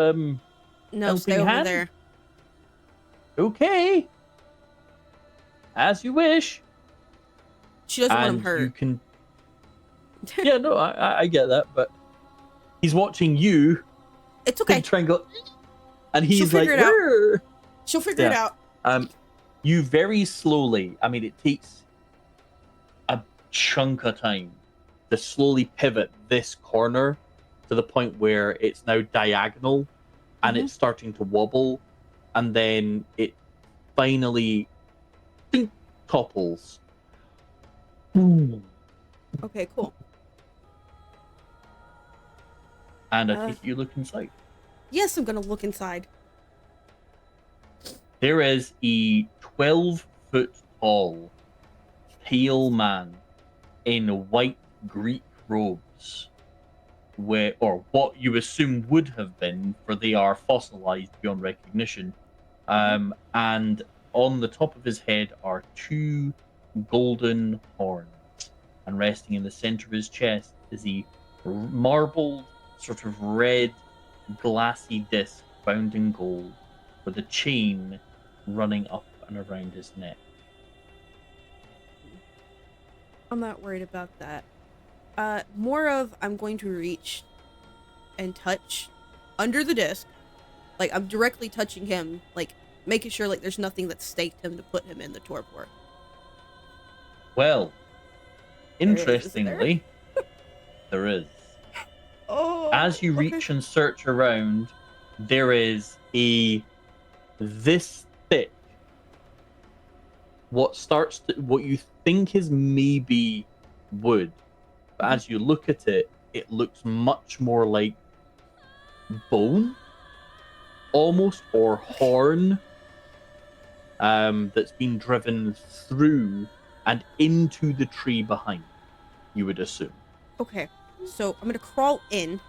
No, stay over
hand?
there.
Okay. As you wish.
She doesn't want him hurt.
You can... Yeah, no, I get that, but he's watching you.
It's okay.
Triangle, and he's like,
She'll figure it out.
You very slowly, I mean, it takes a chunk of time to slowly pivot this corner to the point where it's now diagonal and it's starting to wobble, and then it finally topples. Boom.
Okay, cool.
And I think you look inside.
Yes, I'm gonna look inside.
There is a 12-foot tall, pale man in white Greek robes, or what you assume would have been, for they are fossilized beyond recognition. And on the top of his head are 2 golden horns, and resting in the center of his chest is a marbled, sort of red, glassy disc bound in gold, with a chain running up and around his neck.
I'm not worried about that. More of, I'm going to reach and touch under the disc. Like, I'm directly touching him, like, making sure, like, there's nothing that staked him to put him in the torpor.
Well, interestingly, there is.
Oh,
As you
okay.
reach and search around, there is a this thick what you think is maybe wood, but
Mhm.
as you look at it, it looks much more like bone, almost, or horn, that's been driven through and into the tree behind. You would assume.
Okay. So I'm gonna crawl in,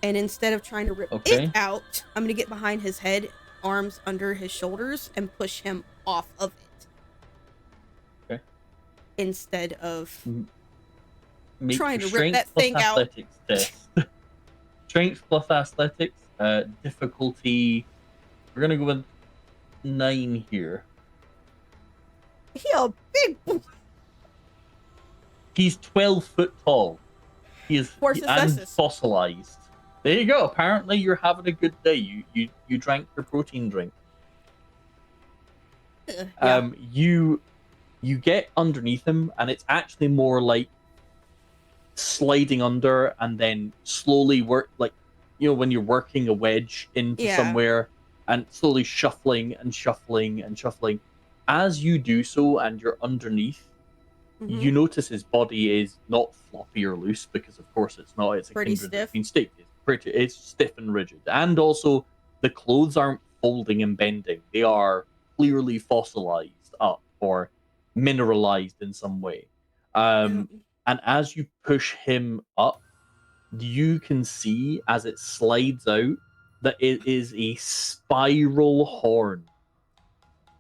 and instead of trying to rip it
Okay.
out, I'm gonna get behind his head, arms under his shoulders, and push him off of it
Okay.
instead of
Make
trying
your
to rip
strength
that
plus
thing out.
athletics test. Strength plus athletics. Difficulty. We're gonna go with 9 here.
He a big boy.
He's 12 foot tall.
Four
And
successes.
fossilized. There you go. Apparently, you're having a good day. You drank your protein drink.
Yeah.
You get underneath him, and it's actually more like sliding under and then slowly work, like, when you're working a wedge into
Yeah.
somewhere and slowly shuffling and shuffling and shuffling. As you do so and you're underneath,
Mm-hmm.
you notice his body is not floppy or loose, because of course it's not. It's a
Pretty
kindred that's
stiff.
been staked. It's stiff and rigid. And also the clothes aren't folding and bending. They are clearly fossilized up or mineralized in some way.
Yeah.
And as you push him up, you can see as it slides out that it is a spiral horn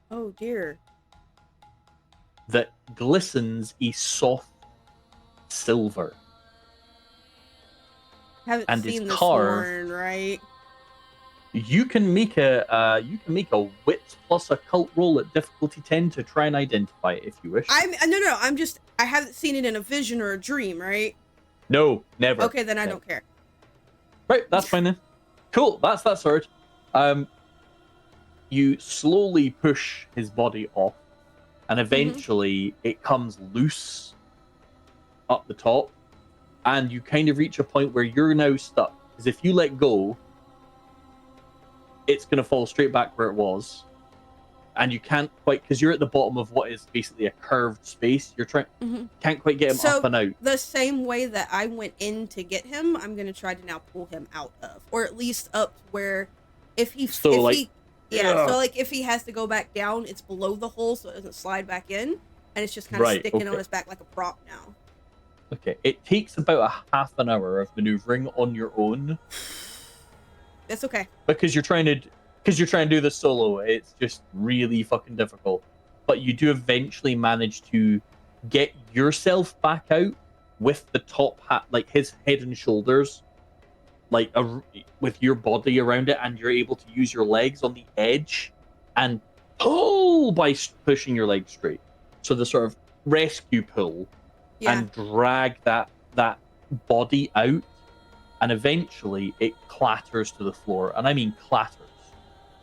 Oh dear.
that glistens a soft silver
Haven't
and is
seen this
carved.
horn, right?
You can make a wits plus occult roll at difficulty 10 to try and identify it if you wish.
No. I haven't seen it in a vision or a dream, right?
No, never.
Okay, then I
Never.
don't care.
Right, that's fine then. Cool, that's that sort. You slowly push his body off, and eventually it comes loose up the top, and you kind of reach a point where you're now stuck. Because if you let go, it's going to fall straight back where it was, and you can't quite, because you're at the bottom of what is basically a curved space. You're can't quite get him up and out.
The same way that I went in to get him, I'm gonna try to now pull him out of, or at least up to where, if he has to go back down, it's below the hole so it doesn't slide back in, and it's just kind of sticking on his back like a prop now.
Okay, it takes about a half an hour of maneuvering on your own.
That's okay.
Because you're trying to do this solo. It's just really fucking difficult. But you do eventually manage to get yourself back out with the top hat, like his head and shoulders, like with your body around it, and you're able to use your legs on the edge and pull by pushing your legs straight. So the sort of rescue pull, and drag that body out, and eventually it clatters to the floor. And I mean clatters,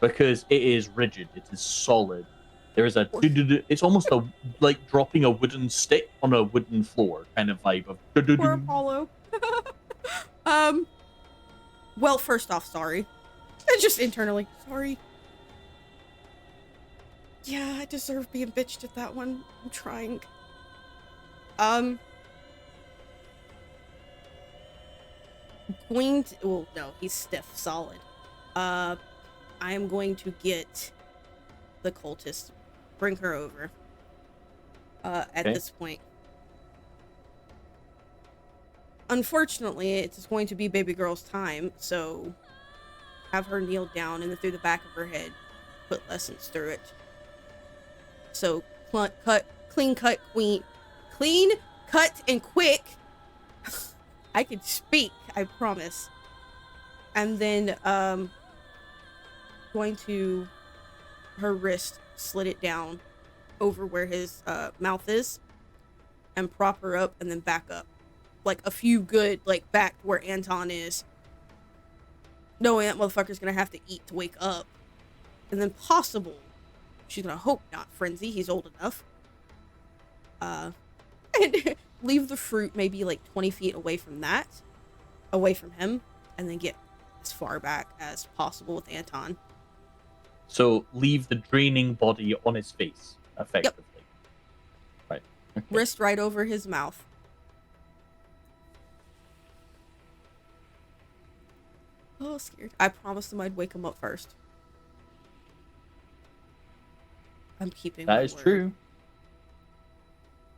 because it is rigid, it is solid. There is it's almost like dropping a wooden stick on a wooden floor kind of vibe of
Poor Apollo. Well, first off, sorry. Just internally, sorry. Yeah, I deserve being bitched at that one. I'm trying. Well, no, he's stiff, solid. I am going to get the cultist, bring her over. At this point. Unfortunately, it's going to be baby girl's time, so have her kneel down, and then through the back of her head, put lessons through it. So clean cut, and quick. I can speak, I promise. And then going to her wrist, slit it down over where his mouth is, and prop her up, and then back up. Like a few good, like back where Anton is. Knowing that motherfucker's gonna have to eat to wake up. And then possible, she's gonna hope not, frenzy, he's old enough. And leave the fruit maybe like 20 feet away from that. away from him and then get as far back as possible with Anton.
So leave the draining body on his face, effectively.
Yep.
Right. Okay.
Wrist right over his mouth. Oh, scared. I promised them I'd wake him up first. I'm keeping my
That is
word.
true.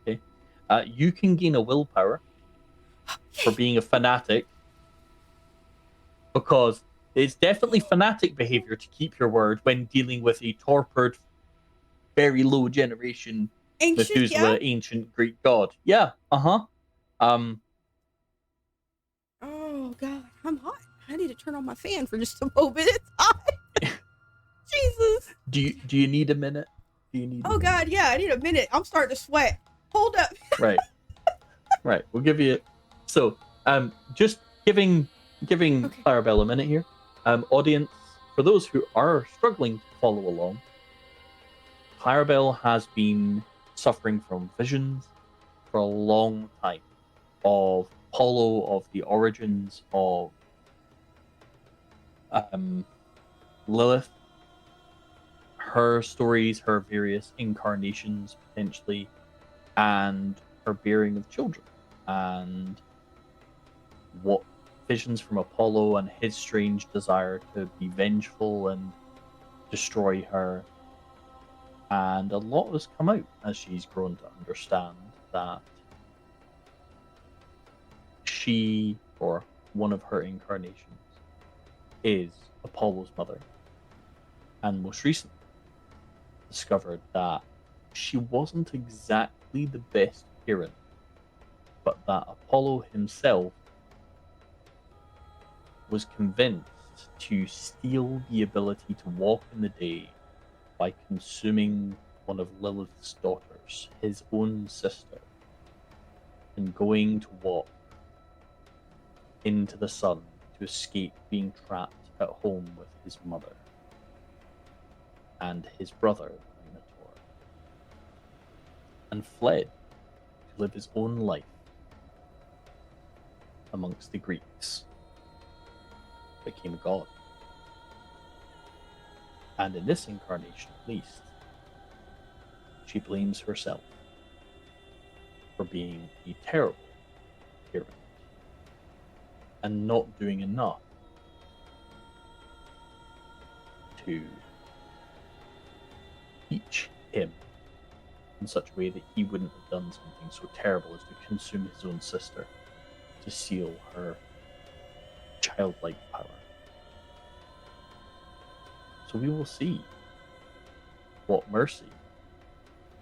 Okay. You can gain a willpower for being a fanatic, because it's definitely fanatic behavior to keep your word when dealing with a torpid, very low generation
Ancient,
Methuselah, ancient Greek god. Yeah. Um.
Oh god, I'm hot. I need to turn on my fan for just a moment. It's hot. Jesus.
Do you need a minute? Do you need?
Oh god, yeah, I need a minute. I'm starting to sweat. Hold up.
Right. Right. We'll give you. So, just giving
Okay.
Claribel a minute here. Audience, for those who are struggling to follow along, Claribel has been suffering from visions for a long time of Apollo, of the origins of Lilith, her stories, her various incarnations potentially, and her bearing of children, and what visions from Apollo and his strange desire to be vengeful and destroy her. And a lot has come out as she's grown to understand that she, or one of her incarnations, is Apollo's mother. And most recently discovered that she wasn't exactly the best parent, but that Apollo himself was convinced to steal the ability to walk in the day by consuming one of Lilith's daughters, his own sister, and going to walk into the sun to escape being trapped at home with his mother and his brother, the Minotaur, and fled to live his own life amongst the Greeks, became a god. And in this incarnation, at least, she blames herself for being a terrible parent and not doing enough to teach him in such a way that he wouldn't have done something so terrible as to consume his own sister to seal her childlike power. So we will see what mercy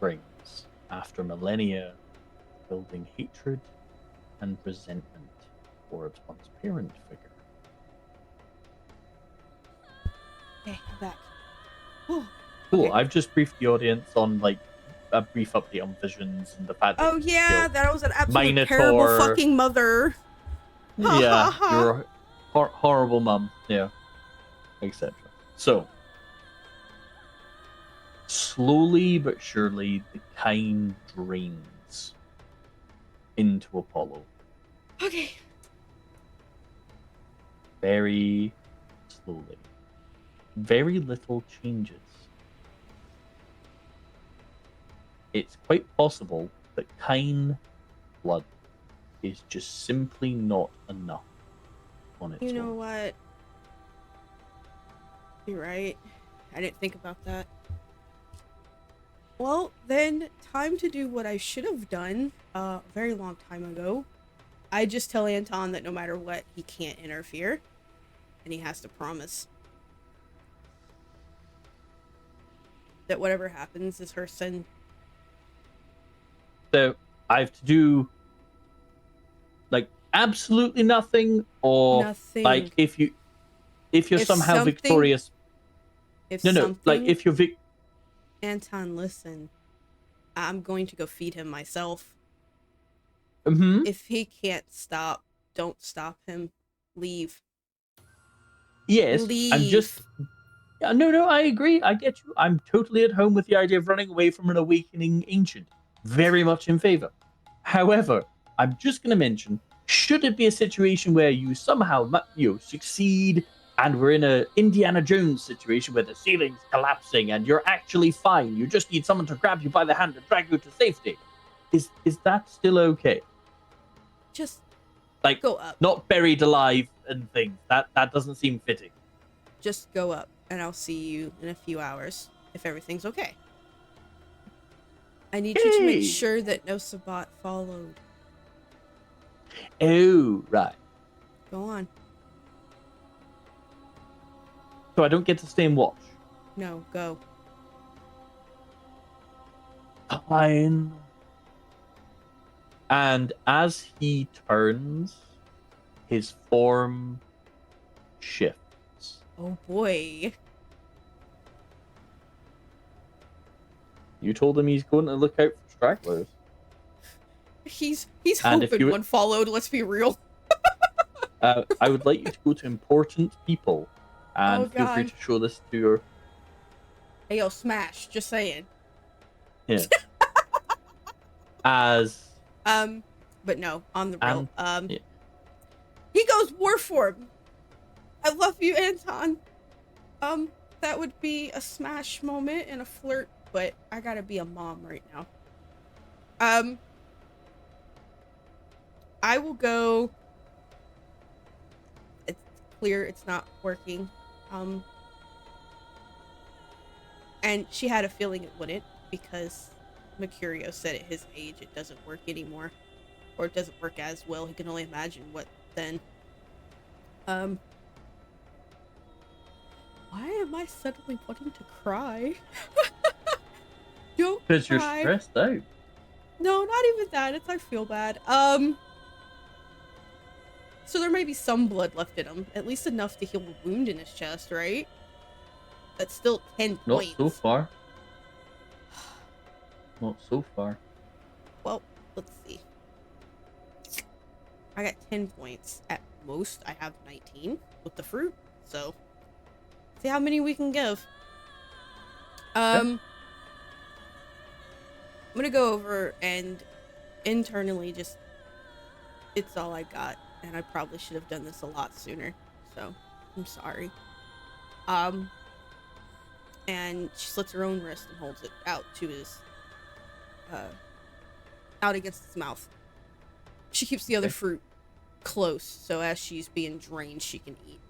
brings after millennia building hatred and resentment towards one's parent figure.
Okay, I'm back. Oh,
Cool.
okay.
I've just briefed the audience on like a brief update on visions and the fact that
Oh yeah, that was an absolute
Minotaur,
terrible fucking mother.
yeah, you're a horrible mum, yeah, etc. So slowly but surely, the kind drains into Apollo.
Okay.
Very slowly. Very little changes. It's quite possible that kind blood is just simply not enough on its
You know
own.
what? You're right. I didn't think about that. Well, then, time to do what I should have done a very long time ago. I just tell Anton that no matter what, he can't interfere. And he has to promise that whatever happens is her sin.
So I have to do like absolutely nothing, or
Nothing.
like if you're
If
somehow
something-
victorious.
If
No,
something,
like if you're
Anton, listen. I'm going to go feed him myself.
Mm-hmm.
If he can't stop, don't stop him. Leave.
Yes,
Leave.
I'm just. Yeah, no, I agree. I get you. I'm totally at home with the idea of running away from an awakening ancient. Very much in favor. However, I'm just going to mention should it be a situation where you somehow succeed and we're in a Indiana Jones situation where the ceiling's collapsing and you're actually fine, you just need someone to grab you by the hand and drag you to safety, is that still okay?
Just
Like,
go up.
not buried alive and things. That doesn't seem fitting.
Just go up, and I'll see you in a few hours if everything's okay. I need you to make sure that no Sabbat followed.
Oh, right.
Go on.
So I don't get to stay and watch.
No, go.
Fine. And as he turns, his form shifts.
Oh boy.
You told him he's going to look out for stragglers.
He's
And if
hoping
you-
one followed, let's be real.
I would like you to go to important people and
Oh,
feel free
God.
to show this to your...
Hey, yo, smash. Just saying.
Yeah. As...
But no, on the real.
yeah.
He goes war form. I love you, Anton. That would be a smash moment and a flirt, but I gotta be a mom right now. I will go. It's clear it's not working. And she had a feeling it wouldn't because Mercurio said at his age it doesn't work anymore. Or it doesn't work as well. He can only imagine what then. Why am I suddenly wanting to cry? Don't
Because you're
cry.
stressed out.
No, not even that. It's I feel bad. So there may be some blood left in him. At least enough to heal the wound in his chest, right? That's still 10
Not
points.
so far. Not so far.
Well, let's see. I got 10 points. At most, I have 19 with the fruit. So, see how many we can give. I'm gonna go over and internally just... It's all I got. And I probably should have done this a lot sooner. So, I'm sorry. And she slits her own wrist and holds it out to his... out against his mouth. She keeps the other fruit close, so as she's being drained, she can eat.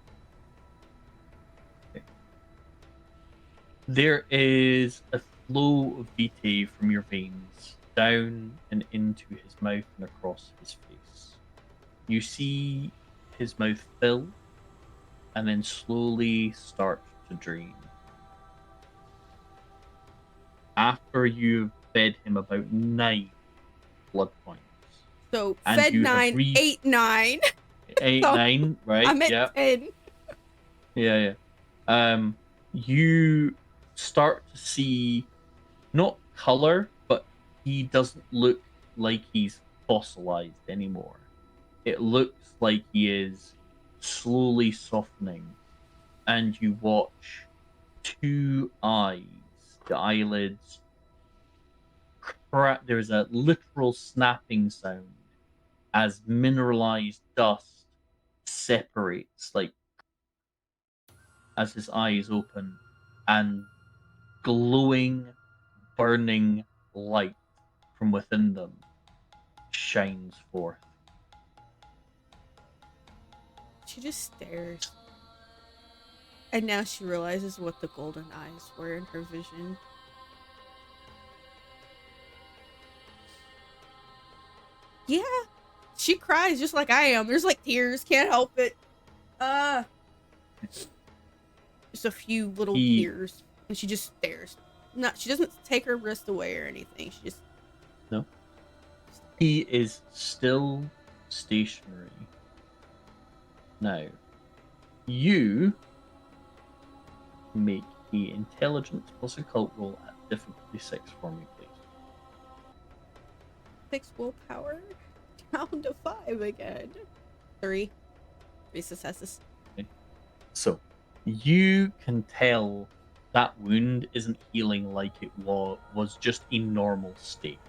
There is a flow of vitae from your veins down and into his mouth and across his face. You see his mouth fill and then slowly start to drain. After you've fed him about 9 blood points.
So,
And
fed
you have
9, ate 9.
8,
So,
9, right?
I'm at 10.
Yeah. You start to see not color, but he doesn't look like he's fossilized anymore. It looks like he is slowly softening, and you watch 2 eyes, the eyelids crack. There's a literal snapping sound as mineralized dust separates, like as his eyes open, and glowing, burning light from within them shines forth.
She just stares. And now she realizes what the golden eyes were in her vision. Yeah, she cries just like I am. There's like tears, can't help it. Just a few little tears, and she just stares. She doesn't take her wrist away or anything. She just...
No. He is still stationary. Now, you make the intelligence plus occult roll at difficulty 6 for me, please.
6 willpower, down to 5 again. 3 successes.
Okay. So, you can tell that wound isn't healing like it was just a normal steak,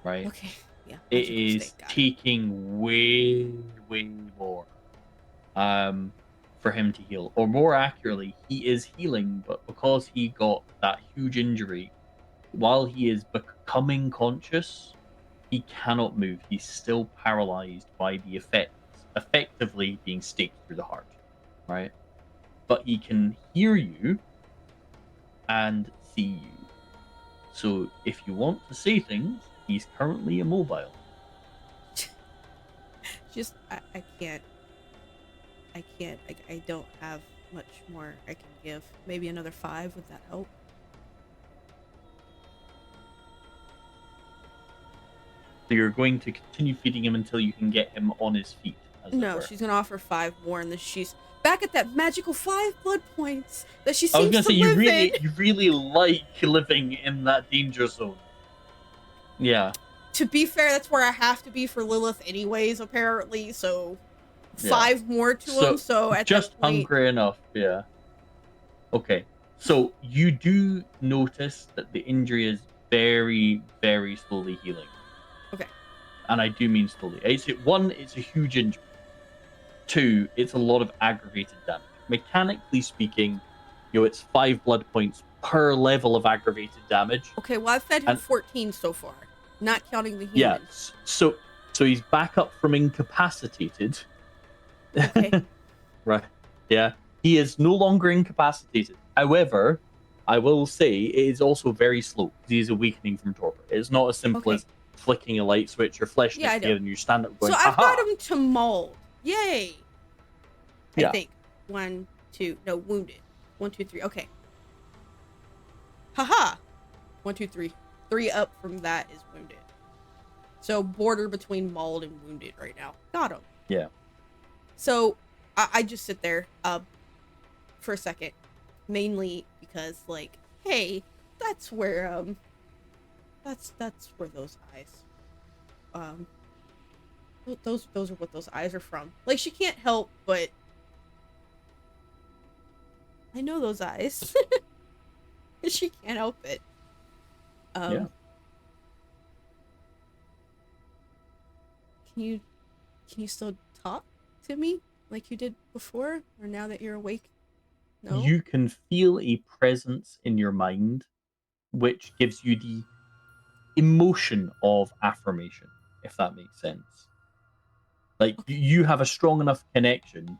right?
Okay. Yeah,
It
magical
is
state. Got it.
taking way, way more for him to heal. Or more accurately, he is healing, but because he got that huge injury, while he is becoming conscious, he cannot move. He's still paralyzed by the effects, effectively being staked through the heart, right? But he can hear you and see you. So if you want to say things, he's currently immobile.
Just I can't. I can't. I don't have much more I can give. Maybe another 5. Would that help?
So you're going to continue feeding him until you can get him on his feet, as it
No,
were.
she's gonna offer 5 more, and then she's back at that magical 5 blood points that she
I was
seems
gonna
to
say you
live in.
really like living in that danger zone. Yeah,
To be fair, that's where I have to be for Lilith, anyways. Apparently, so
yeah.
5 more to him.
So
So at
just
that point,
hungry enough, yeah. Okay. So you do notice that the injury is very, very slowly healing.
okay,
And I do mean slowly. One, it's a huge injury. Two, it's a lot of aggravated damage. Mechanically speaking, it's 5 blood points per level of aggravated damage.
okay. Well, I've fed him
And
14 so far, not counting the
yeah,
human.
so he's back up from incapacitated.
Okay,
Right. Yeah. He is no longer incapacitated. However, I will say it is also very slow because he is awakening from torpor. It's not as simple
okay.
as flicking a light switch or flashing
Yeah,
it
I know.
together and you stand up
So
going,
I've got
haha.
him to mauled. Yay! I
Yeah.
think 1, 2. No, wounded. 1, 2, 3. Okay. Haha. 1, 2, 3. 3 up from that is wounded. So border between mauled and wounded right now. Got him.
Yeah.
So I just sit there for a second, mainly because like, hey, that's where that's where those eyes um those are what those eyes are from. Like she can't help but I know those eyes. She can't help it.
Yeah.
Um, can you still talk to me like you did before, or now that you're awake? No.
You can feel a presence in your mind which gives you the emotion of affirmation, if that makes sense. Like
Okay.
you have a strong enough connection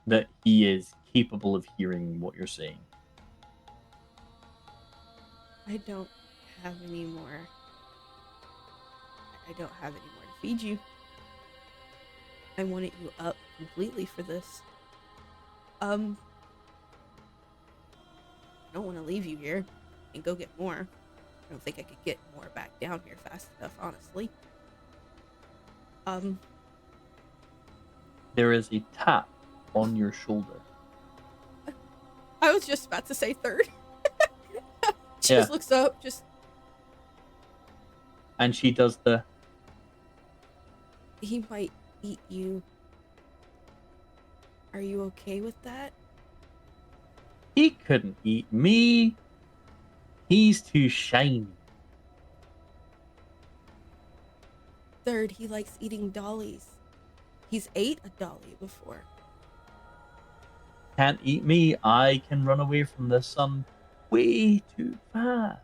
that he is capable of hearing what you're saying.
I don't have any more. I don't have any more to feed you. I wanted you up completely for this. I don't want to leave you here and go get more. I don't think I could get more back down here fast enough, honestly.
There is a tap on your shoulder.
I was just about to say third. She
Yeah.
just looks up, just
And she does the
he might eat you. Are you okay with that?
he couldn't eat me. He's too shiny.
Third, he likes eating dollies. He's ate a dolly before.
Can't eat me. I can run away from the sun way too fast.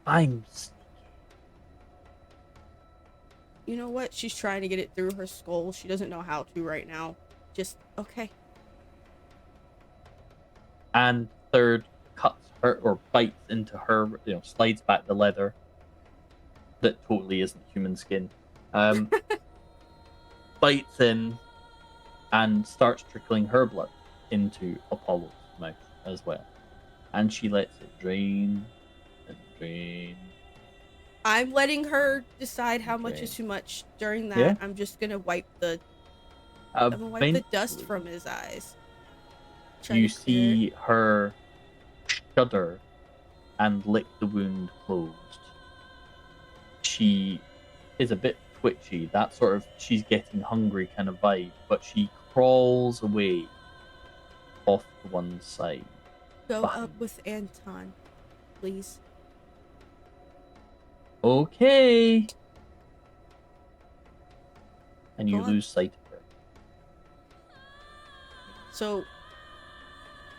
I'm sneaky.
You know what? She's trying to get it through her skull. She doesn't know how to right now. Just, okay.
And third cuts her or bites into her, slides back the leather that totally isn't human skin. Bites in and starts trickling her blood into Apollo's mouth as well. And she lets it drain and drain.
I'm letting her decide how much
Drain.
is too much. During that,
Yeah.
I'm just gonna wipe the dust from his eyes.
You see her shudder and lick the wound closed. She is a bit twitchy, that sort of she's getting hungry kind of vibe, but she crawls away off to one side.
Go
behind.
up with Anton, please.
Okay. And you
Go on.
lose sight of her.
So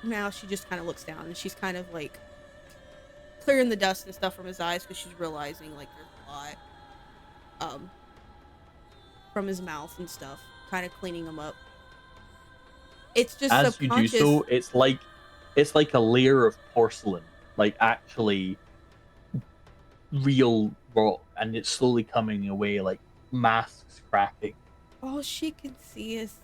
now she just kind of looks down and she's kind of like clearing the dust and stuff from his eyes because she's realizing like there's a lot from his mouth and stuff, kind of cleaning him up. It's just
As you do
subconscious.
so, it's like a layer of porcelain, like actually real rock, and it's slowly coming away, like masks cracking.
All she can see is,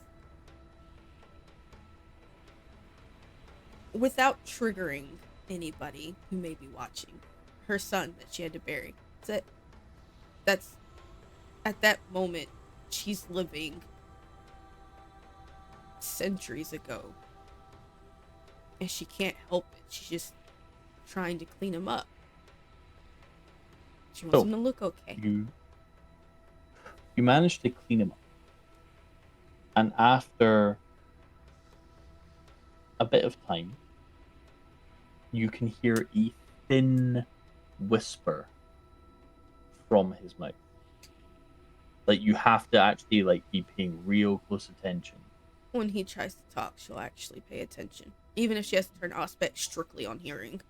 without triggering anybody who may be watching, her son that she had to bury. That's at that moment she's living centuries ago, and she can't help it. She's just trying to clean him up. She wants him to look okay.
You manage to clean him up, and after a bit of time, you can hear a thin whisper from his mouth. Like, you have to actually like be paying real close attention.
When he tries to talk, she'll actually pay attention, even if she has to turn aspect strictly on hearing.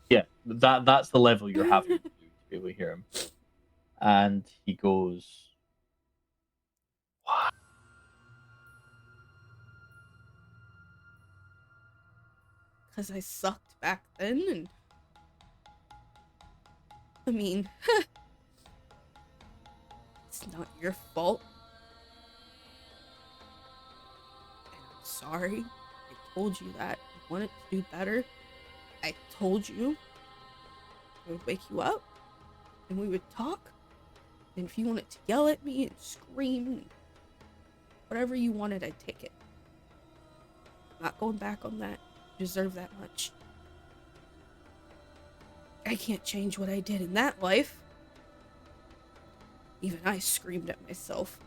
Yeah, that's the level you're having to do to be able to hear him. And he goes, "What?"
Because I sucked back then, and I mean, it's not your fault. And I'm sorry. I told you that. I wanted to do better. I told you I would wake you up, and we would talk. And if you wanted to yell at me and scream, and whatever you wanted, I'd take it. I'm not going back on that. You deserve that much. I can't change what I did in that life. Even I screamed at myself.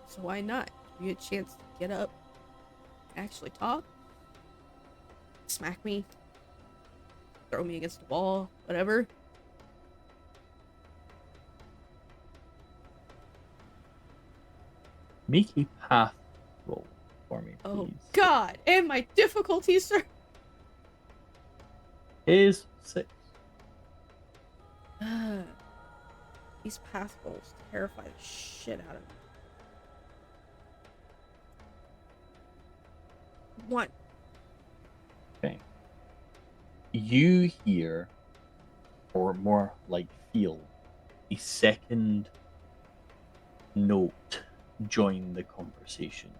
So why not? Give you a chance to get up, actually talk, smack me, throw me against a wall, whatever.
Make a path roll for me, please.
Oh God! And my difficulties, sir.
Is 6.
These path rolls terrify the shit out of me. 1.
Okay. You hear, or more like feel, a second note join the conversation.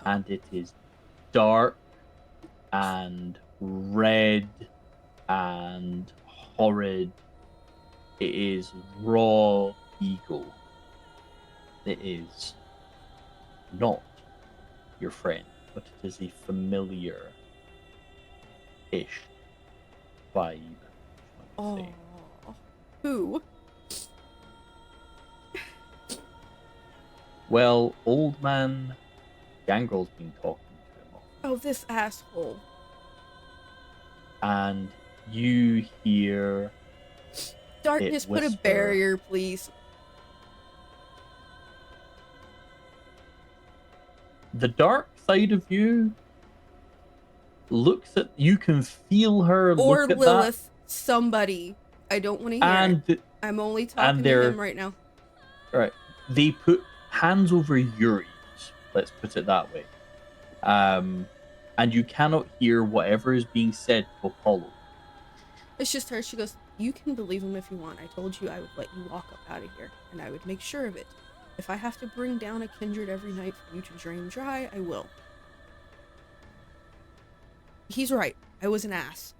And it is dark and red and horrid. It is raw ego. It is not your friend, but it is a familiar-ish vibe.
Oh, who?
Well, old man Gangrel's been talking to him.
Oh, this asshole.
And you hear
Darkness, put a barrier, please.
The dark side of you looks at, you can feel her
or
look at
Lilith,
that.
Somebody. I don't want to hear it. I'm only talking to him right now.
Right. They put hands over your ears, let's put it that way. And you cannot hear whatever is being said to Apollo.
It's just her. She goes, you can believe him if you want. I told you I would let you walk up out of here, and I would make sure of it. If I have to bring down a kindred every night for you to drain dry, I will. He's right. I was an ass.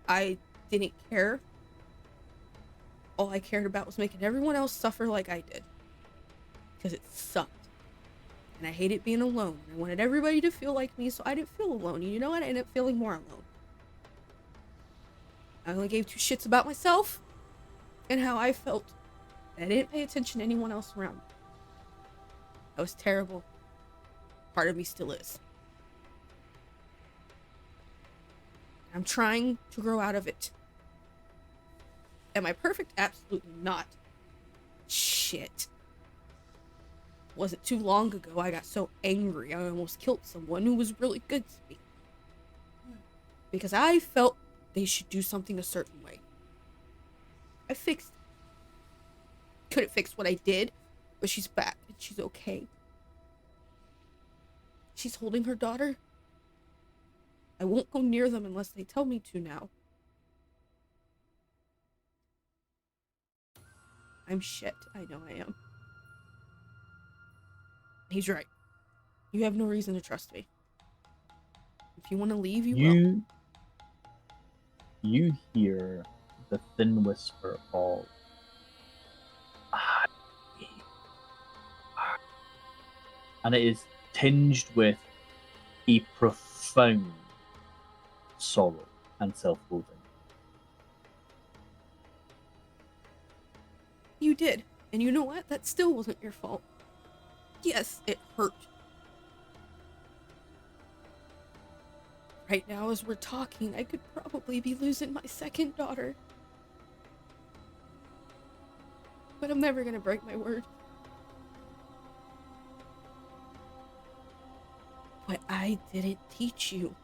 I didn't care. All I cared about was making everyone else suffer like I did. Because it sucked. And I hated being alone. I wanted everybody to feel like me, so I didn't feel alone. And you know what? I ended up feeling more alone. I only gave 2 shits about myself and how I felt. And I didn't pay attention to anyone else around me. I was terrible. Part of me still is. I'm trying to grow out of it. Am I perfect? Absolutely not. Shit. Wasn't too long ago I got so angry I almost killed someone who was really good to me. Because I felt they should do something a certain way. I fixed it. Couldn't fix what I did, but she's back and she's okay. She's holding her daughter. I won't go near them unless they tell me to now. I'm shit. I know I am. He's right. You have no reason to trust me. If you want to leave, you will.
You hear the thin whisper of and it is tinged with a profound sorrow and self-loathing.
You did. And you know what? That still wasn't your fault. Yes, it hurt. Right now, as we're talking, I could probably be losing my second daughter. But I'm never gonna break my word. But I didn't teach you.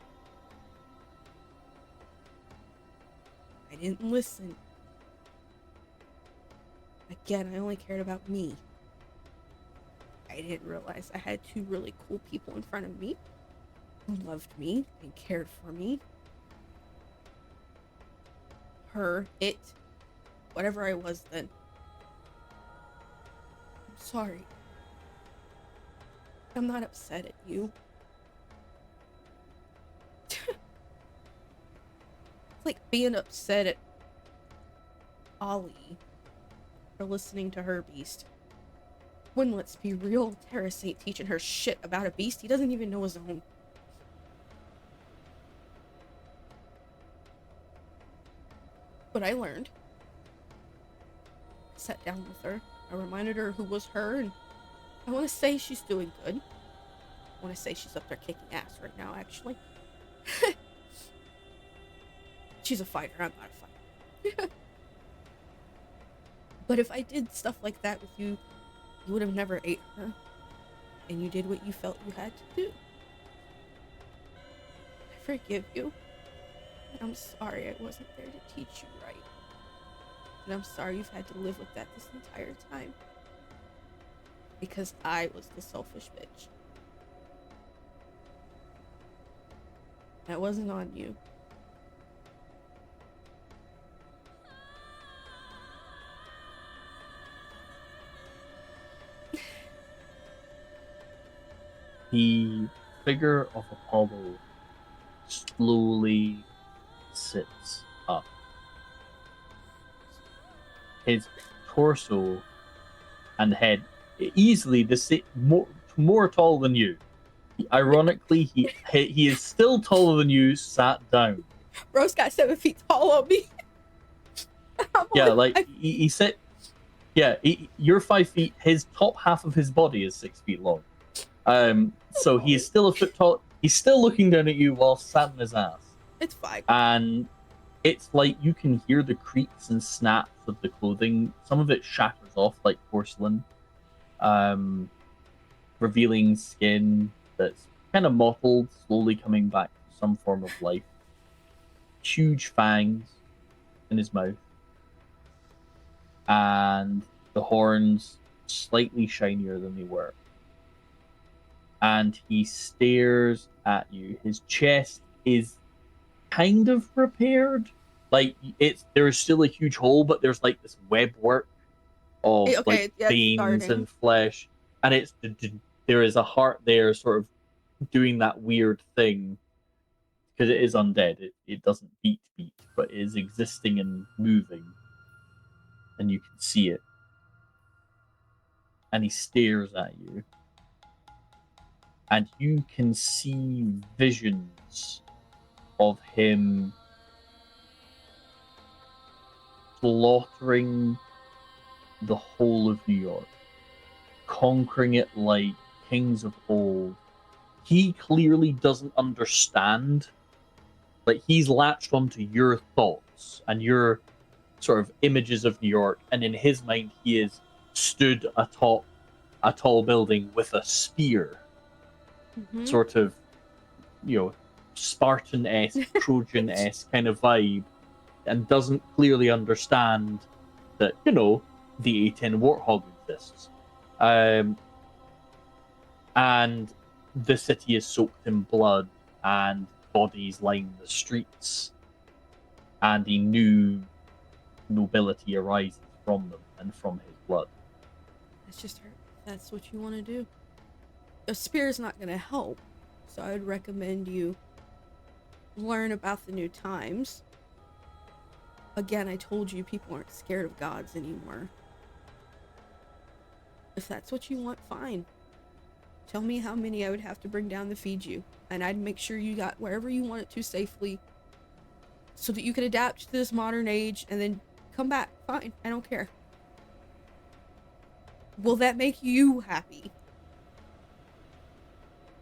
I didn't listen. Again, I only cared about me. I didn't realize I had two really cool people in front of me who loved me and cared for me. Her, it, whatever I was then. I'm sorry. I'm not upset at you. It's like being upset at Ollie for listening to her beast. When, let's be real, Terrace ain't teaching her shit about a beast he doesn't even know his own. But I learned. I sat down with her. I reminded her who was her, and I want to say she's doing good. I want to say she's up there kicking ass right now, actually. She's a fighter, I'm not a fighter. But if I did stuff like that with you, you would have never ate her. And you did what you felt you had to do. I forgive you. And I'm sorry I wasn't there to teach you right. And I'm sorry you've had to live with that this entire time. Because I was the selfish bitch. That wasn't on you.
The figure of Apollo slowly sits up. His torso and head easily more tall than you. Ironically, he is still taller than you, sat down.
Bro's got 7 feet tall on me.
Yeah, like he sit. Yeah, you're 5 feet. His top half of his body is 6 feet long. So he is still a foot tall. He's still looking down at you while sat on his ass.
It's fine.
And it's like you can hear the creaks and snaps of the clothing. Some of it shatters off like porcelain, revealing skin that's kind of mottled, slowly coming back to some form of life. Huge fangs in his mouth. And the horns slightly shinier than they were. And he stares at you. His chest is kind of repaired. Like there's still a huge hole, but there's like this web work of veins and flesh, and there is a heart there, sort of doing that weird thing because it is undead. It doesn't beat, but it is existing and moving, and you can see it. And he stares at you. And you can see visions of him slaughtering the whole of New York, conquering it like kings of old. He clearly doesn't understand Like he's latched onto your thoughts and your sort of images of New York, and in his mind, he is stood atop a tall building with a spear,
Mm-hmm.
sort of, Spartan-esque, Trojan-esque kind of vibe, and doesn't clearly understand that, the A10 Warthog exists. And the city is soaked in blood, and bodies line the streets, and a new nobility arises from them and from his blood.
That's just hurt. That's what you want to do. A spear is not going to help, so I would recommend you learn about the new times. Again, I told you people aren't scared of gods anymore. If that's what you want, fine. Tell me how many I would have to bring down to feed you, and I'd make sure you got wherever you want it to safely so that you can adapt to this modern age and then come back. Fine, I don't care. Will that make you happy?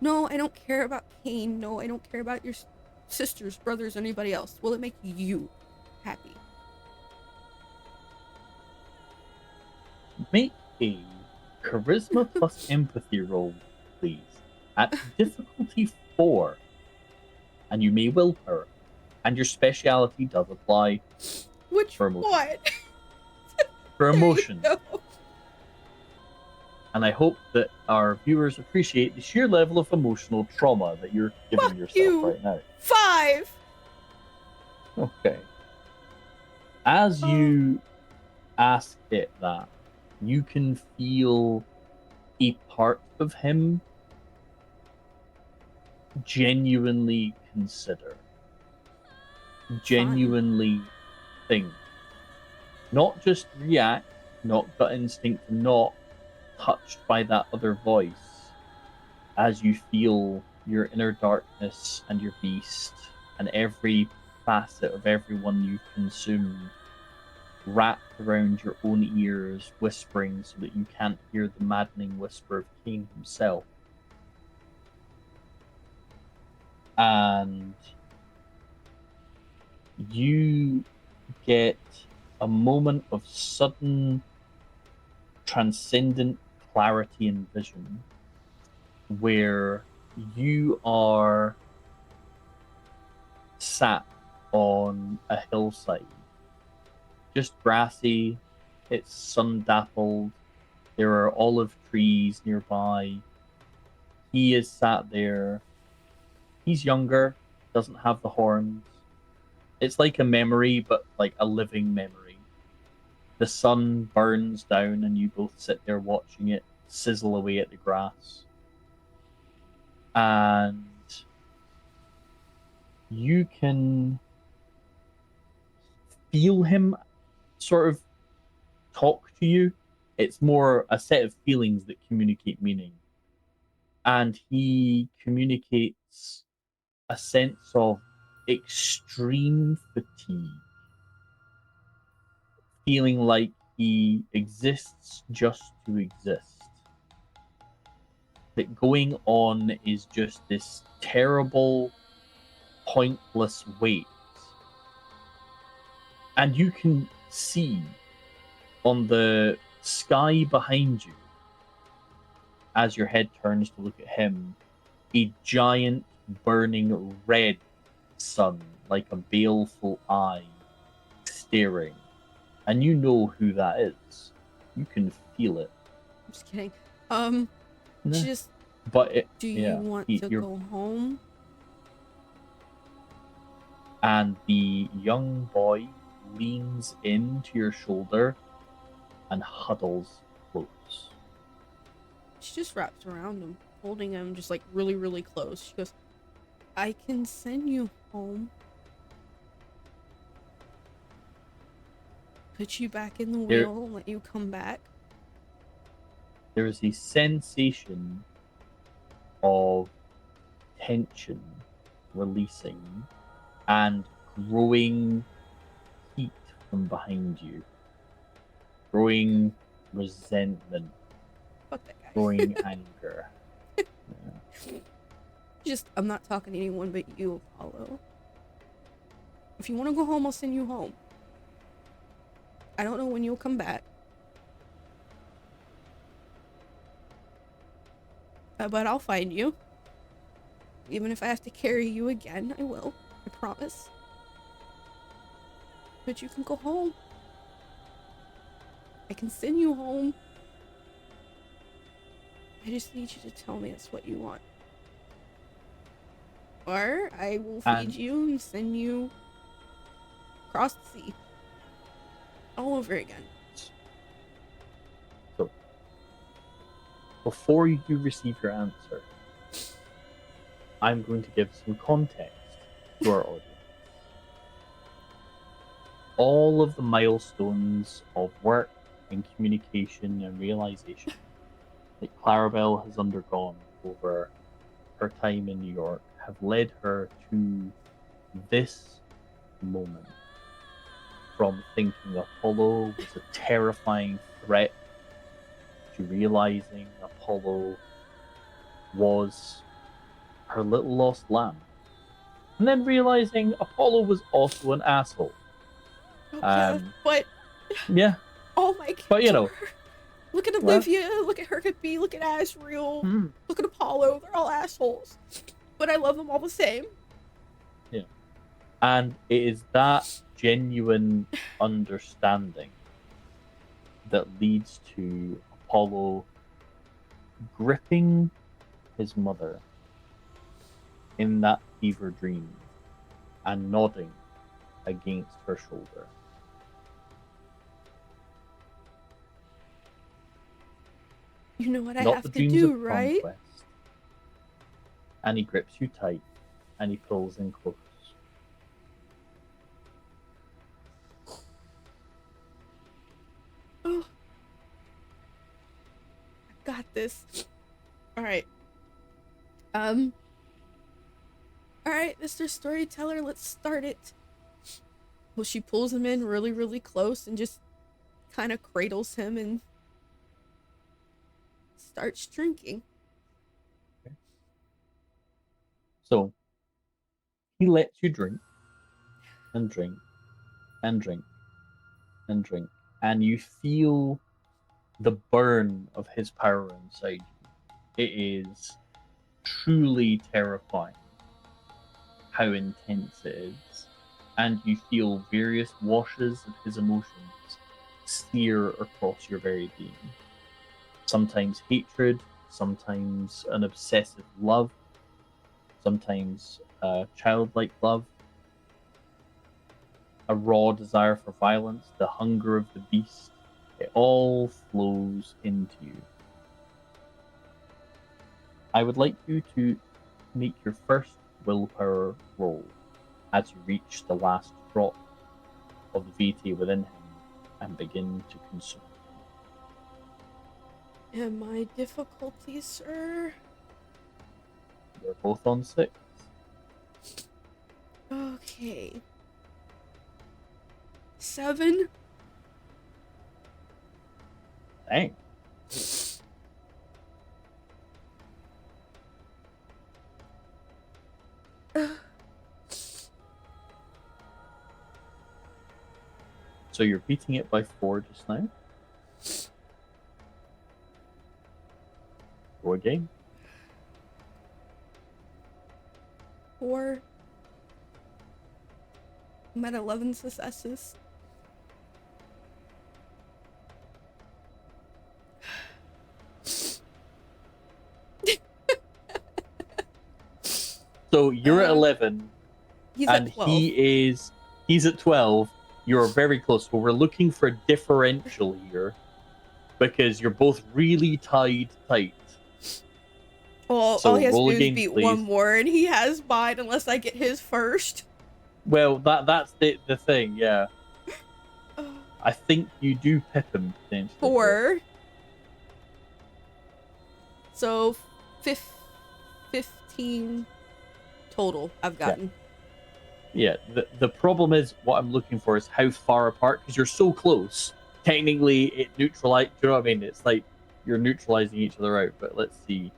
No, I don't care about Cain. No, I don't care about your sisters, brothers, or anybody else. Will it make you happy?
Make a charisma plus empathy roll, please, at difficulty 4, and you may willpower, and your speciality does apply.
Which
for emotion.
what?
For emotion.
There you go.
And I hope that our viewers appreciate the sheer level of emotional trauma that you're giving
Fuck
yourself
you.
right now.
5.
Okay. As you ask it that, you can feel a part of him genuinely consider, genuinely think, not just react, not gut instinct, not touched by that other voice, as you feel your inner darkness and your beast and every facet of everyone you've consumed wrapped around your own ears, whispering so that you can't hear the maddening whisper of Cain himself. And you get a moment of sudden transcendent clarity and vision where you are sat on a hillside, just grassy, it's sun dappled, there are olive trees nearby. He is sat there. He's younger, doesn't have the horns. It's like a memory, but like a living memory. The sun burns down, and you both sit there watching it sizzle away at the grass. And you can feel him sort of talk to you. It's more a set of feelings that communicate meaning. And he communicates a sense of extreme fatigue, feeling like he exists just to exist. That going on is just this terrible, pointless wait. And you can see on the sky behind you, as your head turns to look at him, a giant burning red sun, like a baleful eye, staring. And you know who that is. You can feel it.
I'm just kidding.
Nah.
Just.
But
do you want to
you're...
go home?
And the young boy leans into your shoulder and huddles close.
She just wraps around him, holding him just like really, really close. She goes, I can send you home. Put you back in the wheel and let you come back.
There is a sensation of tension releasing and growing heat from behind you. Growing resentment.
Fuck that guy.
Growing anger.
Just, I'm not talking to anyone but you, Apollo. If you want to go home, I'll send you home. I don't know when you'll come back. But I'll find you. Even if I have to carry you again, I will. I promise. But you can go home. I can send you home. I just need you to tell me that's what you want. Or I will feed you and send you across the sea. All over again.
So, before you receive your answer, I'm going to give some context to our audience. All of the milestones of work and communication and realization that Claribel has undergone over her time in New York have led her to this moment. From thinking Apollo was a terrifying threat to realizing Apollo was her little lost lamb. And then realizing Apollo was also an asshole.
Oh, yeah, but...
Yeah.
Oh my god.
But, you know...
Look at Olivia, look at Hercule, look at Asriel, look at Apollo, they're all assholes. But I love them all the same.
Yeah. And it is that genuine understanding that leads to Apollo gripping his mother in that fever dream and nodding against her shoulder.
You know what I have to do, right?
Conquest. And he grips you tight and he pulls in close.
Oh. I got this. Alright. Alright, Mr. Storyteller, let's start it. Well, she pulls him in really, really close and just kind of cradles him and starts drinking.
Okay. So, he lets you drink and drink and drink and drink, and you feel the burn of his power inside you. It is truly terrifying how intense it is, and you feel various washes of his emotions sear across your very being. Sometimes hatred, sometimes an obsessive love, sometimes childlike love, a raw desire for violence, the hunger of the beast. It all flows into you. I would like you to make your first willpower roll as you reach the last drop of the VT within him and begin to consume.
And my difficulty, sir?
You're both on 6.
Okay. 7.
Dang. So you're beating it by 4 just now? Go again.
4. I'm at 11 successes.
So you're at 11,
he's
and
at 12.
he's at 12. You're very close. So we're looking for a differential here, because you're both really tied tight.
Well,
So
all he has to do
again,
is beat
please.
one more, and he has mine unless I get his first.
Well, that's the thing, yeah. I think you do pip him potentially.
4. So 15 total I've gotten.
Yeah. The problem is, what I'm looking for is how far apart, because you're so close. Technically, it neutralizes. Do you know what I mean? It's like you're neutralizing each other out. But let's see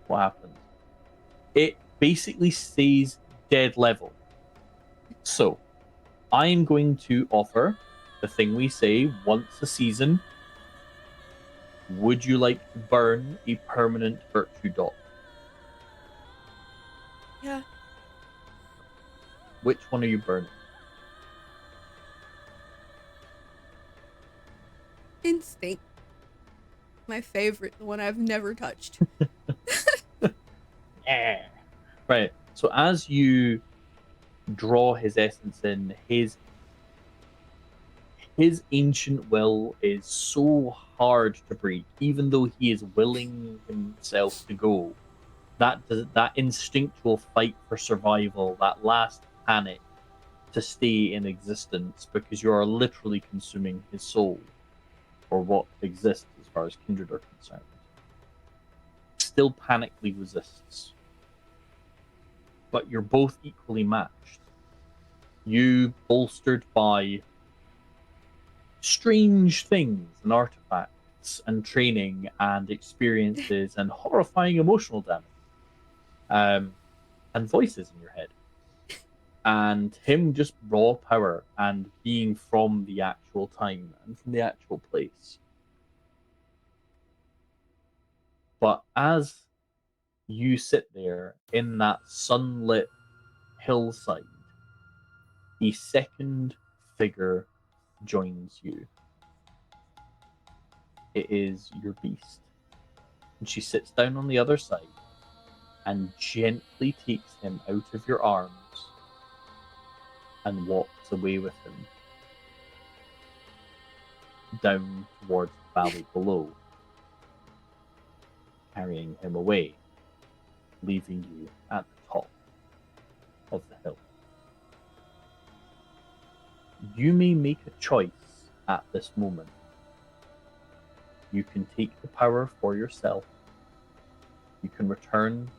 what happens. It basically stays dead level. So I'm going to offer the thing we say once a season. Would you like to burn a permanent virtue dot?
Yeah.
Which one are you burning?
Instinct. My favorite, the one I've never touched.
Yeah. Right. So as you draw his essence in, his ancient will is so hard to break, even though he is willing himself to go. That instinctual fight for survival, that last panic to stay in existence, because you are literally consuming his soul, or what exists as far as kindred are concerned, still panically resists. But you're both equally matched. You, bolstered by strange things and artifacts and training and experiences and horrifying emotional damage, and voices in your head, and him just raw power and being from the actual time and from the actual place. But as you sit there in that sunlit hillside, the second figure joins you. It is your beast. And she sits down on the other side and gently takes him out of your arms and walks away with him down towards the valley below, carrying him away, leaving you at the top of the hill. You may make a choice at this moment. You can take the power for yourself. You can return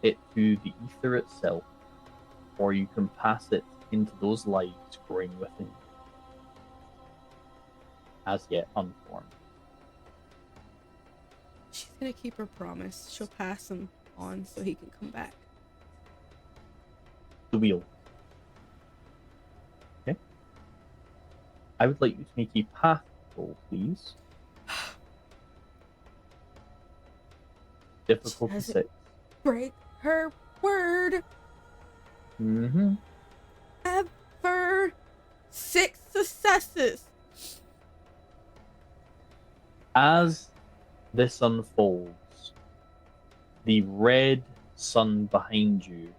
it to the ether itself, or you can pass it into those lives growing within you, as yet unformed.
She's gonna keep her promise. She'll pass him on so he can come back.
The wheel. Okay. I would like you to make a path roll, please. Difficulty 6.
Break her word.
Mm-hmm.
Ever. 6 successes.
As this unfolds, the red sun behind you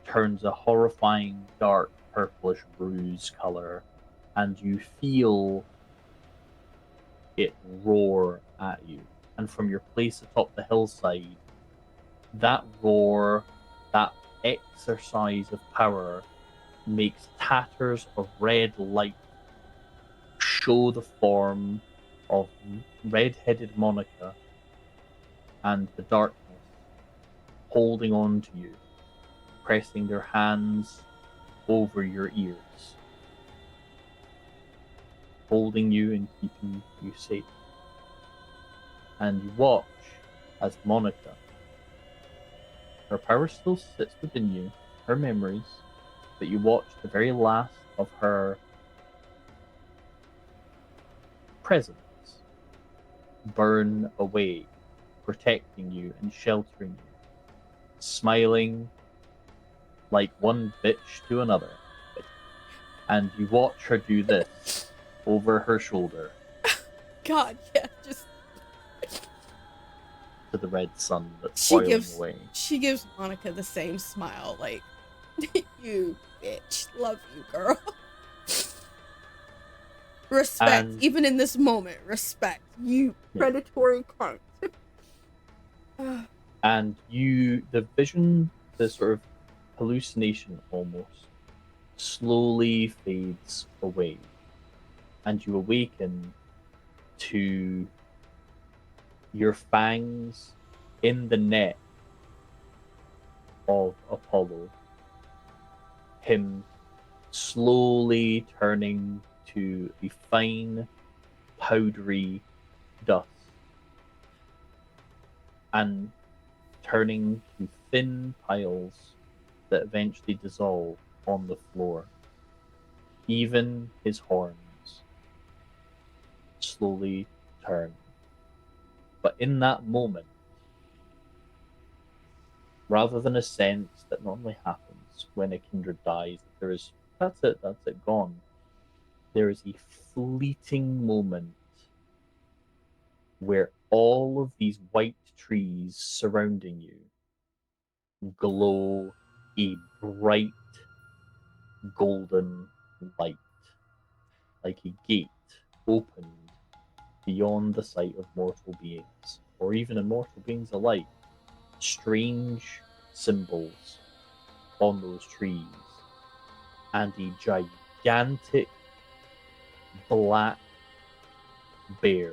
turns a horrifying dark purplish bruise color, and you feel it roar at you. And from your place atop the hillside, that roar, that exercise of power, makes tatters of red light show the form of red-headed Monica and the darkness holding on to you, pressing their hands over your ears, holding you and keeping you safe. And you watch as Monica, her power still sits within you, her memories, but you watch the very last of her presence burn away, protecting you and sheltering you, smiling like one bitch to another. And you watch her do this over her shoulder.
God, yeah, just
to the red sun that's boiling away.
She gives Monica the same smile, like, you bitch, love you, girl. Respect, even in this moment, respect, you predatory cunt.
And the vision, the sort of hallucination almost, slowly fades away. And you awaken to your fangs in the net of Apollo. Him slowly turning to a fine, powdery dust. And turning to thin piles that eventually dissolve on the floor. Even his horns slowly turn. But in that moment, rather than a sense that normally happens when a kindred dies, there is, that's it, gone. There is a fleeting moment where all of these white trees surrounding you glow a bright golden light, like a gate opened beyond the sight of mortal beings, or even immortal beings alike. Strange symbols on those trees, and a gigantic black bear,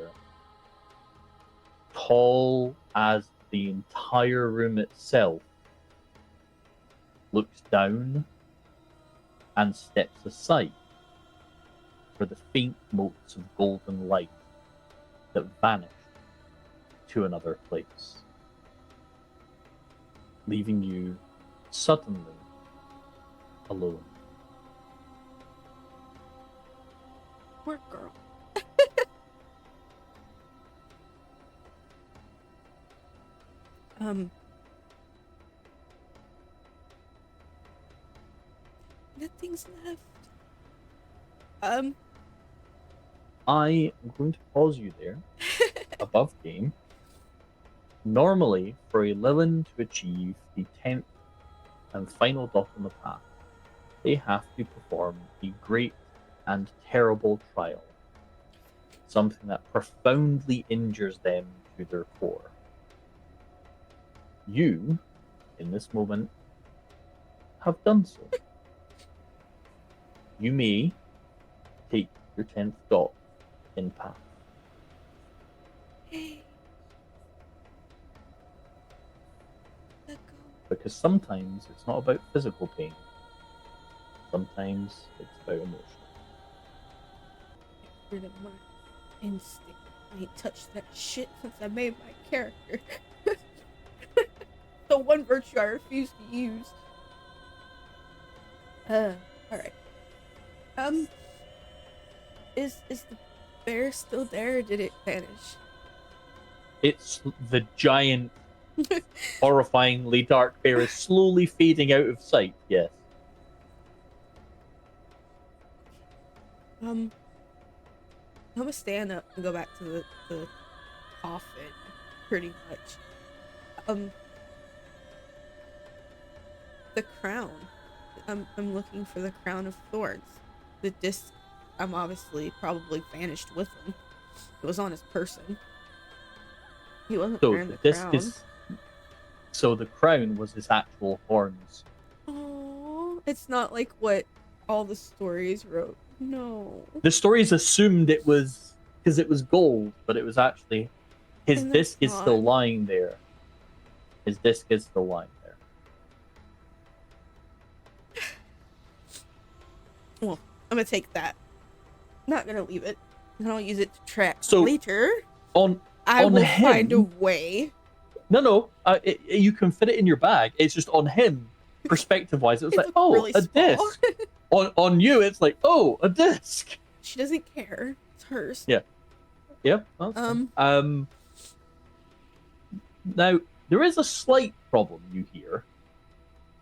tall as the entire room itself, looks down and steps aside for the faint motes of golden light that vanished to another place, leaving you suddenly alone.
Poor girl. Nothing's left.
I am going to pause you there, above game. Normally, for a Lilin to achieve the 10th and final dot on the path, they have to perform a great and terrible trial, something that profoundly injures them to their core. You, in this moment, have done so. You may take your 10th dot in path.
Hey. Let go.
Because sometimes it's not about physical pain. Sometimes it's about emotional.
Get rid of my instinct. I ain't touched that shit since I made my character. The one virtue I refuse to use. Alright. Is the bear still there, or did it vanish?
It's the giant, horrifyingly dark bear is slowly fading out of sight, yes.
I'm gonna stand up and go back to the coffin, pretty much. The crown. I'm looking for the crown of thorns. The disc, I'm obviously probably vanished with him. It was on his person. He wasn't wearing the crown.
So the crown was his actual horns.
Oh, it's not like what all the stories wrote. No.
The stories assumed it was because it was gold, but it was actually his disc is still lying there. His disc is still lying there.
Well, I'm gonna take that. Not gonna leave it. And I'll use it to track later. I will find a way.
No. You can fit it in your bag. It's just on him, perspective-wise. It was like, oh, really a disc. on you, it's like, oh, a disc.
She doesn't care. It's hers.
Yeah. Now there is a slight problem you hear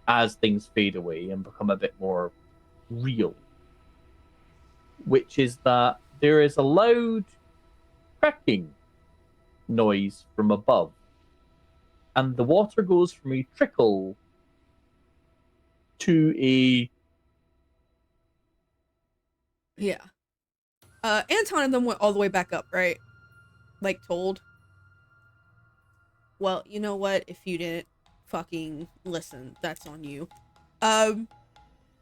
as things fade away and become a bit more real, which is that there is a loud cracking noise from above, and the water goes from a trickle to a
Anton and them went all the way back up, right? Like told. Well, you know what? If you didn't fucking listen, that's on you.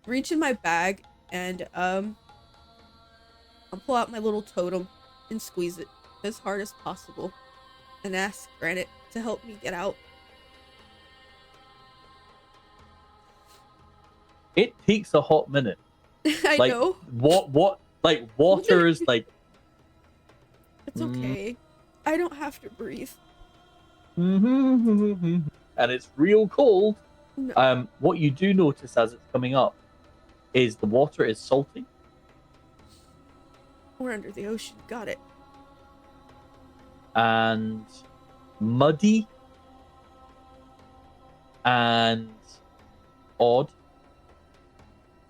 Reach in my bag and I'll pull out my little totem and squeeze it as hard as possible and ask Granite to help me get out.
It takes a hot minute.
I know.
What like water is like
it's okay. I don't have to breathe.
And it's real cold. No. What you do notice as it's coming up is the water is salty,
We're under the ocean. Got it.
And muddy and odd.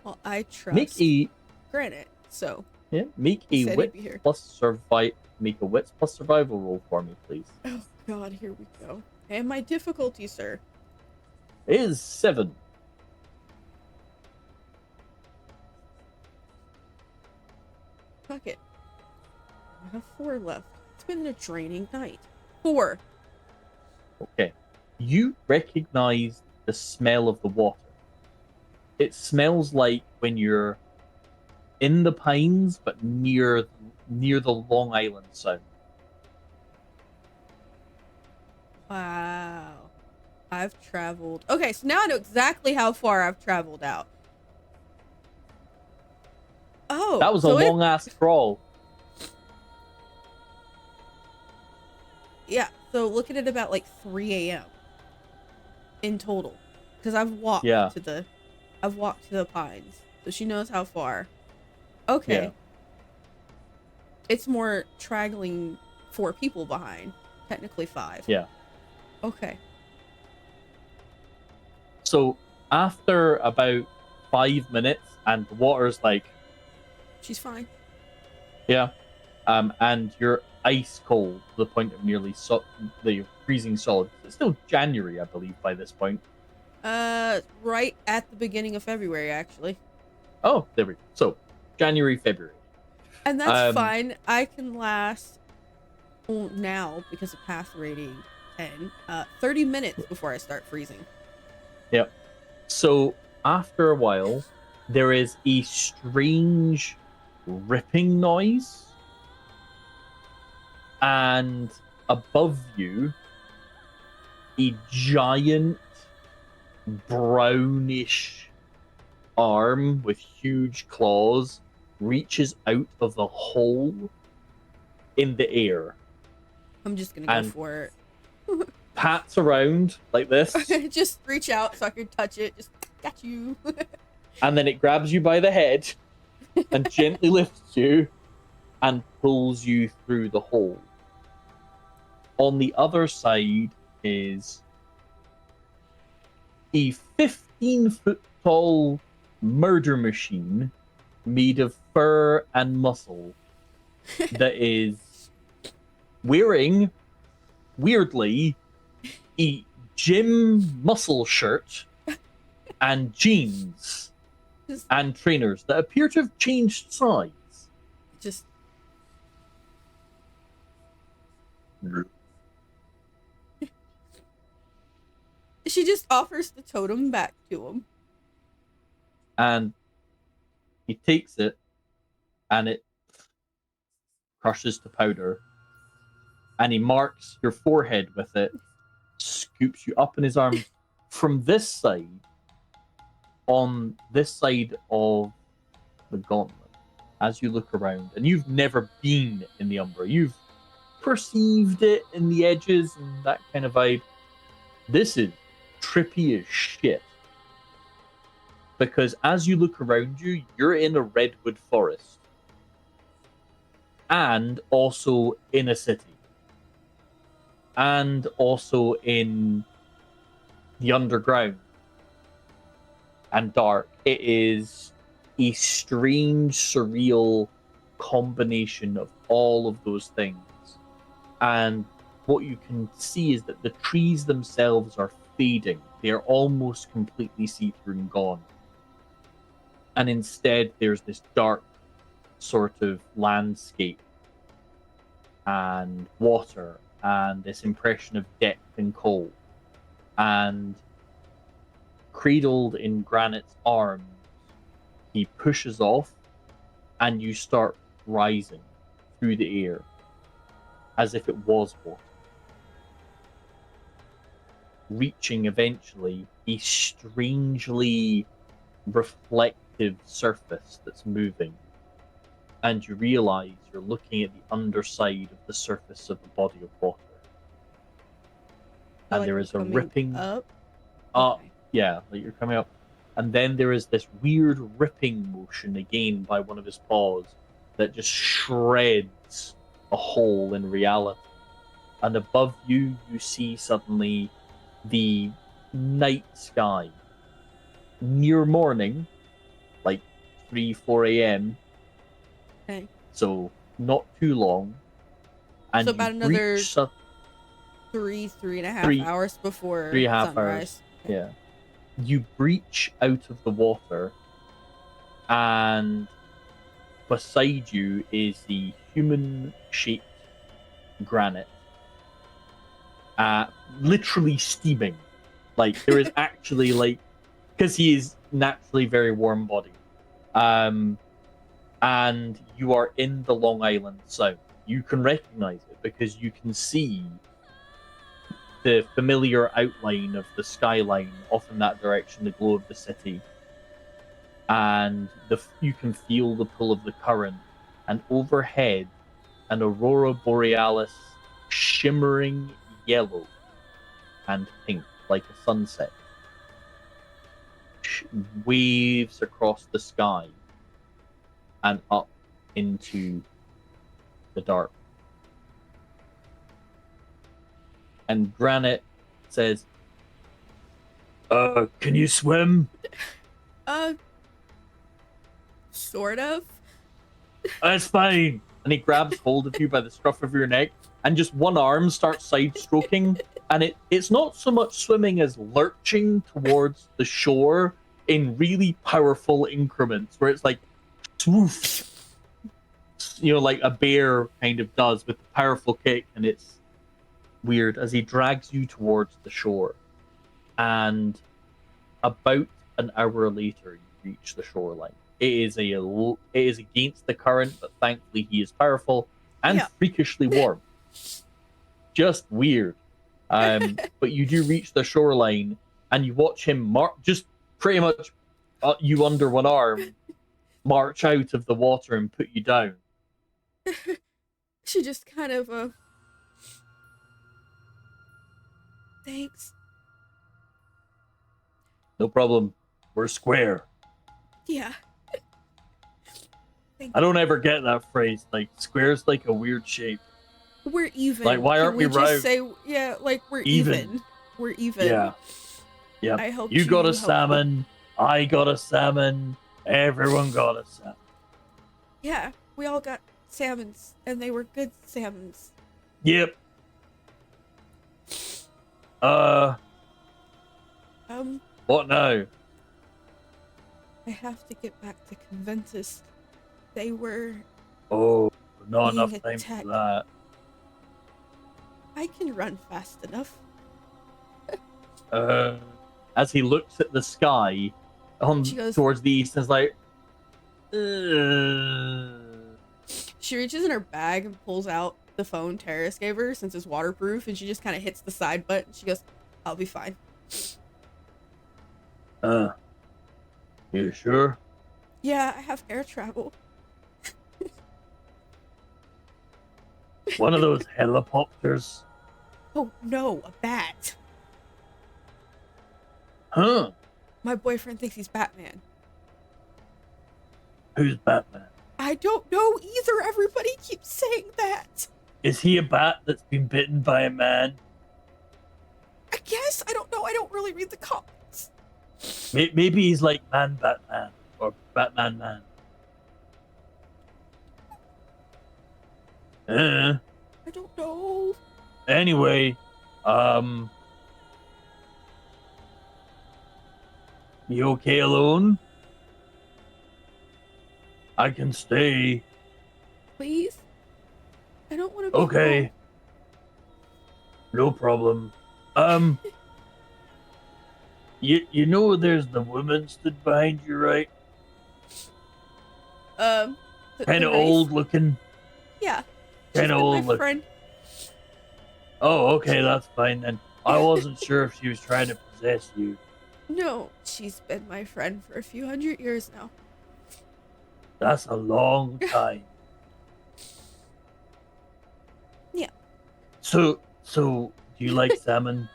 Well, I
Make
trust
a
Granite, so
make
he
a
said he'd
wits
be here.
plus survival roll for me, please.
Oh God, here we go. And my difficulty, sir.
It is 7.
Fuck it. I have 4 left. It's been a draining night. 4.
Okay. You recognize the smell of the water. It smells like when you're in the pines, but near the Long Island Sound.
Wow. I've traveled. Okay, so now I know exactly how far I've traveled out. Oh,
That was a
so
long ass crawl.
Yeah, so looking at about like 3 a.m. in total, because I've walked
Yeah.
to the pines, so she knows how far. Okay.
Yeah.
It's more traggling 4 people behind, technically 5.
Yeah.
Okay.
So after about 5 minutes, and the water's like,
She's fine.
yeah, and you're ice cold to the point of nearly the freezing solid. It's still January, I believe, by this point.
Right at the beginning of February, actually.
Oh, there we go. So January, February.
And that's fine. I can last, well, now, because of path rating 10, 30 minutes before I start freezing.
Yep. So after a while, there is a strange ripping noise, and above you, a giant brownish arm with huge claws reaches out of the hole in the air.
I'm just gonna go for it.
Pats around like this.
Just reach out so I can touch it. Just got you.
And then it grabs you by the head and gently lifts you and pulls you through the hole. On the other side is a 15-foot tall murder machine made of fur and muscle that is wearing, weirdly, a gym muscle shirt and jeans and trainers that appear to have changed size.
Just she just offers the totem back to him.
And he takes it and it crushes to powder. And he marks your forehead with it, scoops you up in his arms. From this side, on this side of the gauntlet, as you look around, and you've never been in the Umbra, you've perceived it in the edges and that kind of vibe. This is trippy as shit. Because as you look around you, you're in a redwood forest. And also in a city. And also in the underground. And dark. It is a strange, surreal combination of all of those things. And what you can see is that the trees themselves are fading. They are almost completely see-through and gone. And instead, there's this dark sort of landscape and water and this impression of depth and cold. And cradled in Granite's arms, he pushes off and you start rising through the air as if it was water. Reaching eventually a strangely reflective surface that's moving. And you realize you're looking at the underside of the surface of the body of water. And
Like
there is a
coming
ripping
up.
Okay. Yeah, like you're coming up. And then there is this weird ripping motion again by one of his paws. that just shreds a hole in reality. And above you, you see suddenly the night sky. Near morning, like 3, 4 a.m.,
Okay.
so not too long. And
So
you
about another
breach
3.5
three,
hours before
3.5 hours.
sunrise. Okay.
Yeah. You breach out of the water, and beside you is the human-shaped granite, literally steaming. Like there is actually like, because he is naturally very warm-bodied, and you are in the Long Island Sound. You can recognize it because you can see the familiar outline of the skyline off in that direction, the glow of the city, and you can feel the pull of the current, and overhead an aurora borealis shimmering yellow and pink like a sunset waves across the sky and up into the dark. And Granite says, can you swim?
Sort of.
That's fine. And he grabs hold of you by the scruff of your neck, and just one arm starts side stroking. And it's not so much swimming as lurching towards the shore in really powerful increments, where it's like swoof, like a bear kind of does with a powerful kick. And it's weird as he drags you towards the shore. And about an hour later, you reach the shoreline. It is against the current, but thankfully he is powerful and freakishly warm. Just weird. But you do reach the shoreline, and you watch him just pretty much you under one arm march out of the water and put you down.
She just kind of thanks.
No problem. We're square.
Yeah.
I don't ever get that phrase. Like, square's like a weird shape.
We're even.
Like, why aren't we
just
round?
say, yeah, like we're even. We're even.
Yeah. Yeah.
I helped
you got a
help
salmon. I got a salmon. Everyone got a salmon.
Yeah, we all got salmons, and they were good salmons.
Yep. What now?
I have to get back to Conventus. They were.
Oh, not
being
enough time
attacked.
for that.
I can run fast enough.
As he looks at the sky towards the east, and is like,
She reaches in her bag and pulls out the phone Terrace gave her since it's waterproof, and she just kind of hits the side button. She goes, "I'll be fine."
You sure?
Yeah, I have air travel.
One of those helicopters.
Oh no, a bat.
Huh?
My boyfriend thinks he's Batman.
Who's Batman?
I don't know either. Everybody keeps saying that.
Is he a bat that's been bitten by a man?
I guess. I don't know. I don't really read the comics.
Maybe he's like Man Batman or Batman Man.
I don't know.
Anyway, you okay alone? I can stay.
Please? I don't want to be
Okay.
alone.
No problem. You know there's the woman stood behind you, right? Kind of old looking.
Yeah.
Kind of old
my friend.
Oh, okay, that's fine then. I wasn't sure if she was trying to possess you.
No, she's been my friend for a few hundred years now.
That's a long time.
Yeah.
So do you like salmon?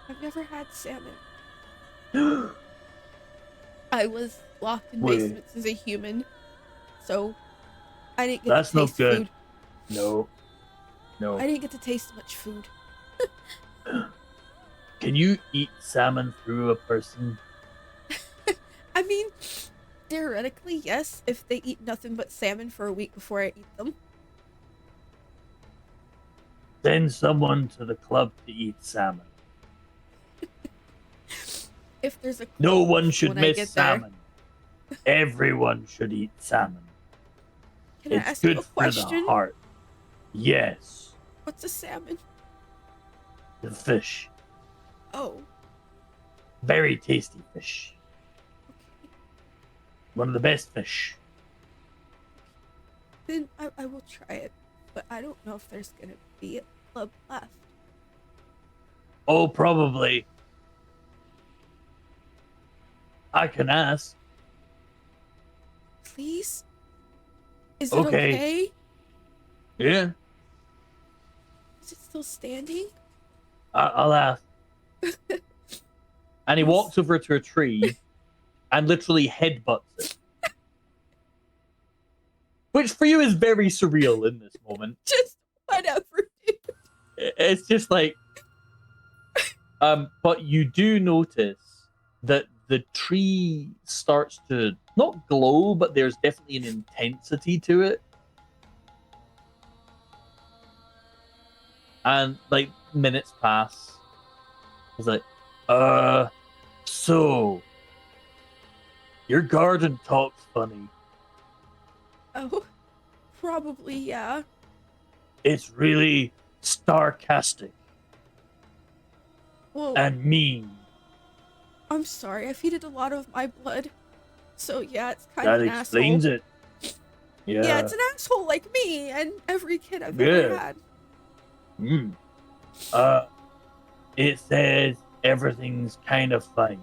I've never had salmon. I was locked in basements as a human, so I didn't get to
That's no
taste
good.
food.
No.
I didn't get to taste much food.
Can you eat salmon through a person?
I mean, theoretically, yes, if they eat nothing but salmon for a week before I eat them.
Send someone to the club to eat salmon.
If there's a
No
club
one should
when I
miss
get there.
salmon. Everyone should eat salmon.
Can I
It's
ask you
good
a
for the
question?
heart. Yes.
What's a salmon?
The fish.
Oh,
Very tasty fish.
okay.
One of the best fish.
Then I will try it, but I don't know if there's gonna be a club left.
Oh, probably. I can ask.
Please? Is it
Okay.
okay?
Yeah,
Is it still standing?
I'll ask. And he walks over to a tree and literally headbutts it. Which for you is very surreal in this moment.
Just whatever, dude.
It's just like, but you do notice that the tree starts to not glow, but there's definitely an intensity to it. And like minutes pass. It's like, so your garden talks funny.
Oh, probably, yeah.
It's really sarcastic
Well,
and mean.
I'm sorry, I feeded a lot of my blood. So yeah, it's kind
That
of an
explains
asshole.
it. Yeah.
Yeah, it's an asshole like me and every kid I've ever
Yeah.
had.
Hmm. It says everything's kind of fine.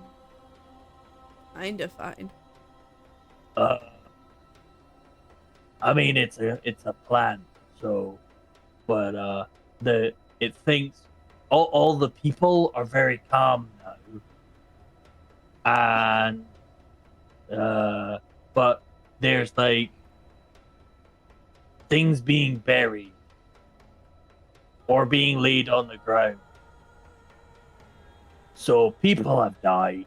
Kinda fine.
Uh, I mean it's a plan. So, but it thinks all the people are very calm now, and but there's like things being buried or being laid on the ground. So people have died.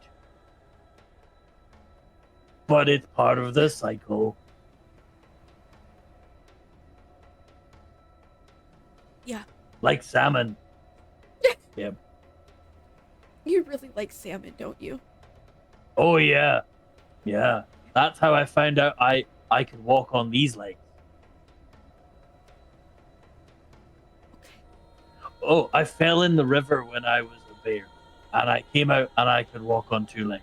But it's part of the cycle.
Yeah.
Like salmon. Yep.
You really like salmon, don't you?
Oh yeah. Yeah. That's how I found out I could walk on these legs.
Okay.
Oh, I fell in the river when I was a bear. And I came out and I could walk on two legs.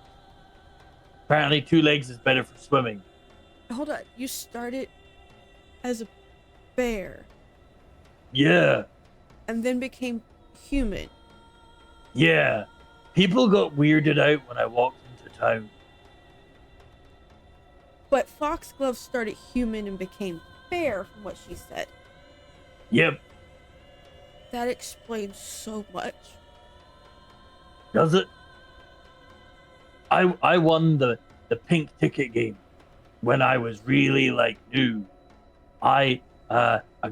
Apparently 2 legs is better for swimming.
Hold on. You started as a bear
Yeah.
and then became human.
Yeah. People got weirded out when I walked into town.
But Foxglove started human and became bear, from what she said.
Yep.
That explains so much.
Does it? I won the pink ticket game when I was really like new. A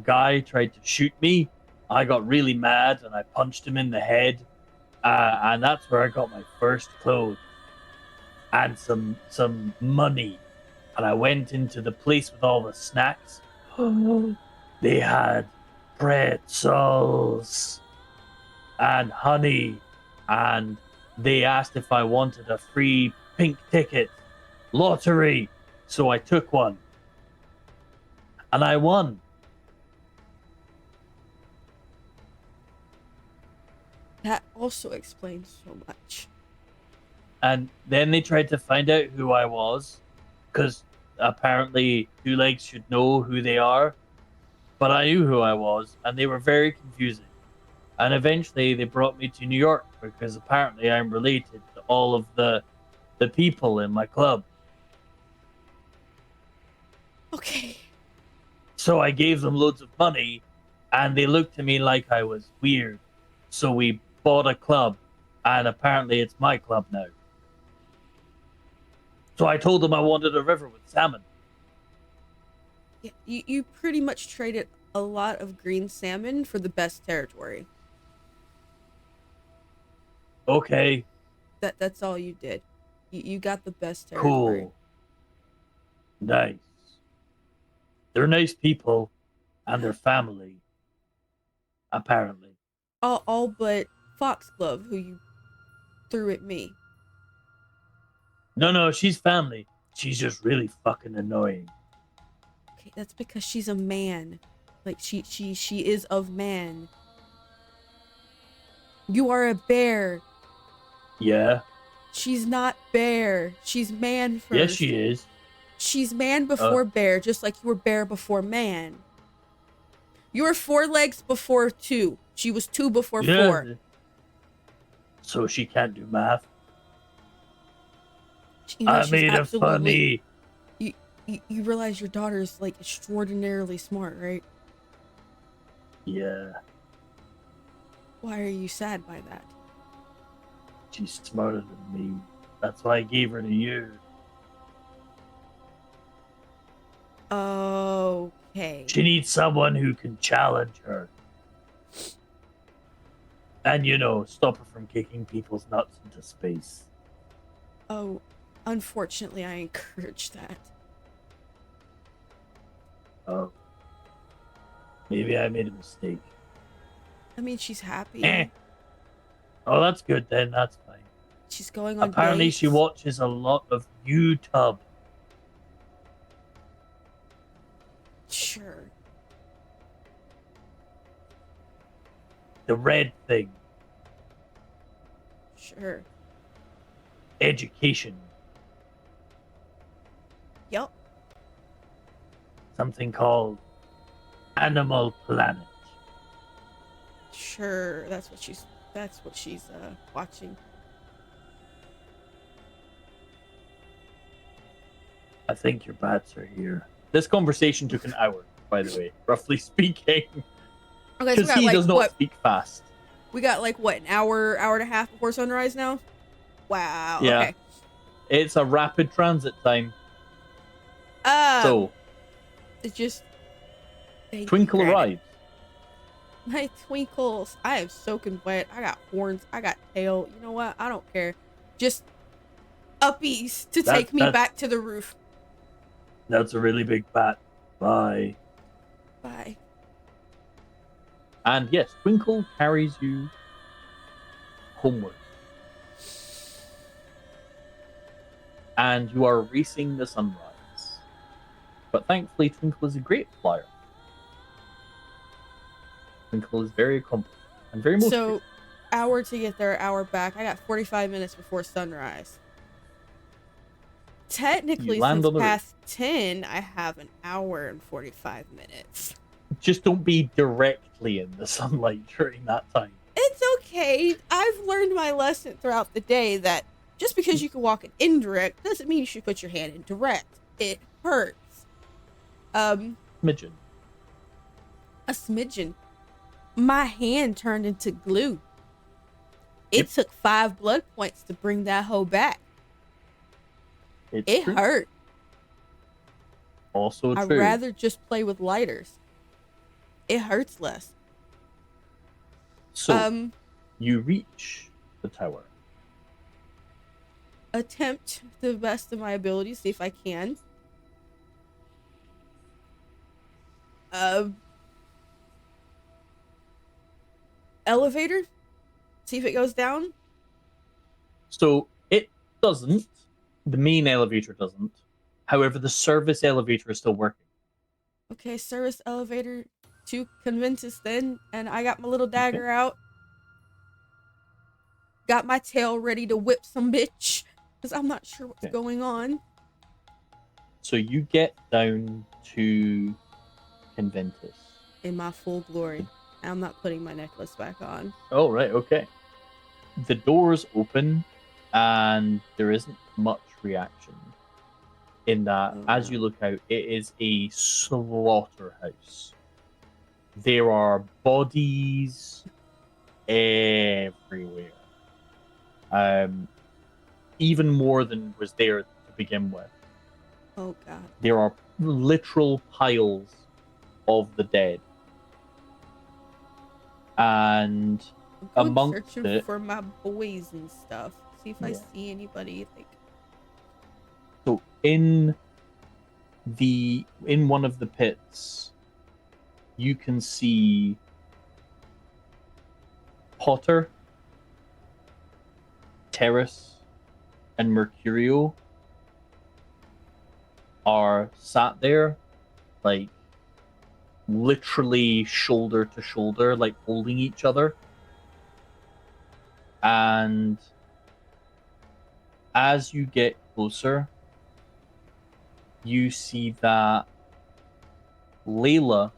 guy tried to shoot me. I got really mad and I punched him in the head. And that's where I got my first clothes and some money. And I went into the place with all the snacks. They had pretzels and honey, and they asked if I wanted a free pink ticket lottery. So I took one, and I won.
That also explains so much.
And then they tried to find out who I was, because apparently 2 legs should know who they are. But I knew who I was, and they were very confusing. And eventually they brought me to New York because apparently I'm related to all of the people in my club.
Okay.
So I gave them loads of money and they looked at me like I was weird. So we bought a club and apparently it's my club now. So I told them I wanted a river with salmon.
Yeah, you pretty much traded a lot of green salmon for the best territory.
Okay,
That's all you did. You got the best territory.
cool, nice. They're nice people, and their family, apparently.
All but Foxglove, who you threw at me.
No, she's family. She's just really fucking annoying.
Okay, that's because she's a man. Like she is of man. You are a bear.
Yeah,
She's not bear. She's man
yes,
first.
she is.
She's man
Uh,
before bear, just like you were bear before man. You were 4 legs before 2. She was 2 before 4.
yeah. So she can't do math.
You know
I
she's
made it
absolutely.
funny.
You realize your daughter's like extraordinarily smart, right?
Yeah,
Why are you sad by that?
she's smarter than me. That's why I gave her to you.
Okay.
She needs someone who can challenge her. And, stop her from kicking people's nuts into space.
Oh, unfortunately, I encourage that.
Oh, maybe I made a mistake.
I mean, she's happy.
Eh. Oh, that's good then. That's fine.
She's going on
Apparently,
dates.
she watches a lot of YouTube.
Sure.
The red thing.
Sure.
Education.
Yup.
Something called Animal Planet.
Sure. That's what she's watching.
I think your bats are here. This conversation took an hour, by the way, roughly speaking.
Okay, so
Because he does not speak fast.
We got like what, an hour and a half before sunrise now? Wow.
Yeah.
Okay.
It's a rapid transit time. So,
it just
Twinkle arrives.
My twinkles. I am soaking wet. I got horns. I got tail. You know what? I don't care. Just uppies to take me back to the roof.
That's a really big bat. Bye.
Bye.
And yes, Twinkle carries you homeward. And you are racing the sunrise. But thankfully, Twinkle is a great flyer. Twinkle is very accomplished and very motivated.
So, hour to get there, hour back. I got 45 minutes before sunrise. Technically, since past 10, I have an hour and 45 minutes.
Just don't be directly in the sunlight during that time.
It's okay. I've learned my lesson throughout the day that just because you can walk in indirect doesn't mean you should put your hand in direct. It hurts.
Smidgen.
A smidgen. My hand turned into glue. It took 5 blood points to bring that hoe back. It hurt.
Also true.
I'd rather just play with lighters. It hurts less.
So, you reach the tower.
Attempt to the best of my ability, see if I can. Elevator? See if it goes down?
So, it doesn't. The main elevator doesn't. However, the service elevator is still working.
Okay, service elevator to Conventus then. And I got my little dagger out. Got my tail ready to whip some bitch. Because I'm not sure what's going on.
So you get down to Conventus.
In my full glory. I'm not putting my necklace back on.
Oh, right, okay. The doors open and there isn't much reaction. In that, as you look out, it is a slaughterhouse. There are bodies everywhere. Even more than was there to begin with.
Oh, God.
There are literal piles of the dead. And
I'm going
amongst
searching
it,
for my boys and stuff. See if I
yeah.
see anybody like.
So in one of the pits, you can see Potter, Terrace, and Mercurio are sat there, like literally shoulder to shoulder, like holding each other. And as you get closer, you see that Layla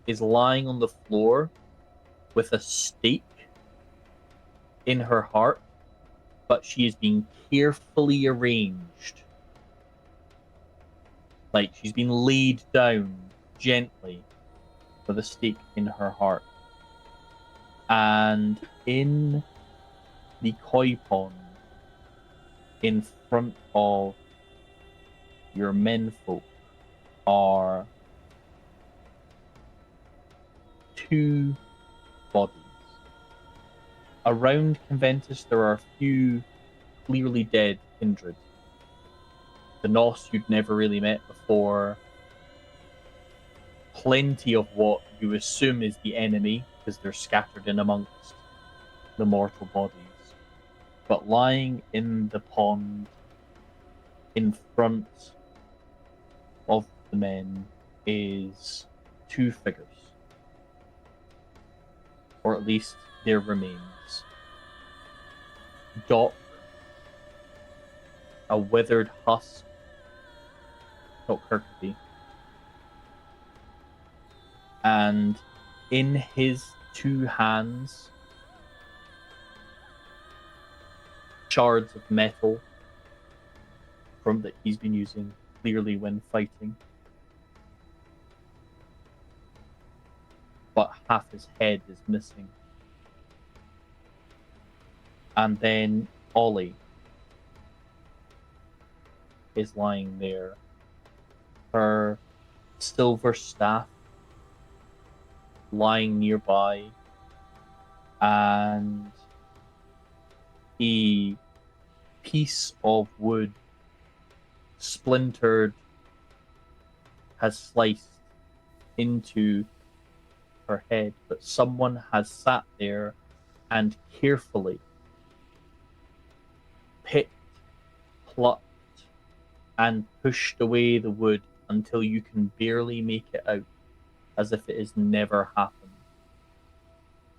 is lying on the floor with a stake in her heart, but she is being carefully arranged. Like she's been laid down gently with a stake in her heart. And in the koi pond in front of your menfolk are two bodies. Around Conventus, there are a few clearly dead kindred. The Nos you'd never really met before. Plenty of what you assume is the enemy, because they're scattered in amongst the mortal bodies. But lying in the pond in front of the men is two figures, or at least their remains. Doc, a withered husk, Doc Kirkby, and in his two hands, shards of metal from that he's been using clearly when fighting. But half his head is missing. And then Ollie is lying there. Her silver staff lying nearby, and a piece of wood splintered has sliced into her head, but someone has sat there and carefully picked, plucked, and pushed away the wood until you can barely make it out, as if it has never happened.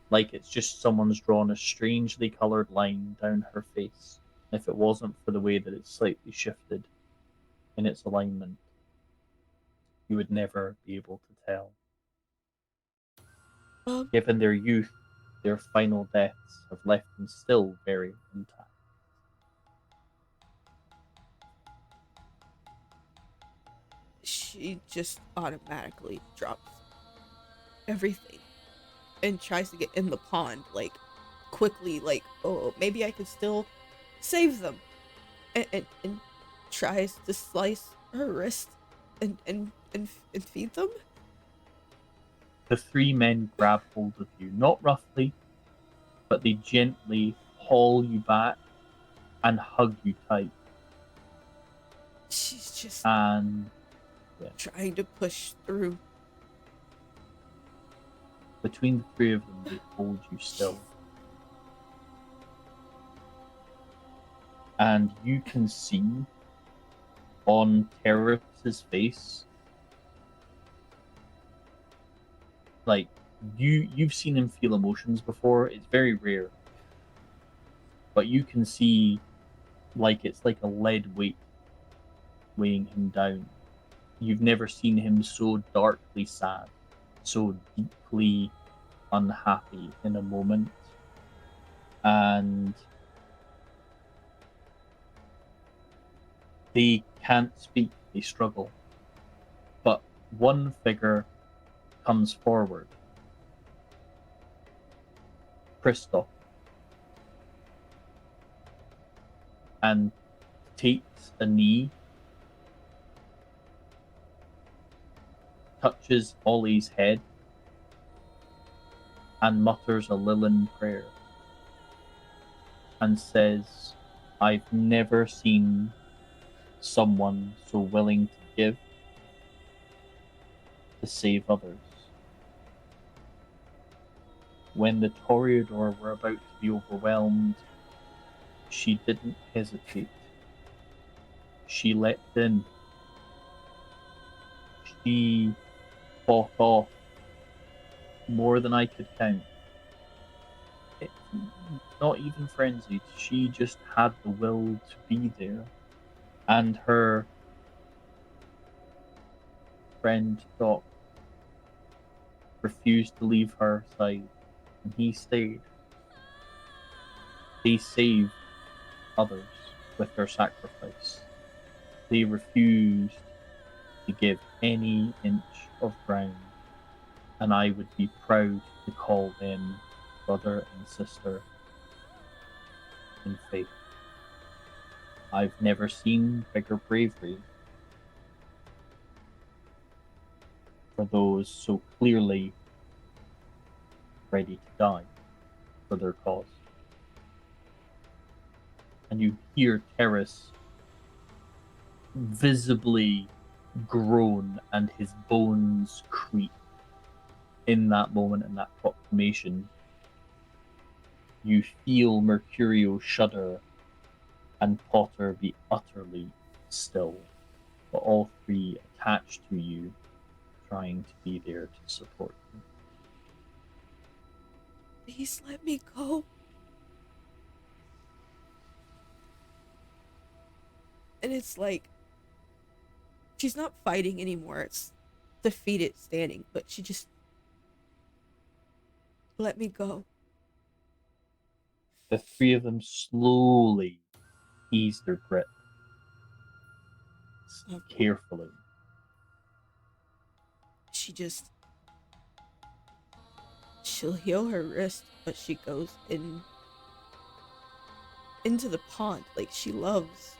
Like it's just someone's drawn a strangely coloured line down her face. If it wasn't for the way that it's slightly shifted in its alignment, you would never be able to tell. Given their youth, their final deaths have left them still very intact.
She just automatically drops everything and tries to get in the pond, like quickly, like, oh, maybe I could still save them, and tries to slice her wrist and feed them.
The three men grab hold of you, not roughly, but they gently haul you back and hug you tight.
She's just
And
trying to push through.
between the three of them, they hold you still. And you can see on Terrace's face, like you've seen him feel emotions before. It's very rare, but you can see like it's like a lead weight weighing him down. You've never seen him so darkly sad, so deeply unhappy in a moment. And they can't speak, they struggle. But one figure comes forward. Christoph. And takes a knee touches Ollie's head and mutters a Lilin prayer and says, I've never seen someone so willing to give to save others. When the Toreador were about to be overwhelmed, she didn't hesitate. She leapt in. She fought off more than I could count. Not even frenzied. She just had the will to be there. And her friend Doc refused to leave her side, and he stayed. They saved others with their sacrifice. They refused to give any inch of ground, and I would be proud to call them brother and sister in faith. I've never seen bigger bravery for those so clearly ready to die for their cause. And you hear Terrace visibly groan and his bones creak in that moment, in that proclamation. You feel Mercurio shudder and Potter be utterly still, but all three attached to you, trying to be there to support you.
Please let me go. And it's like, she's not fighting anymore. It's defeated standing, but she just, let me go.
The three of them slowly ease their grip, carefully.
She'll heal her wrist, but she goes into the pond. Like, she loves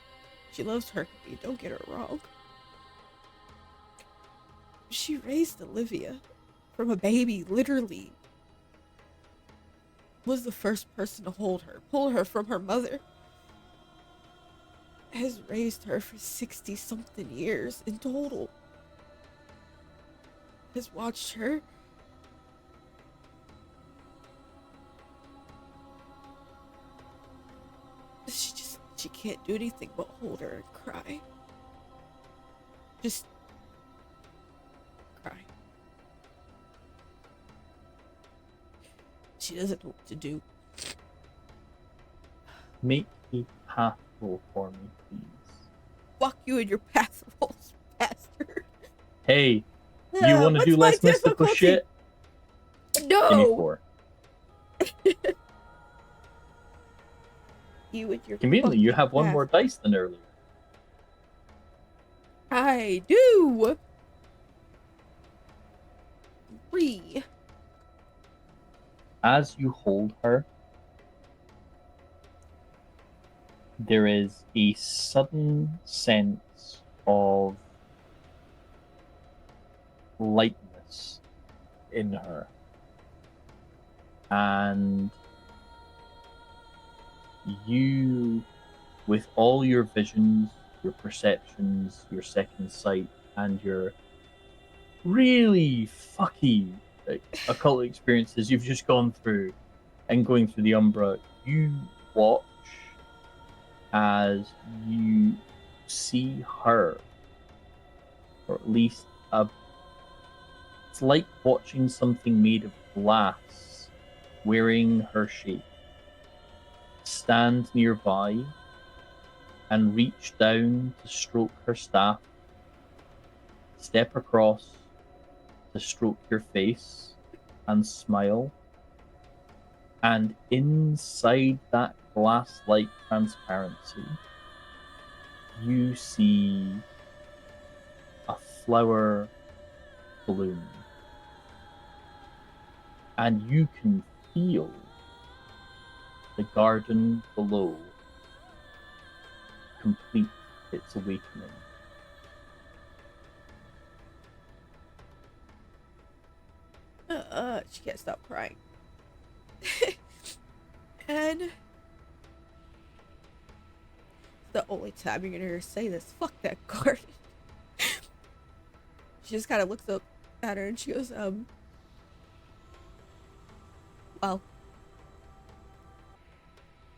Hercule, don't get her wrong. She raised Olivia from a baby, literally. Was the first person to hold her, pull her from her mother. Has raised her for 60-something years in total. Has watched her she can't do anything but hold her and cry. Just cry. She doesn't know what to do.
Make a path roll for me, please.
Fuck you and your path rolls, bastard.
Hey, you want to do less mystical shit?
No.
Give me 4.
You and your
Conveniently, you have one
path.
more dice than earlier.
I do. 3.
As you hold her, there is a sudden sense of lightness in her. And you, with all your visions, your perceptions, your second sight, and your really fucky occult experiences you've just gone through and going through the Umbra, you watch as you see her, or at least it's like watching something made of glass wearing her shape stand nearby and reach down to stroke her staff, step across to stroke your face and smile, and inside that glass-like transparency you see a flower bloom, and you can feel the garden below complete its awakening.
She can't stop crying. And the only time you're gonna hear her say this, fuck that garden. She just kind of looks up at her and she goes, well,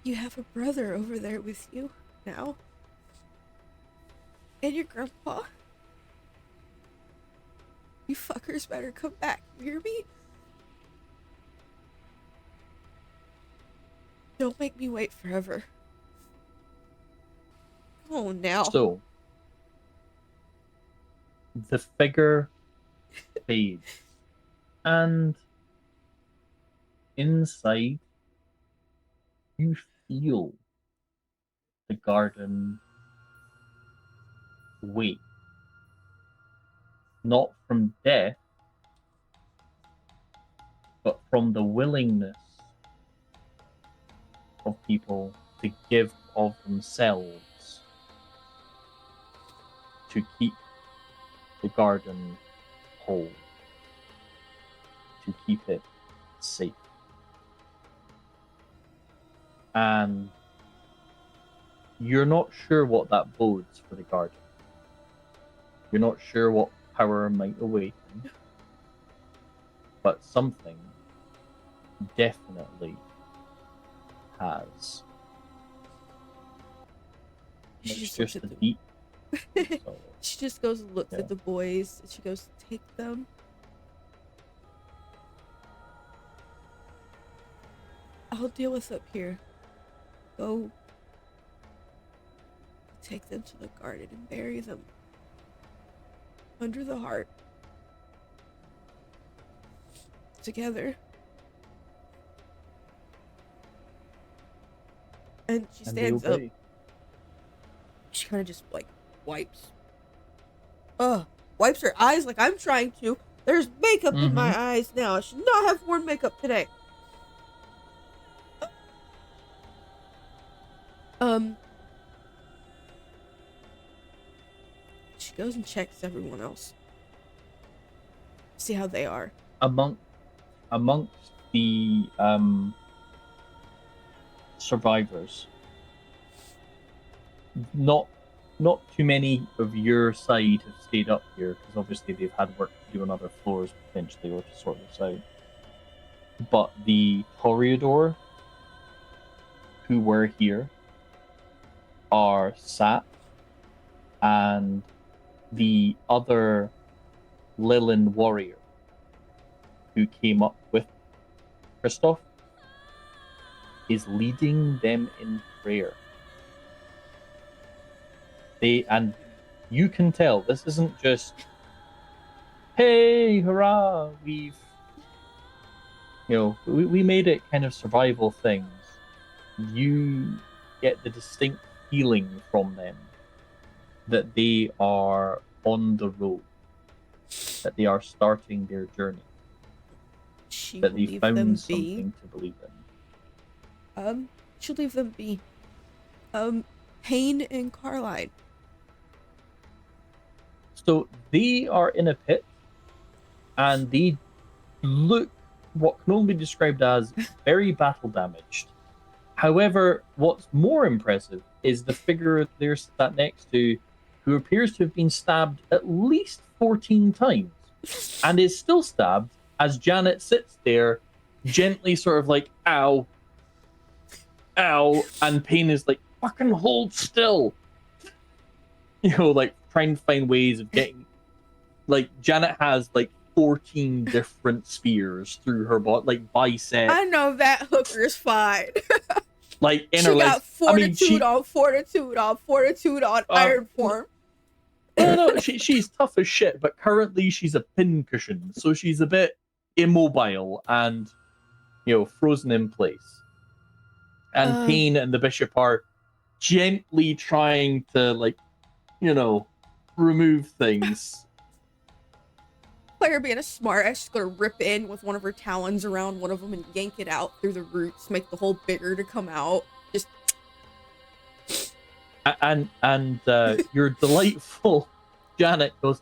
you have a brother over there with you now. And your grandpa. You fuckers better come back, you hear me? Don't make me wait forever. Oh, now.
So, the figure fades, and inside, you feel the garden wake. Not from death, but from the willingness of people to give of themselves to keep the garden whole, to keep it safe. And you're not sure what that bodes for the garden. You're not sure what power might awaken, but something definitely has.
She
It's
just looks
just
at
a
the
deep. So,
She just goes and looks
Yeah.
at the boys and she goes, take them. I'll deal with up here. Go. Take them to the garden and bury them. Under the heart. Together. And she
and they
stands up.
obey.
She kind of just like wipes. Wipes her eyes like I'm trying to. There's makeup in my eyes now. I should not have worn makeup today. She goes and checks everyone else. See how they are.
Amongst the survivors, not too many of your side have stayed up here because obviously they've had work to do on other floors potentially or to sort this out. But the Toreador who were here are sat, and the other Lilin warrior who came up with Kristoff is leading them in prayer. And you can tell this isn't just, hey, hurrah, we made it kind of survival things. You get the distinct feeling from them that they are on the road, that they are starting their journey, that they found something to believe in.
She'll leave them be. Payne and Carline.
So they are in a pit, and they look what can only be described as very battle damaged. However, what's more impressive is the figure they're sat next to, who appears to have been stabbed at least 14 times, and is still stabbed as Janet sits there, gently sort of like, ow, ow, and Payne is like, fucking hold still. Like trying to find ways of getting, like Janet has like 14 different spears through her body, like bicep.
I know that hooker's fine.
Like in
she
her
got
legs.
fortitude on fortitude on iron form.
No, she's tough as shit, but currently she's a pincushion, so she's a bit immobile and frozen in place. And Payne and the bishop are gently trying to remove things.
Claire, being a smartass, she's gonna rip in with one of her talons around one of them and yank it out through the roots, make the hole bigger to come out. Just
and your delightful Janet goes,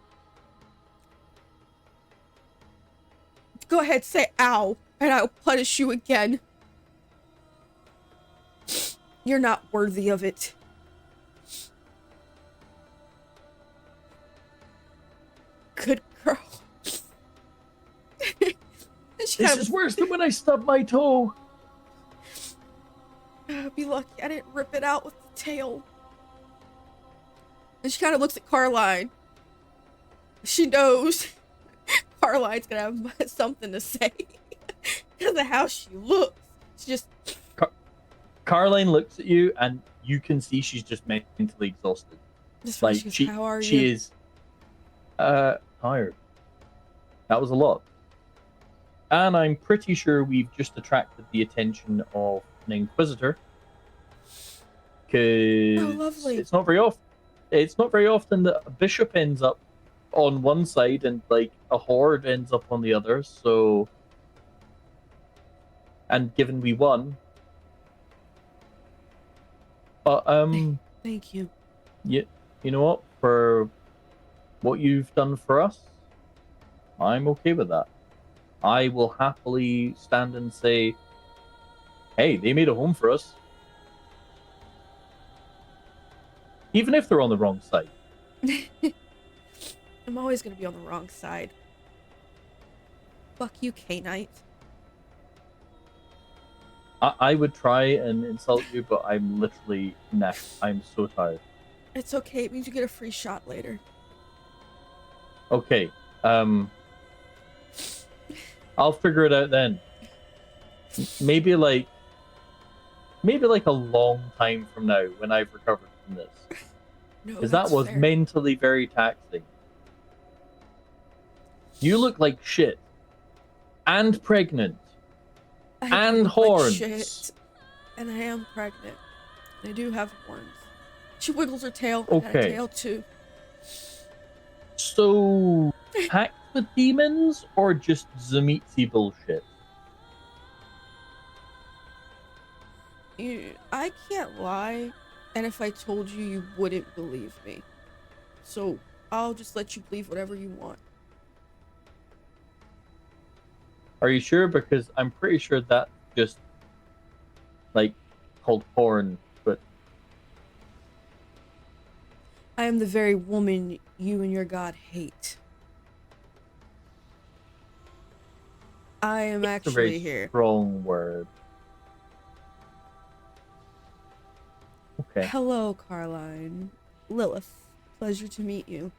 Go ahead, say ow, and I'll punish you again. You're not worthy of it. Good girl.
This is worse than when I stubbed my toe.
Be lucky I didn't rip it out with the tail. And she kind of looks at Carline. She knows Carline's gonna have something to say because of how she looks. She just...
Caroline looks at you, and you can see she's just mentally exhausted.
Just
like
she, how are
she
you?
is tired. That was a lot. And I'm pretty sure we've just attracted the attention of an inquisitor. Because
lovely.
it's not very often that a bishop ends up on one side and like a horde ends up on the other. So, and given we won, but
thank you.
You know what? For what you've done for us, I'm okay with that. I will happily stand and say, hey, they made a home for us. Even if they're on the wrong side.
I'm always going to be on the wrong side. Fuck you, K-Knight.
I would try and insult you, but I'm literally knackered. I'm so tired.
It's okay. It means you get a free shot later.
Okay. I'll figure it out then. Maybe like a long time from now when I've recovered from this.
No,
because that was
fair.
mentally very taxing. You look like shit. And pregnant. And horns.
Like shit. And I am pregnant. I do have horns. She wiggles her tail.
Okay.
I got a tail too.
So, packed with demons or just Zamitzi bullshit?
I can't lie. And if I told you, you wouldn't believe me. So, I'll just let you believe whatever you want.
Are you sure? Because I'm pretty sure that just, like, called porn, but...
I am the very woman you and your god hate. I am actually here.
Strong word. Okay.
Hello, Caroline. Lilith. Pleasure to meet you.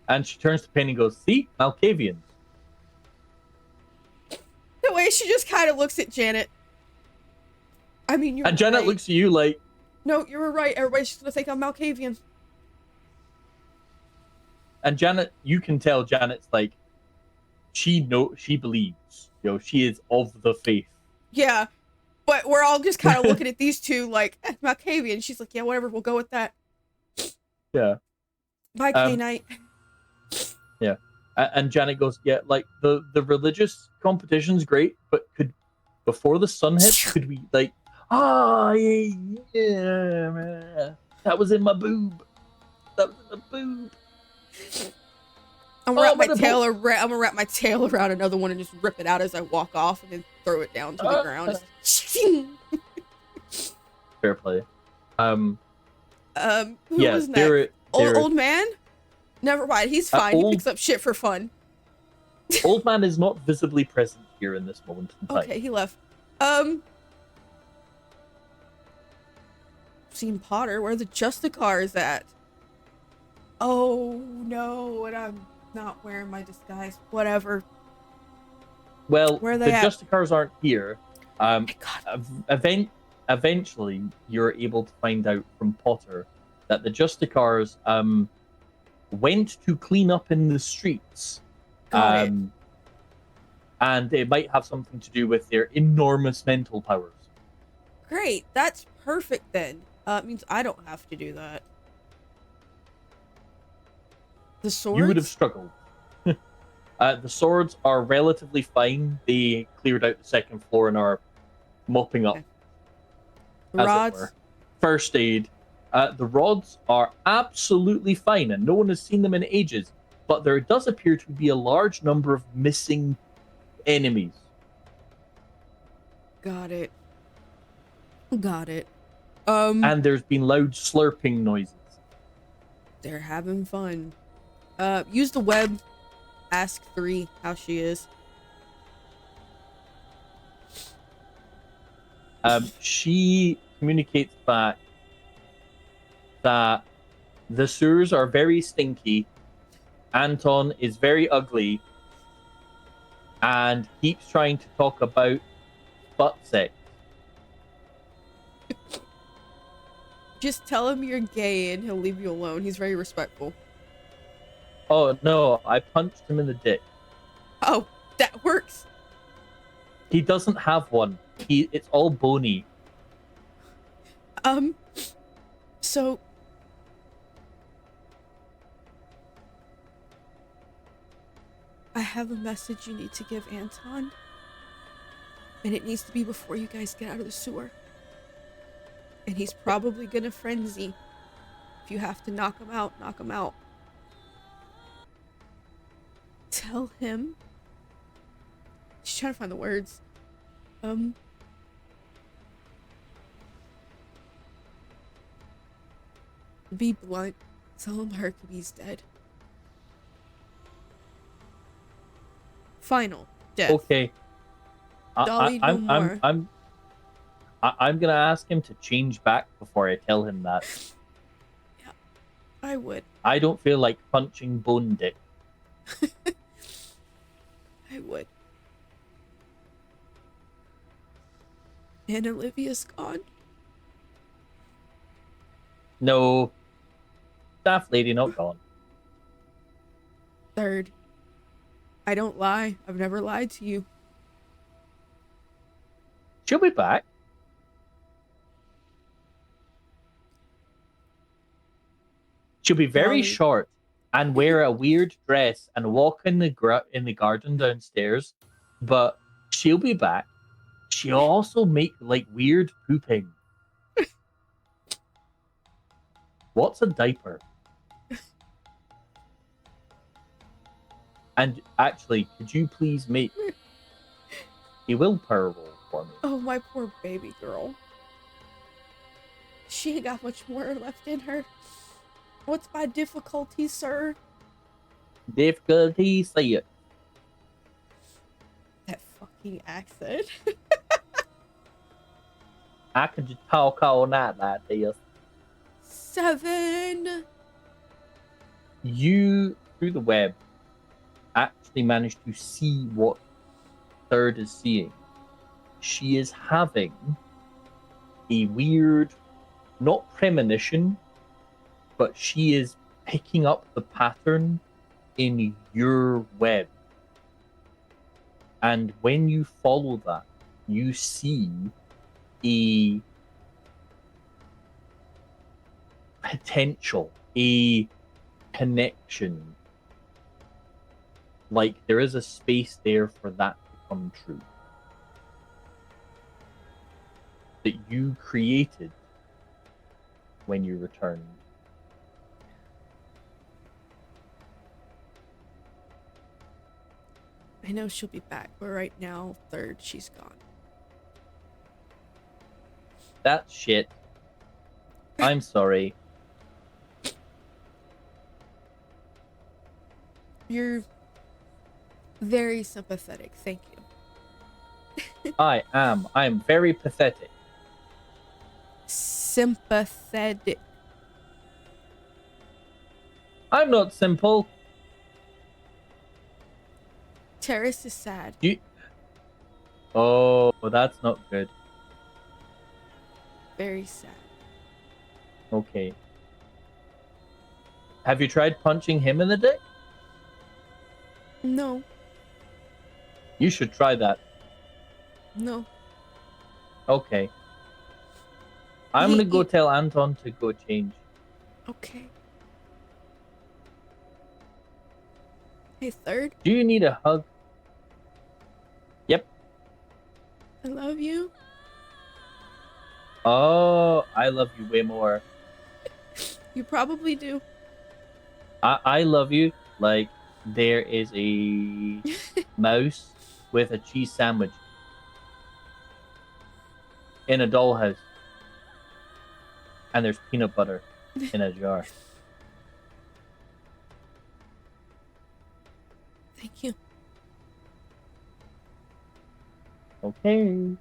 And she turns to Penny and goes, see? Malkavians.
The way she just kind of looks at Janet. I mean, you're
And Janet
right.
looks at you like...
No, you were right. Everybody's just gonna think I'm Malkavian.
And Janet, you can tell Janet's like... She believes. You know, she is of the faith.
Yeah. But we're all just kind of looking at these two like, Malkavian. She's like, yeah, whatever, we'll go with that.
Yeah.
Bye, K-Knight.
Yeah. And Janet goes, yeah, like, the religious competition's great, but before the sun hits, could we, like, yeah, man. That was in my boob. That was in my boob.
I'm gonna wrap my tail around another one and just rip it out as I walk off and then throw it down to the ground.
Fair play.
Who
yeah,
was that? Old man? Never mind, he's fine. He picks up shit for fun.
Old man is not visibly present here in this moment in time.
Okay, he left. Seen Potter, where the Justicars at? Oh no, and I'm not wearing my disguise. Whatever.
Well,
where are
the
they at?
Justicars aren't here. Eventually, you're able to find out from Potter that the Justicars went to clean up in the streets.
Got it.
And it might have something to do with their enormous mental powers.
Great, that's perfect then. It means I don't have to do that. The swords?
You would have struggled. The swords are relatively fine. They cleared out the second floor and are mopping up.
Okay.
As
Rods?
it were. First aid. The rods are absolutely fine, and no one has seen them in ages. but there does appear to be a large number of missing enemies.
Got it. Got it.
And there's been loud slurping noises.
They're having fun. Use the web. Ask 3 how she is.
She communicates back that the sewers are very stinky, Anton is very ugly, and keeps trying to talk about butt sex.
Just tell him you're gay and he'll leave you alone. He's very respectful.
Oh no, I punched him in the dick.
Oh, that works.
He doesn't have one. It's all bony.
So I have a message you need to give Anton. And it needs to be before you guys get out of the sewer. And he's probably gonna frenzy. If you have to knock him out, knock him out. Tell him. Just trying to find the words. Be blunt. Tell him Hercules dead. Final death.
Okay.
Dolly no more.
I'm gonna ask him to change back before I tell him that.
Yeah, I would.
I don't feel like punching bone dick.
I would. And Olivia's gone.
No. Staff lady not gone.
3rd. I don't lie. I've never lied to you.
She'll be back. She'll be very
Dolly.
short and wear a weird dress and walk in the garden downstairs, but she'll be back. She'll also make like weird pooping. What's a diaper? And actually, could you please make a willpower roll for me?
Oh, my poor baby girl. She ain't got much more left in her. What's my difficulty, sir?
Difficulty, say it.
That fucking accent.
I could just talk all night like this.
7.
You, through the web, actually managed to see what 3rd is seeing. She is having a weird, not premonition, but she is picking up the pattern in your web. And when you follow that, you see a potential, a connection. Like there is a space there for that to come true. That you created when you returned.
I know she'll be back, but right now, 3rd, she's gone.
That's shit. I'm sorry.
You're very sympathetic. Thank you.
I am very pathetic.
Sympathetic.
I'm not simple.
Terrace is sad.
Oh, that's not good.
Very sad.
Okay. Have you tried punching him in the dick?
No.
You should try that.
No.
Okay. I'm gonna go tell Anton to go change.
Okay. Hey, 3rd.
Do you need a hug? Yep.
I love you.
Oh, I love you way more.
You probably do.
I love you like there is a mouse with a cheese sandwich in a dollhouse, and there's peanut butter in a jar.
Thank you.
Okay.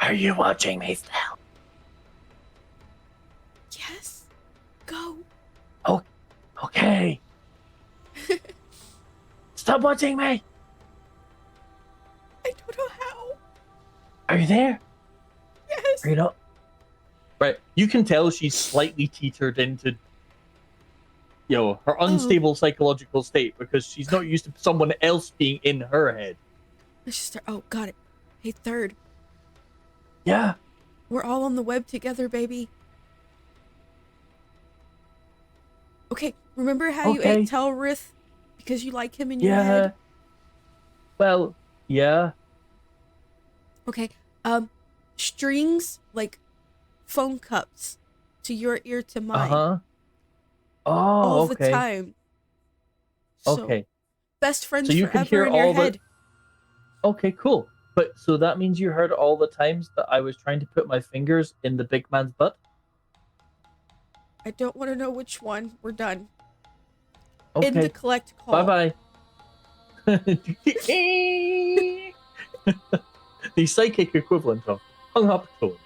Are you watching me still?
Yes. Go.
Oh, okay. Stop watching me.
I don't know how.
Are you there?
Yes.
Are you not? Right. You can tell she's slightly teetered into, her unstable psychological state because she's not used to someone else being in her head.
Let's just start. Oh, got it. Hey, third.
Yeah.
We're all on the web together, baby. Okay, remember how you ate Telrith because you like him in your head?
Well, yeah.
Okay, strings like phone cups to your ear to mine.
Uh-huh. Oh,
all
okay.
the time. So,
okay.
best friends
So you could
forever
hear
in your
all
head.
Okay, cool. But so that means you heard all the times that I was trying to put my fingers in the big man's butt?
I don't want to know which one. We're done.
Okay.
In the collect call.
Bye-bye. The psychic equivalent of hung up tone.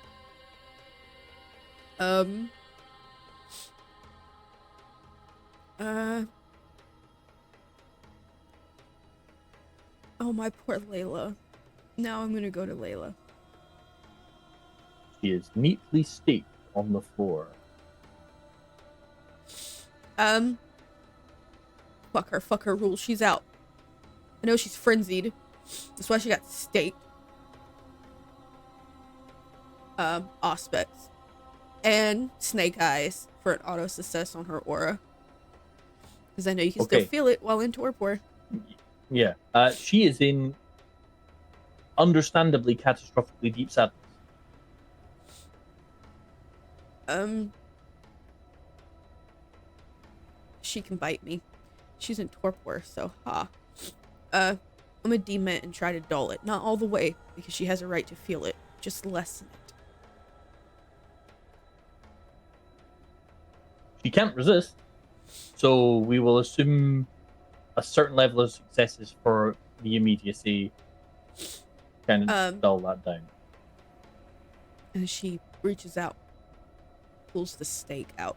Oh, my poor Layla. Now I'm gonna go to Layla.
She is neatly staked on the floor.
Fuck her rules. She's out. I know she's frenzied. That's why she got staked. Auspex. And Snake Eyes for an auto success on her aura. Because I know you can still feel it while in torpor.
Yeah. She is in understandably catastrophically deep sadness.
She can bite me. She's in torpor, so ha. I'm gonna demon it and try to dull it. Not all the way, because she has a right to feel it. Just lessen it.
She can't resist, so we will assume a certain level of successes for the immediacy. Kind of dull that down.
And she reaches out, pulls the stake out,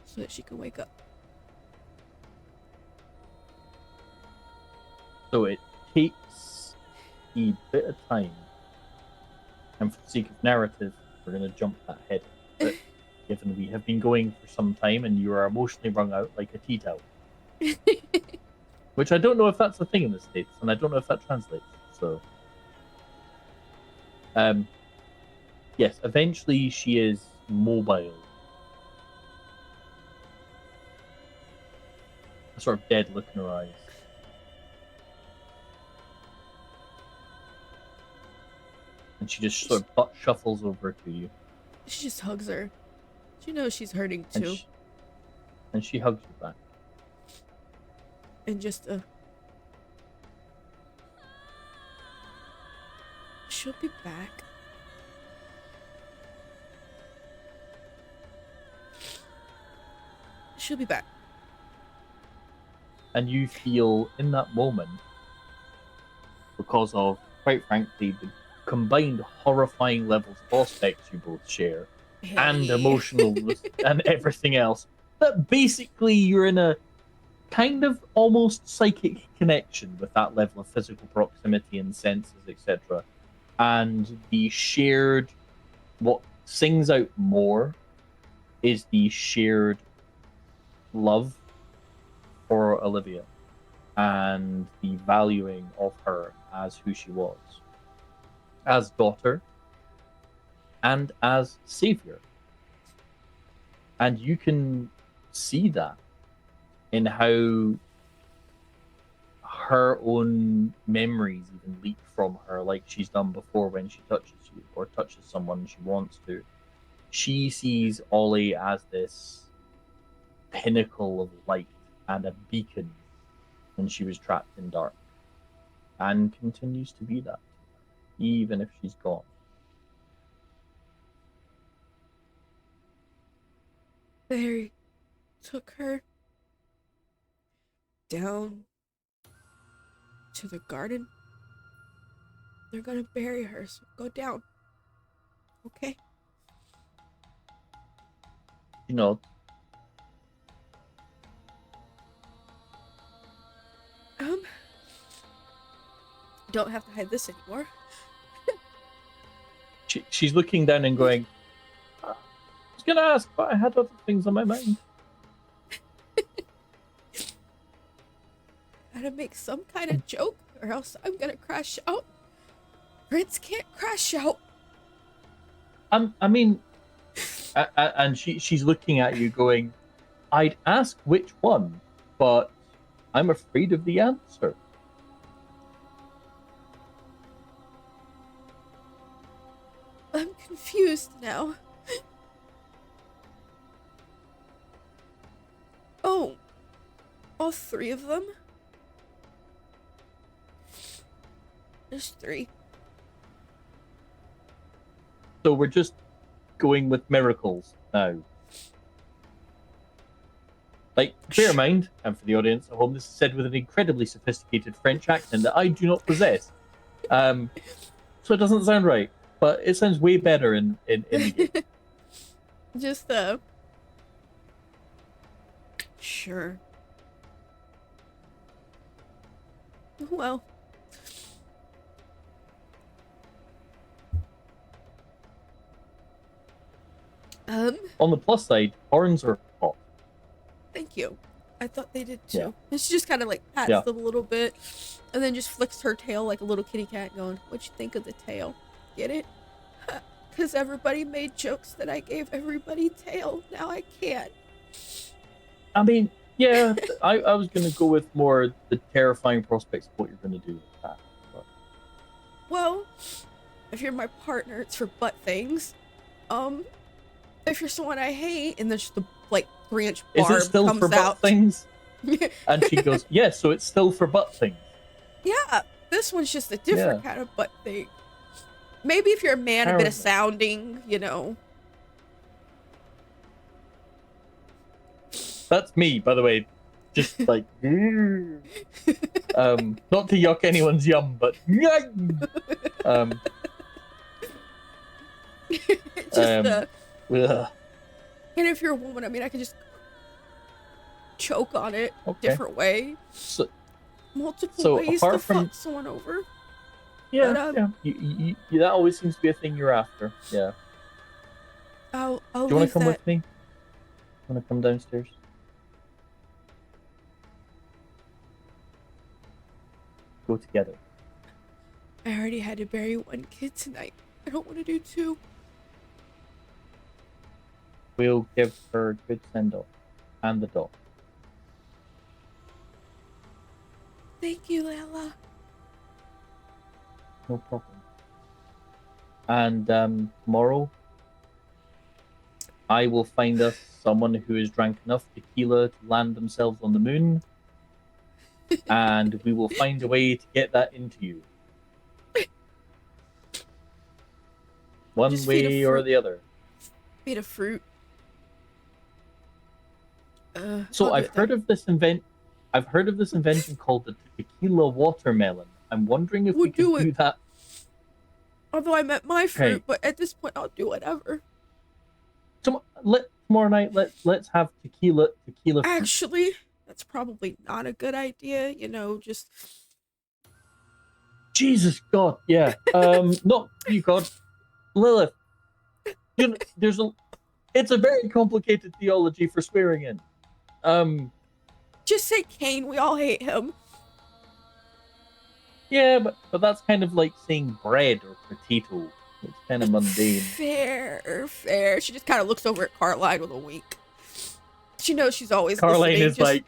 so that she can wake up.
So it takes a bit of time, and for the sake of narrative, we're going to jump that ahead. But given we have been going for some time and you are emotionally wrung out like a tea towel, which I don't know if that's a thing in the States, and I don't know if that translates. So, yes, eventually she is mobile. A sort of dead look in her eyes. And she just sort of butt shuffles over to you.
She just hugs her. She knows she's hurting too.
And she hugs you back.
And just she'll be back. She'll be back.
And you feel in that moment, because of, quite frankly, the combined horrifying levels of aspects you both share, and emotional and everything else, that basically you're in a kind of almost psychic connection with that level of physical proximity and senses, etc. And the shared, what sings out more is the shared love for Olivia and the valuing of her as who she was, as daughter and as savior. And you can see that in how her own memories even leak from her, like she's done before when she touches you or touches someone she wants to. she sees Ollie as this pinnacle of light and a beacon when she was trapped in dark, and continues to be that, even if she's gone.
They took her down to the garden. They're gonna bury her, so go down. Okay?
You know,
Don't have to hide this anymore.
she's looking down and going, I was going to ask, but I had other things on my mind.
Gotta make some kind of joke, or else I'm gonna crash out. Prince can't crash out.
I mean, and she's looking at you going, I'd ask which one, but I'm afraid of the answer.
I'm confused now. Oh, all three of them? There's three.
So we're just going with miracles now. Like, bear in mind, and for the audience at home, this is said with an incredibly sophisticated French accent that I do not possess. So it doesn't sound right, but it sounds way better in the game.
Just, sure. Well.
On the plus side, horns are hot.
Thank you. I thought they did too.
Yeah.
And she just kind of like pats them a little bit, and then just flicks her tail like a little kitty cat, going, "What'd you think of the tail? Get it? Because everybody made jokes that I gave everybody tail. Now I can't."
I mean, yeah, I was going to go with more the terrifying prospects of what you're going to do with that. But...
Well, if you're my partner, it's for butt things. If you're someone I hate, and then just the like 3-inch barb
is it still
comes
for butt
out.
things? And she goes, yes, so it's still for butt things.
Yeah, this one's just a different kind of butt thing. Maybe if you're a man, a bit of sounding, you know.
That's me, by the way. Just like, not to yuck anyone's yum, but
just and if you're a woman, I mean, I can just choke on it different way. Multiple ways to fuck someone over.
Yeah, but, You, that always seems to be a thing you're after. Yeah.
I'll
Do you want to come with me? Want to come downstairs? Go together.
I already had to bury one kid tonight. I don't want to do two.
We'll give her a good send-off. And the dog.
Thank you, Layla.
No problem. And tomorrow, I will find us someone who has drank enough tequila to land themselves on the moon. And we will find a way to get that into you. One
just
way or the other.
Feed a fruit.
So I've heard of this invention called the tequila watermelon. I'm wondering if we could do that.
Although I meant my fruit, but at this point I'll do whatever.
Tomorrow night, let's have tequila fruit.
Actually, that's probably not a good idea. You know, just
Jesus God, yeah. Not you, God, Lilith. You know, it's a very complicated theology for swearing in.
Just say Cain. We all hate him.
Yeah, but that's kind of like saying bread or potato. It's kind of mundane.
Fair. She just kind of looks over at Caroline with a wink. She knows she's always
Caroline
listening.
Is like...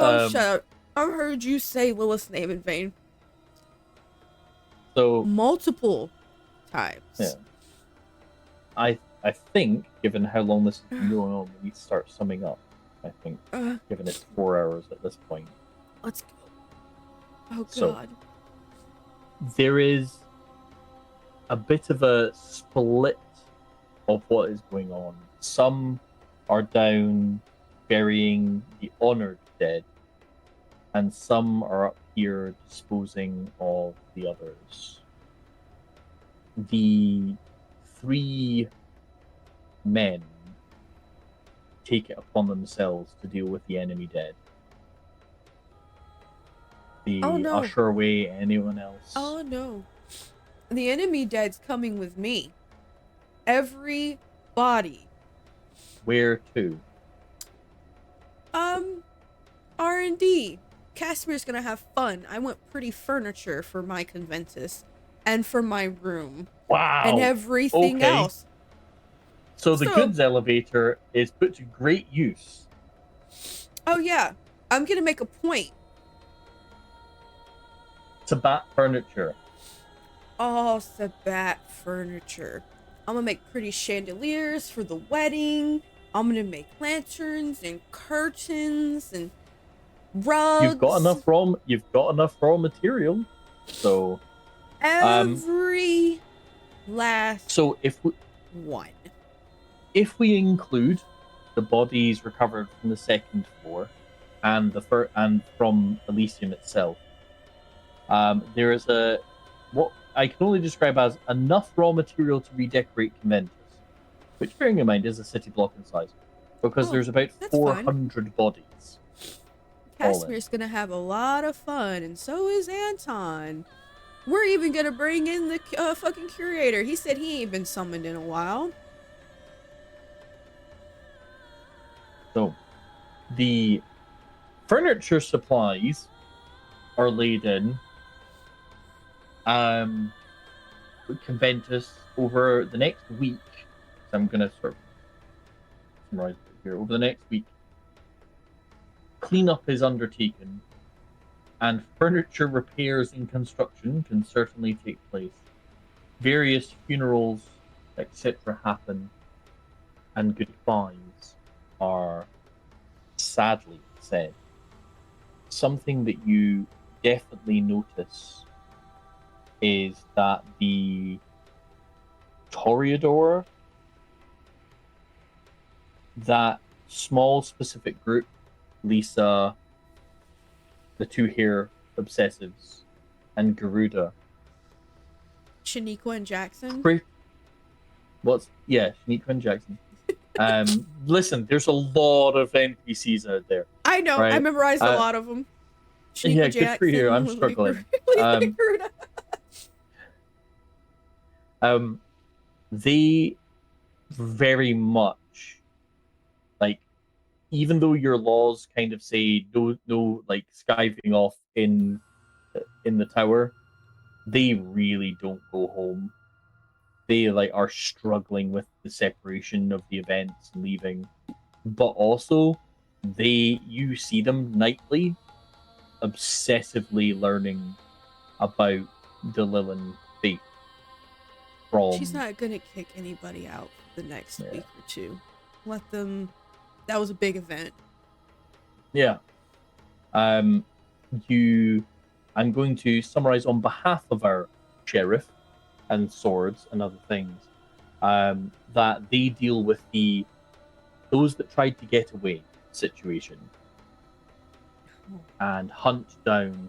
Oh, shut up. I've heard you say Lilith's name in vain.
So...
multiple times.
Yeah. I think, given how long this has been going on, we need to start summing up. I think, given it's 4 hours at this point.
Let's go. Oh
So,
God.
there is a bit of a split of what is going on. Some are down burying the honored dead, and some are up here disposing of the others. The 3 men take it upon themselves to deal with the enemy dead.
Oh no.
Usher away anyone else.
Oh no. The enemy dead's coming with me. Every body.
Where to?
R&D. Casimir's gonna have fun. I want pretty furniture for my conventus and for my room.
Wow.
And everything else.
So the goods elevator is put to great use.
Oh yeah. I'm gonna make a point.
Sabat furniture.
Oh, Sabat furniture. I'm gonna make pretty chandeliers for the wedding. I'm gonna make lanterns and curtains and rugs.
You've got enough raw material. So
every last
so
one.
If we include the bodies recovered from the second floor and and from Elysium itself, there is what I can only describe as enough raw material to redecorate Conventus, which, bearing in mind, is a city block in size, because there's about 400 bodies.
Casimir's gonna have a lot of fun, and so is Anton. We're even gonna bring in the fucking curator. He said he ain't been summoned in a while.
So, the furniture supplies are laid in Conventus over the next week. So I'm going to sort of summarize it here. Over the next week, cleanup is undertaken, and furniture repairs and construction can certainly take place. Various funerals, etc., happen, and goodbyes are sadly said. Something that you definitely notice is that the Toreador, that small specific group, Lisa, the 2 hair obsessives, and Garuda.
Shaniqua and Jackson?
Shaniqua and Jackson. Listen, there's a lot of NPCs out there.
I know, right? I memorized a lot of them.
Shaniqua Jackson, good for you. I'm struggling. They very much, like, even though your laws kind of say no like skiving off in the tower, they really don't go home. They are struggling with the separation of the events and leaving, but also you see them nightly obsessively learning about the Lilin faith.
She's not gonna kick anybody out for the next week or 2. Let them. That was a big event.
Yeah. I'm going to summarize on behalf of our sheriff and swords and other things, that they deal with those that tried to get away situation and hunt down.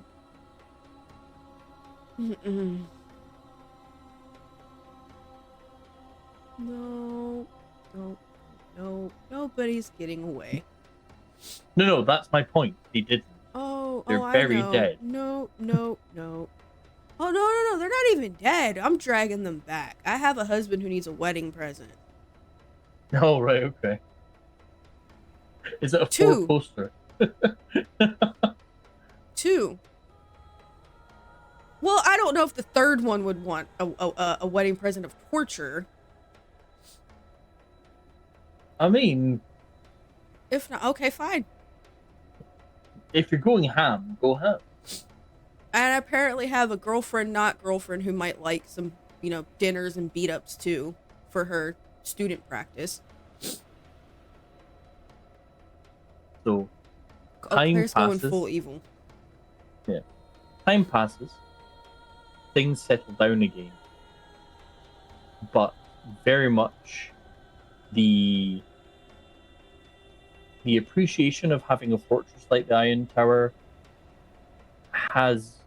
No, nobody's getting away.
No, that's my point. They didn't. They're very dead.
No. Oh, no, they're not even dead. I'm dragging them back. I have a husband who needs a wedding present.
Oh, right, okay. Is it a 4-poster?
2. Well, I don't know if the third one would want a wedding present of torture.
I mean...
If not, okay, fine.
If you're going ham, go ham.
And I apparently have a not girlfriend who might like some, dinners and beat-ups too for her student practice.
So
Oh,
time
Claire's going
passes.
full evil.
Yeah. Time passes. Things settle down again. But very much the appreciation of having a fortress like the Iron Tower has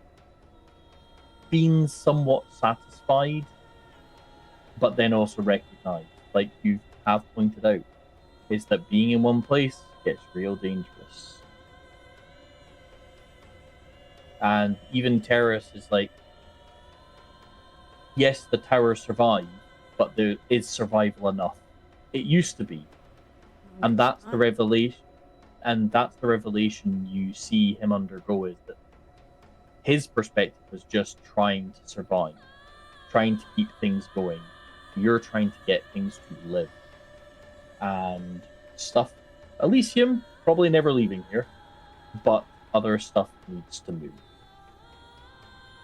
been somewhat satisfied, but then also recognized, like you have pointed out, is that being in one place gets real dangerous. And even Terrace is like, yes, the tower survived, but there is survival enough. It used to be.
No,
And
it's
that's the
not.
revelation. And that's the revelation you see him undergo, is that his perspective was just trying to survive, trying to keep things going. You're trying to get things to live. And stuff, Elysium, probably never leaving here, but other stuff needs to move,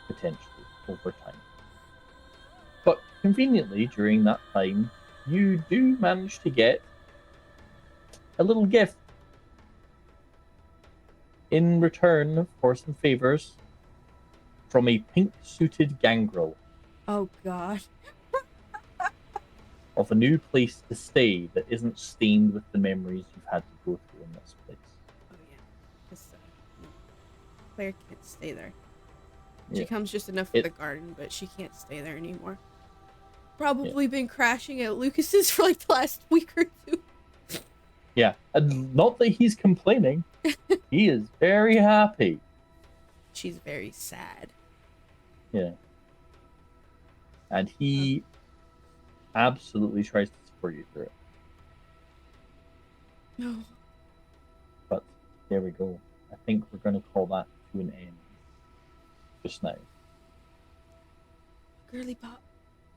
potentially, over time. But conveniently, during that time, you do manage to get a little gift in return for some favors from a pink-suited gangrel
Oh god.
of a new place to stay that isn't stained with the memories you've had to go through in this place.
Oh yeah. This, no. Claire can't stay there. She
Yeah.
comes just enough for the garden, but she can't stay there anymore. Probably been crashing at Lucas's for like the last week or two.
Yeah, and not that he's complaining. He is very happy.
She's very sad.
Yeah. And he absolutely tries to support you through it.
No.
But there we go. I think we're going to call that to an end just now.
Girly pop.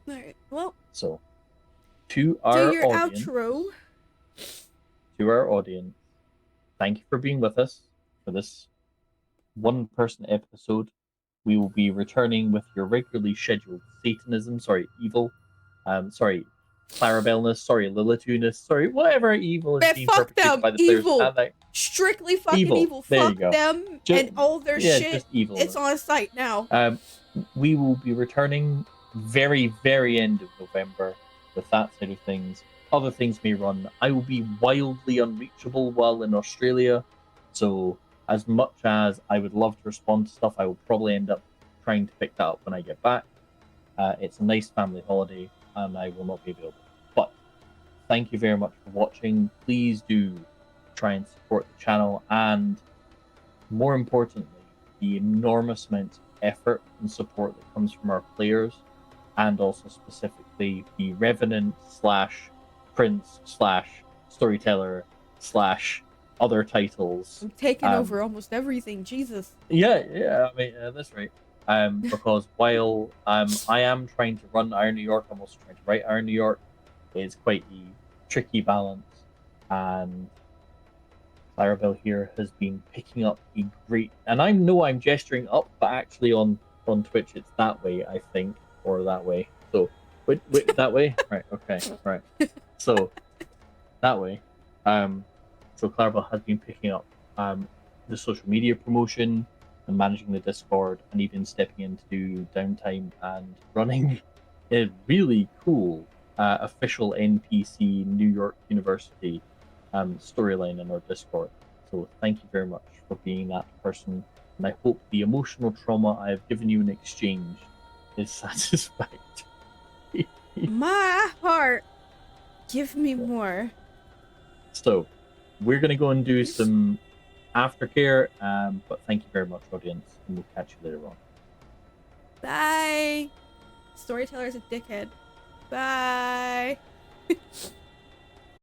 Alright, well.
So, to our
Do your
audience,
outro.
thank you for being with us for this one-person episode. We will be returning with your regularly scheduled evil, Claribelness, Lilithuness, whatever evil is
Man,
being
fuck
perpetrated
them.
by the players.
Evil. Strictly fucking evil.
There you
Fuck
go.
them and all their shit.
Just evil.
It's on site now.
We will be returning very, very end of November with that side of things. Other things may run. I will be wildly unreachable while in Australia, so as much as I would love to respond to stuff, I will probably end up trying to pick that up when I get back. It's a nice family holiday, and I will not be available. But thank you very much for watching. Please do try and support the channel, and more importantly, the enormous amount of effort and support that comes from our players, and also specifically the Revenant / Prince / Storyteller / other titles.
I'm taking over almost everything. Jesus.
Yeah. I mean, that's right. Because while I am trying to run Iron New York, I'm also trying to write Iron New York. It's quite a tricky balance, and Claribel here has been picking up a great. And I know I'm gesturing up, but actually on Twitch it's that way, I think, or that way. So wait, that way, right? Okay, right. So that way, so Claribel has been picking up the social media promotion and managing the Discord, and even stepping in to do downtime and running a really cool official NPC New York University storyline in our Discord. So thank you very much for being that person, and I hope the emotional trauma I have given you in exchange is satisfactory.
My heart. Give me more.
So we're going to go and do some aftercare, but thank you very much, audience, and we'll catch you later on.
Bye. Storyteller's a dickhead. Bye.